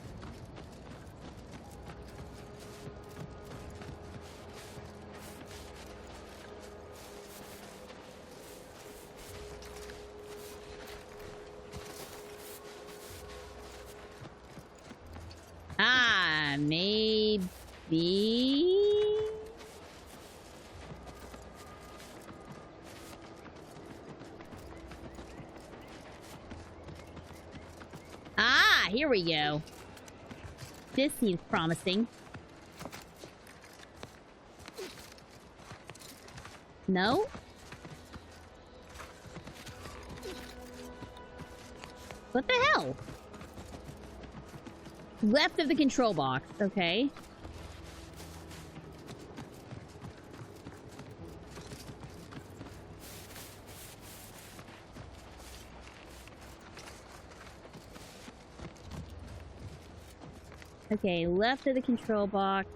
Ah, maybe... Ah, here we go. This seems promising. No? What the hell? Left of the control box. Okay. Okay, left of the control box.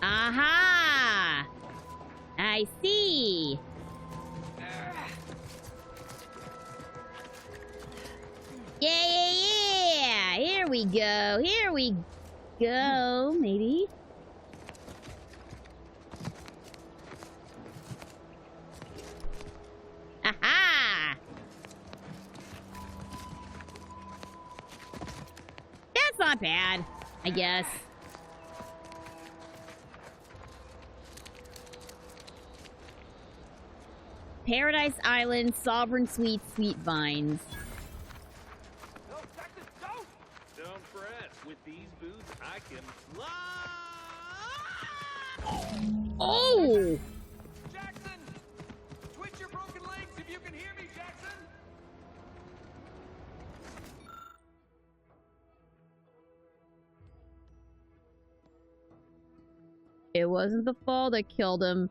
Aha! I see. Yeah. Here we go. Here we go. Maybe. Aha! That's not bad, I guess. Paradise Island, Sovereign Sweet, Sweet Vines. No, Jackson, don't fret. With these boots, I can fly. Oh! Jackson! Twitch your broken legs if you can hear me, Jackson! It wasn't the fall that killed him.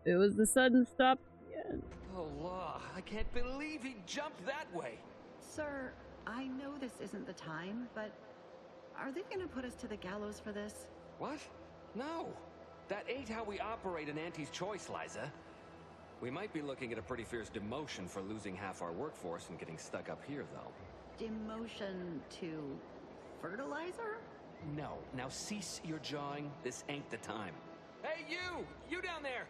It was the sudden stop. Oh, law. I can't believe he jumped that way. Sir, I know this isn't the time, but are they gonna put us to the gallows for this? What? No. That ain't how we operate in Auntie's Choice, Liza. We might be looking at a pretty fierce demotion for losing half our workforce and getting stuck up here, though. Demotion to fertilizer? No. Now cease your jawing. This ain't the time. Hey, you! You down there!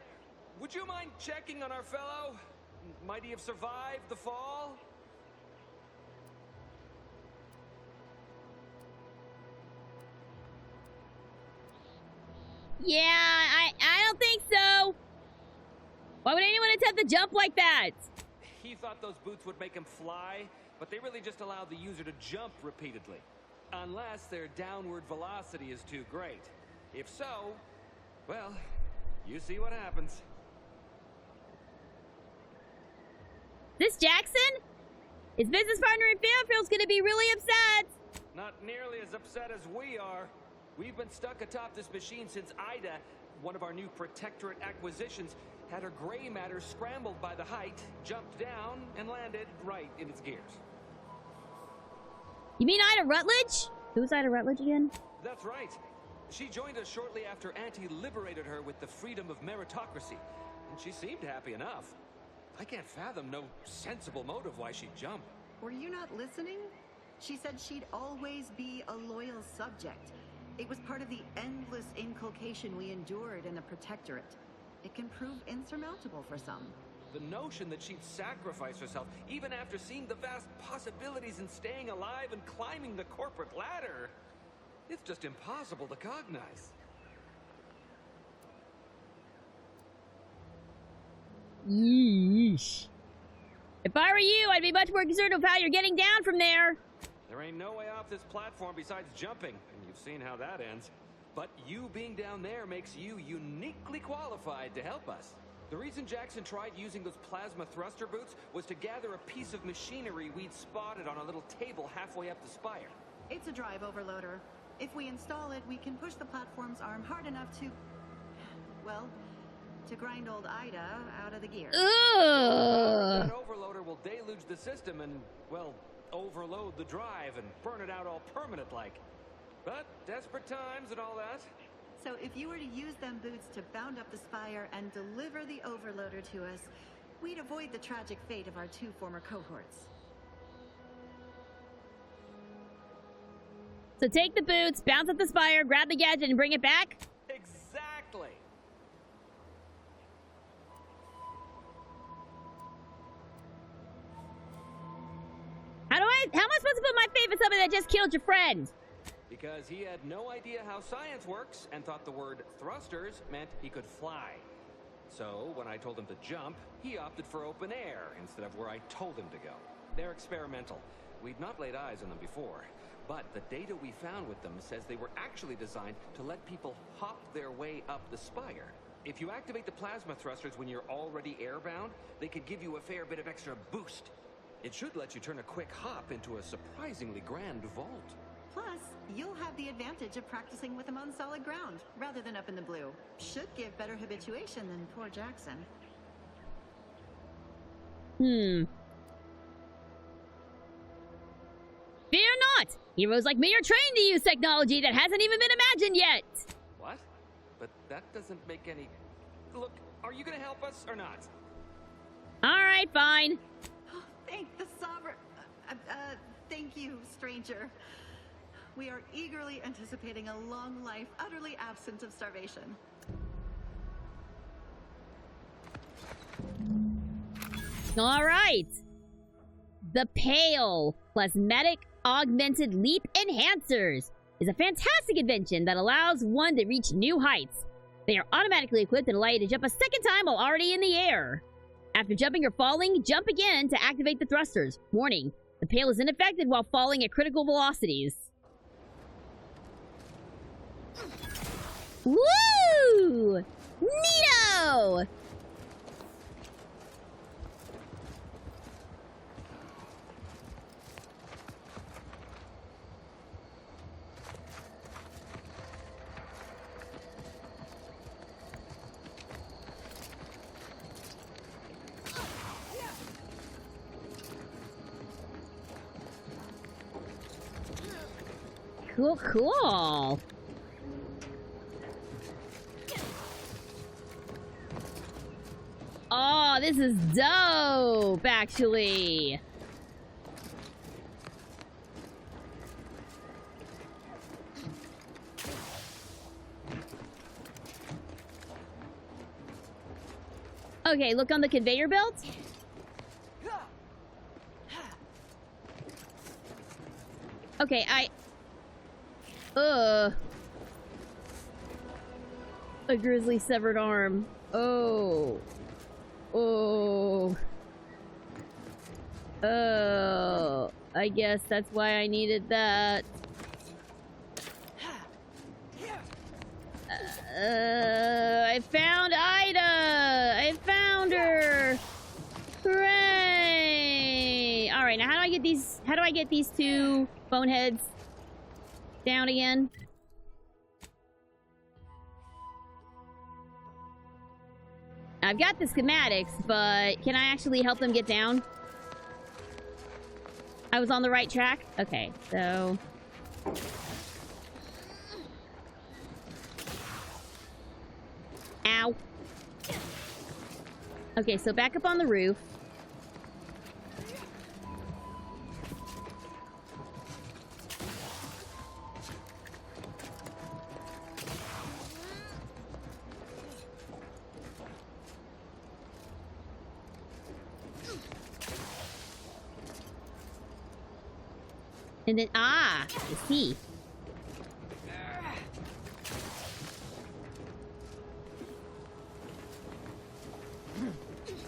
Would you mind checking on our fellow? Might he have survived the fall? Yeah, I don't think so. Why would anyone attempt to jump like that? He thought those boots would make him fly, but they really just allow the user to jump repeatedly. Unless their downward velocity is too great. If so, well, you see what happens. This Jackson? His business partner in Fairfield's gonna be really upset. Not nearly as upset as we are. We've been stuck atop this machine since Ida, one of our new Protectorate acquisitions, had her gray matter scrambled by the height, jumped down, and landed right in its gears. You mean Ida Rutledge? Who's Ida Rutledge again? That's right. She joined us shortly after Auntie liberated her with the freedom of meritocracy, and she seemed happy enough. I can't fathom no sensible motive why she'd jump. Were you not listening? She said she'd always be a loyal subject. It was part of the endless inculcation we endured in the Protectorate. It can prove insurmountable for some. The notion that she'd sacrifice herself, even after seeing the vast possibilities in staying alive and climbing the corporate ladder, it's just impossible to cognize. Yeesh. If I were you, I'd be much more concerned with how you're getting down from there. There ain't no way off this platform besides jumping, and you've seen how that ends. But you being down there makes you uniquely qualified to help us. The reason Jackson tried using those plasma thruster boots was to gather a piece of machinery we'd spotted on a little table halfway up the spire. It's a drive overloader. If we install it, we can push the platform's arm hard enough to... well, to grind old Ida out of the gear. That overloader will deluge the system and, well, overload the drive and burn it out all permanent-like. But desperate times and all that. So if you were to use them boots to bound up the spire and deliver the overloader to us, we'd avoid the tragic fate of our two former cohorts. So take the boots, bounce up the spire, grab the gadget, and bring it back? Exactly. How am I supposed to put my faith in somebody that just killed your friend? Because he had no idea how science works and thought the word thrusters meant he could fly. So when I told him to jump, he opted for open air instead of where I told him to go. They're experimental. We'd not laid eyes on them before, but the data we found with them says they were actually designed to let people hop their way up the spire. If you activate the plasma thrusters when you're already airbound, they could give you a fair bit of extra boost. It should let you turn a quick hop into a surprisingly grand vault. Plus, you'll have the advantage of practicing with them on solid ground, rather than up in the blue. Should give better habituation than poor Jackson. Fear not! Heroes like me are trained to use technology that hasn't even been imagined yet! What? But that doesn't make any... Look, Are you gonna help us or not? Alright, fine. Thank the sovereign. Thank you, stranger. We are eagerly anticipating a long life, utterly absent of starvation. Alright. The Pale Plasmatic Augmented Leap Enhancers is a fantastic invention that allows one to reach new heights. They are automatically equipped and allow you to jump a second time while already in the air. After jumping or falling, jump again to activate the thrusters. Warning, the Pale is ineffective while falling at critical velocities. Woo! Neato! Cool, cool. Oh, this is dope, actually. Okay, look on the conveyor belt. Okay, a grizzly severed arm. Oh. Oh. Oh. I guess that's why I needed that. I found Ida! I found her! Hooray! Alright, now how do I get these two boneheads down again? I've got the schematics, but can I actually help them get down? I was on the right track? Okay, so... Ow. Okay, so back up on the roof. And then, I see.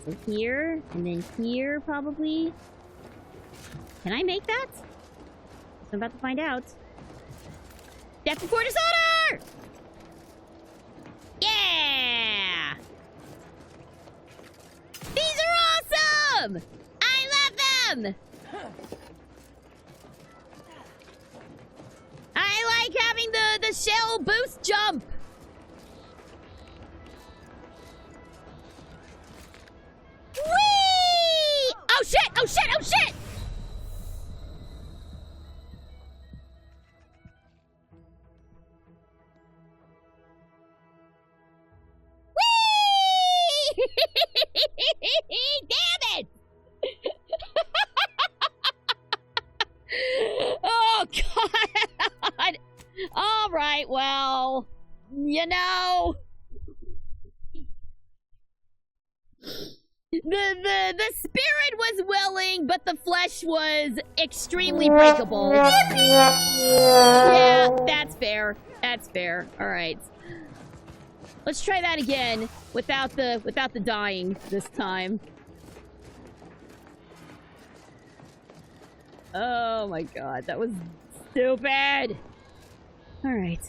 So here, and then here, probably. Can I make that? I'm about to find out. Death before dishonor! Yeah! These are awesome! I love them! I like having the shell boost jump. Whee! Oh shit! Oh shit! Oh shit! Whee! Damn it! Oh god! All right, well, you know, the spirit was willing, but the flesh was extremely breakable. Yeah, that's fair. That's fair. All right, let's try that again without the dying this time. Oh my god, that was stupid. All right.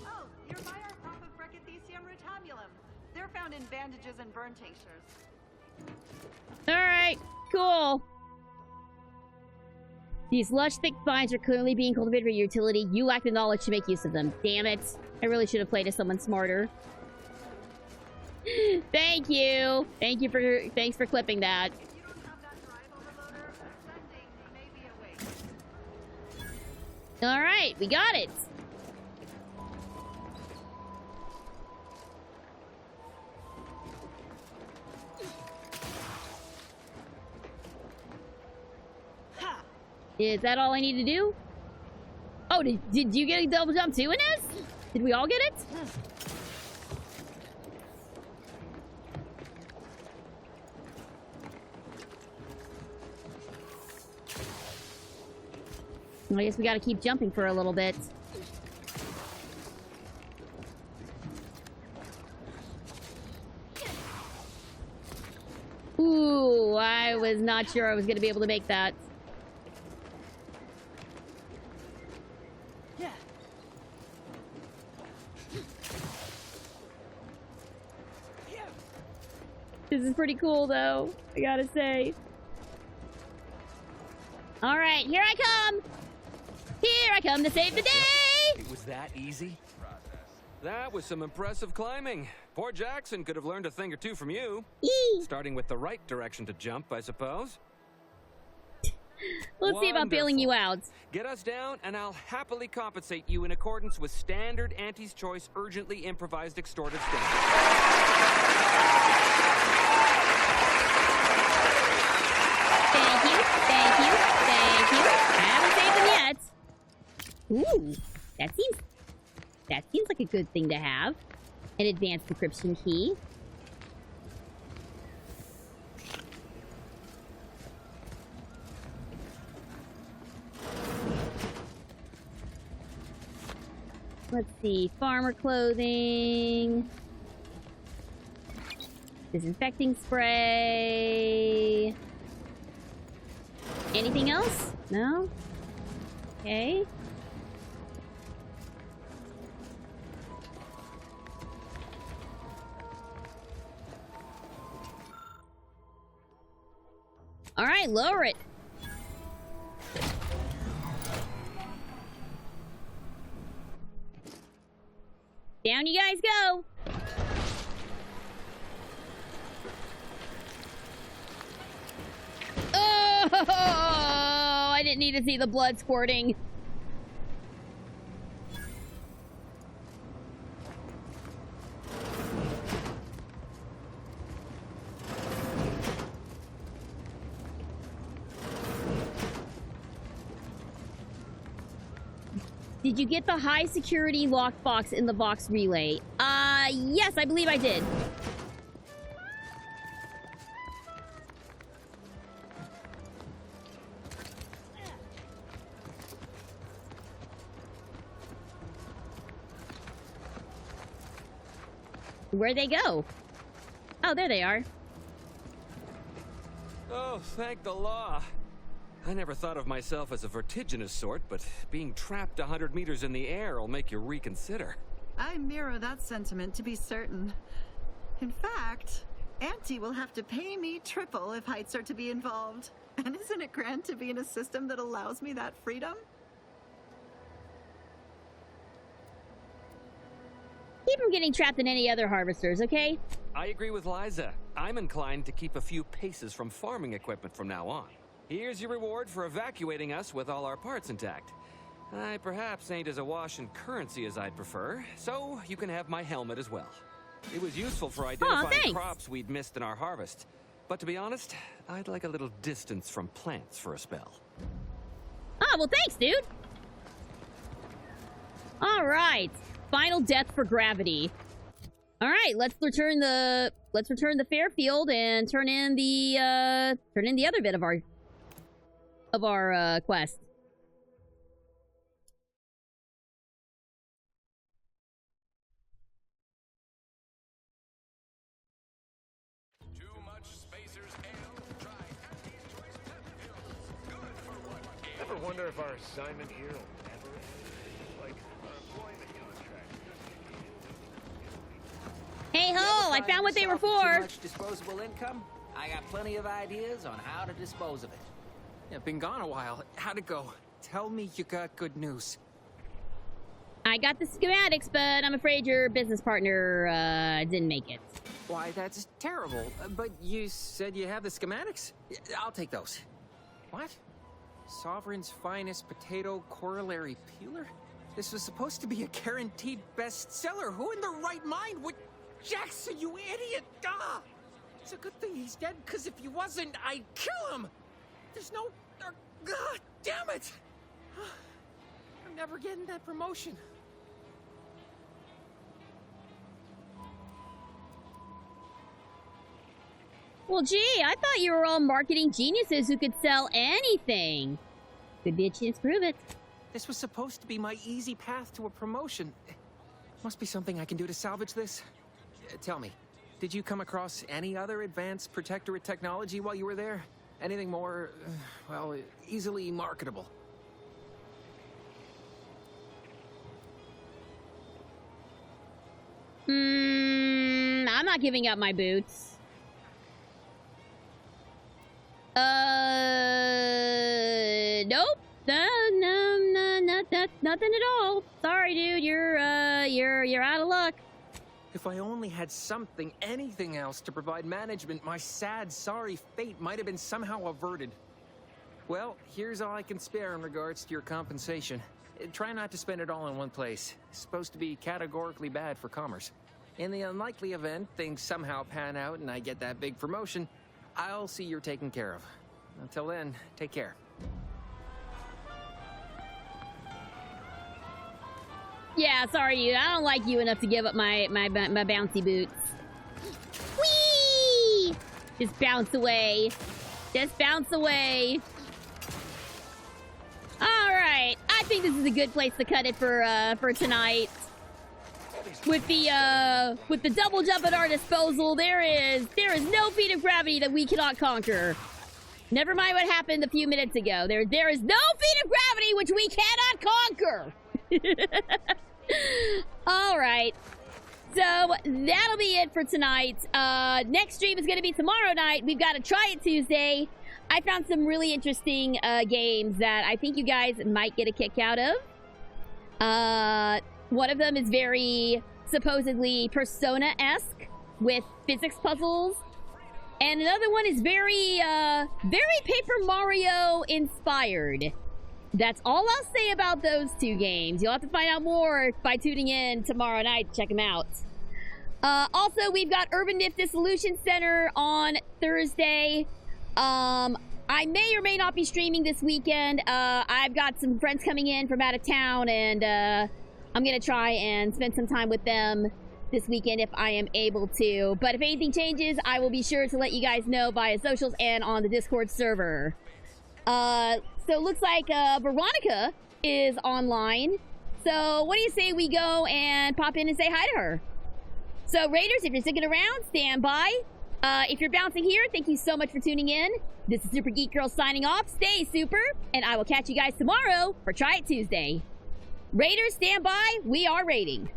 Oh, you're by our crop of Brachythecium rotabulum. They're found in bandages and burn tinctures. All right, cool. These lush, thick vines are clearly being cultivated for your utility. You lack the knowledge to make use of them. Damn it. I really should have played as someone smarter. Thank you. Thanks for clipping that. All right, we got it. Is that all I need to do? Oh, did you get a double jump too, Inez? Did we all get it? Well, I guess we gotta keep jumping for a little bit. Ooh, I was not sure I was gonna be able to make that. Yeah. This is pretty cool, though, I gotta say. All right, here I come. Here I come to save the day. It was that easy? That was some impressive climbing. Poor Jackson could have learned a thing or two from you. Starting with the right direction to jump, I suppose. Let's see about bailing you out. Get us down, and I'll happily compensate you in accordance with standard Auntie's Choice urgently improvised extorted standards. Thank you, thank you, thank you. I haven't saved them yet. Ooh, that seems like a good thing to have. An advanced decryption key. Let's see, farmer clothing. Disinfecting spray. Anything else? No? Okay. All right, lower it. Down you guys go. Oh, I didn't need to see the blood squirting. Did you get the high security lockbox in the box relay? Yes, I believe I did. Where'd they go? Oh, there they are. Oh, thank the law. I never thought of myself as a vertiginous sort, but being trapped 100 meters in the air will make you reconsider. I mirror that sentiment, to be certain. In fact, Auntie will have to pay me triple if heights are to be involved. And isn't it grand to be in a system that allows me that freedom? Keep from getting trapped in any other harvesters, okay? I agree with Liza. I'm inclined to keep a few paces from farming equipment from now on. Here's your reward for evacuating us with all our parts intact. I perhaps ain't as awash in currency as I'd prefer, so you can have my helmet as well. It was useful for identifying crops we'd missed in our harvest. But to be honest, I'd like a little distance from plants for a spell. Oh, well thanks, dude. All right. Final death for gravity. All right, let's return the Fairfield and turn in the other bit of our quest. Too much Spacers Ale. Try Auntie's Choice Pep Pills. Good for what? Ever wonder if our assignment here will never end? Like our employment contract. Hey ho! I found what they were for. Too much disposable income? I got plenty of ideas on how to dispose of it. Yeah, been gone a while. How'd it go? Tell me you got good news. I got the schematics, but I'm afraid your business partner didn't make it. Why, that's terrible. But you said you have the schematics? I'll take those. What? Sovereign's finest potato corollary peeler? This was supposed to be a guaranteed bestseller. Who in their right mind would... Jackson, you idiot! Ah! It's a good thing he's dead, because if he wasn't, I'd kill him! There's no God damn it! I'm never getting that promotion. Well, gee, I thought you were all marketing geniuses who could sell anything. Could be a chance to prove it. This was supposed to be my easy path to a promotion. Must be something I can do to salvage this. Tell me, did you come across any other advanced protectorate technology while you were there? Anything more, well, easily marketable? I'm not giving up my boots. Nope. Nothing at all. Sorry, dude. You're out of luck. If I only had something, anything else to provide management, my sad, sorry fate might have been somehow averted. Well, here's all I can spare in regards to your compensation. Try not to spend it all in one place. It's supposed to be categorically bad for commerce. In the unlikely event things somehow pan out and I get that big promotion, I'll see you're taken care of. Until then, take care. Yeah, sorry, dude. I don't like you enough to give up my bouncy boots. Whee! Just bounce away. Just bounce away. All right, I think this is a good place to cut it for tonight. With the double jump at our disposal, there is no feat of gravity that we cannot conquer. Never mind what happened a few minutes ago. There is no feat of gravity which we cannot conquer. All right, so that'll be it for tonight. Next stream is going to be tomorrow night. We've got a Try It Tuesday. I found some really interesting games that I think you guys might get a kick out of. One of them is very supposedly Persona-esque with physics puzzles. And another one is very Paper Mario inspired. That's all I'll say about those two games. You'll have to find out more by tuning in tomorrow night to check them out. Also, we've got Urban Myth Dissolution Center on Thursday. I may or may not be streaming this weekend. I've got some friends coming in from out of town, and I'm going to try and spend some time with them this weekend if I am able to. But if anything changes, I will be sure to let you guys know via socials and on the Discord server. So it looks like Veronica is online. So what do you say we go and pop in and say hi to her? So Raiders, if you're sticking around, stand by. If you're bouncing here, thank you so much for tuning in. This is Super Geek Girl signing off. Stay super, and I will catch you guys tomorrow for Try It Tuesday. Raiders, stand by. We are raiding.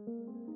you.